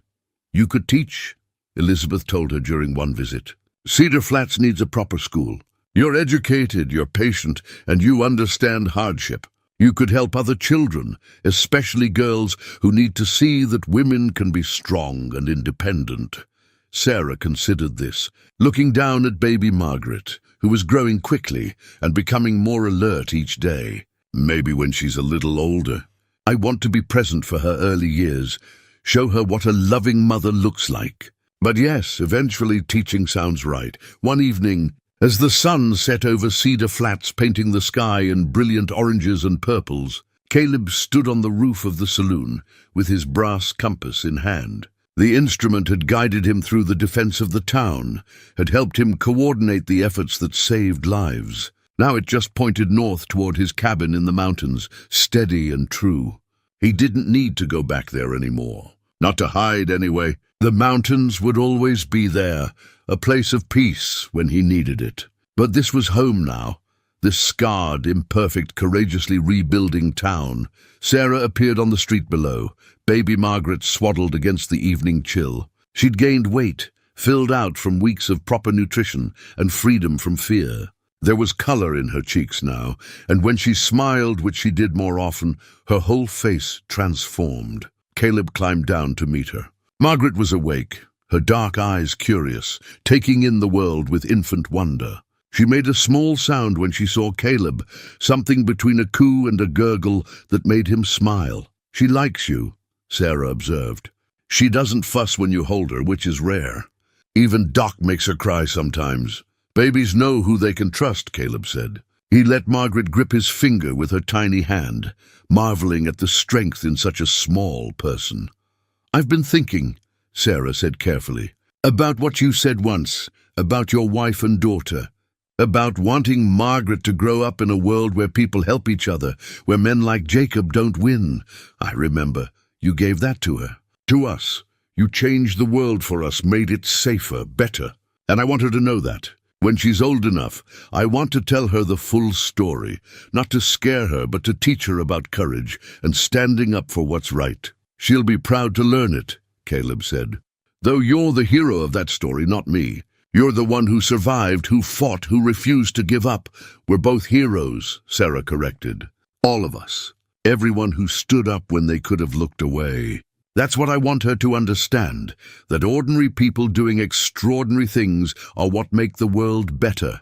"You could teach," Elizabeth told her during one visit. "Cedar Flats needs a proper school. You're educated, you're patient, and you understand hardship. You could help other children, especially girls who need to see that women can be strong and independent." Sarah considered this, looking down at baby Margaret, who was growing quickly and becoming more alert each day. "Maybe when she's a little older. I want to be present for her early years, show her what a loving mother looks like." But yes, eventually teaching sounds right. One evening, as the sun set over Cedar Flats painting the sky in brilliant oranges and purples, Caleb stood on the roof of the saloon with his brass compass in hand. The instrument had guided him through the defense of the town, had helped him coordinate the efforts that saved lives. Now it just pointed north toward his cabin in the mountains, steady and true. He didn't need to go back there anymore. Not to hide, anyway. The mountains would always be there, a place of peace when he needed it. But this was home now, this scarred, imperfect, courageously rebuilding town. Sarah appeared on the street below, baby Margaret swaddled against the evening chill. She'd gained weight, filled out from weeks of proper nutrition and freedom from fear. There was color in her cheeks now, and when she smiled, which she did more often, her whole face transformed. Caleb climbed down to meet her. Margaret was awake, her dark eyes curious, taking in the world with infant wonder. She made a small sound when she saw Caleb, something between a coo and a gurgle that made him smile. "She likes you," Sarah observed. "She doesn't fuss when you hold her, which is rare. Even Doc makes her cry sometimes." "Babies know who they can trust," Caleb said. He let Margaret grip his finger with her tiny hand, marveling at the strength in such a small person. "I've been thinking," Sarah said carefully. About what you said once, about your wife and daughter, about wanting Margaret to grow up in a world where people help each other, where men like Jacob don't win. I remember, you gave that to her. To us. You changed the world for us, made it safer, better. And I want her to know that. When she's old enough, I want to tell her the full story, not to scare her, but to teach her about courage and standing up for what's right. She'll be proud to learn it, Caleb said. Though you're the hero of that story, not me. You're the one who survived, who fought, who refused to give up. We're both heroes, Sarah corrected. All of us. Everyone who stood up when they could have looked away. That's what I want her to understand, that ordinary people doing extraordinary things are what make the world better.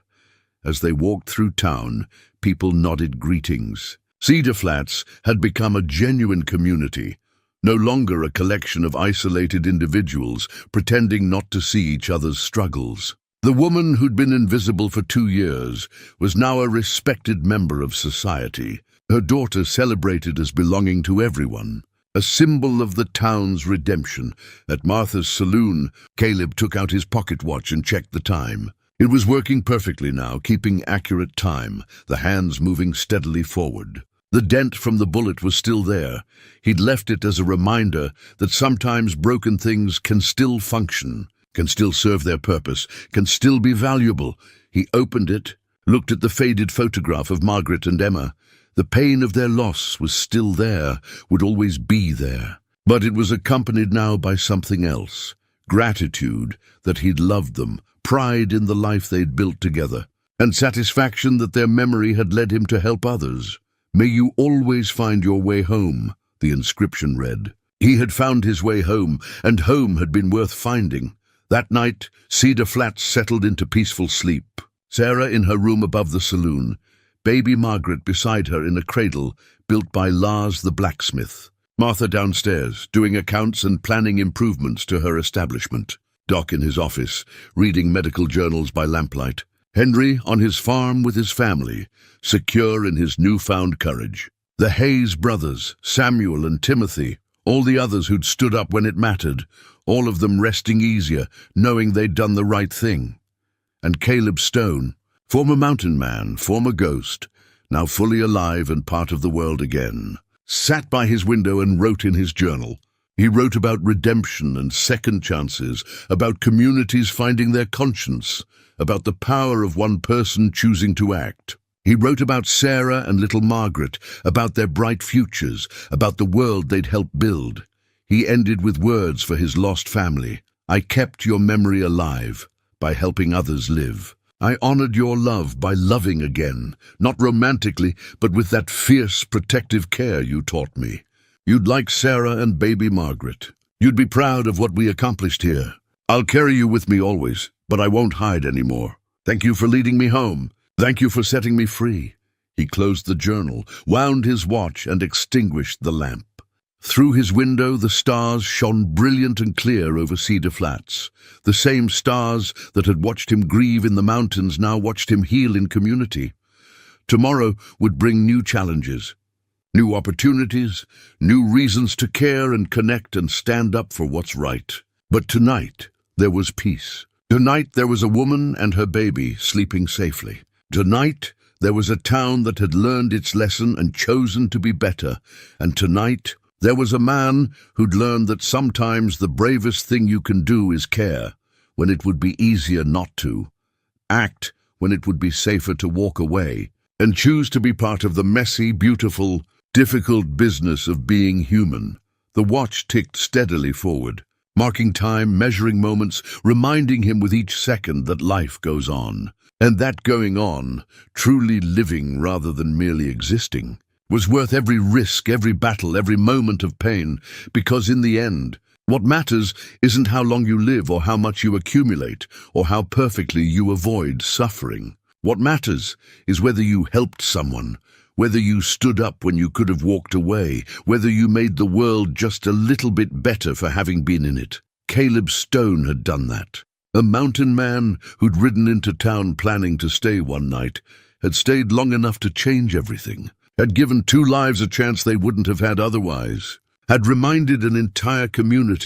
As they walked through town, people nodded greetings. Cedar Flats had become a genuine community, no longer a collection of isolated individuals pretending not to see each other's struggles. The woman who'd been invisible for 2 years was now a respected member of society, her daughter celebrated as belonging to everyone. A symbol of the town's redemption. At Martha's saloon, Caleb took out his pocket watch and checked the time. It was working perfectly now, keeping accurate time, the hands moving steadily forward. The dent from the bullet was still there. He'd left it as a reminder that sometimes broken things can still function, can still serve their purpose, can still be valuable. He opened it, looked at the faded photograph of Margaret and Emma. The pain of their loss was still there, would always be there. But it was accompanied now by something else. Gratitude that he'd loved them, pride in the life they'd built together, and satisfaction that their memory had led him to help others. May you always find your way home, the inscription read. He had found his way home, and home had been worth finding. That night, Cedar Flats settled into peaceful sleep. Sarah in her room above the saloon, baby Margaret beside her in a cradle built by Lars the blacksmith. Martha downstairs, doing accounts and planning improvements to her establishment. Doc in his office, reading medical journals by lamplight. Henry on his farm with his family, secure in his newfound courage. The Hayes brothers, Samuel and Timothy, all the others who'd stood up when it mattered, all of them resting easier, knowing they'd done the right thing. And Caleb Stone, former mountain man, former ghost, now fully alive and part of the world again, sat by his window and wrote in his journal. He wrote about redemption and second chances, about communities finding their conscience, about the power of one person choosing to act. He wrote about Sarah and little Margaret, about their bright futures, about the world they'd helped build. He ended with words for his lost family. I kept your memory alive by helping others live. I honored your love by loving again, not romantically, but with that fierce, protective care you taught me. You'd like Sarah and baby Margaret. You'd be proud of what we accomplished here. I'll carry you with me always, but I won't hide anymore. Thank you for leading me home. Thank you for setting me free. He closed the journal, wound his watch, and extinguished the lamp. Through his window, the stars shone brilliant and clear over Cedar Flats. The same stars that had watched him grieve in the mountains now watched him heal in community. Tomorrow would bring new challenges, new opportunities, new reasons to care and connect and stand up for what's right. But tonight, there was peace. Tonight, there was a woman and her baby sleeping safely. Tonight, there was a town that had learned its lesson and chosen to be better. And tonight, there was a man who'd learned that sometimes the bravest thing you can do is care, when it would be easier not to. Act when it would be safer to walk away. And choose to be part of the messy, beautiful, difficult business of being human. The watch ticked steadily forward, marking time, measuring moments, reminding him with each second that life goes on. And that going on, truly living rather than merely existing, was worth every risk, every battle, every moment of pain, because in the end, what matters isn't how long you live or how much you accumulate or how perfectly you avoid suffering. What matters is whether you helped someone, whether you stood up when you could have walked away, whether you made the world just a little bit better for having been in it. Caleb Stone had done that. A mountain man who'd ridden into town planning to stay one night, had stayed long enough to change everything, had given 2 lives a chance they wouldn't have had otherwise, had reminded an entire community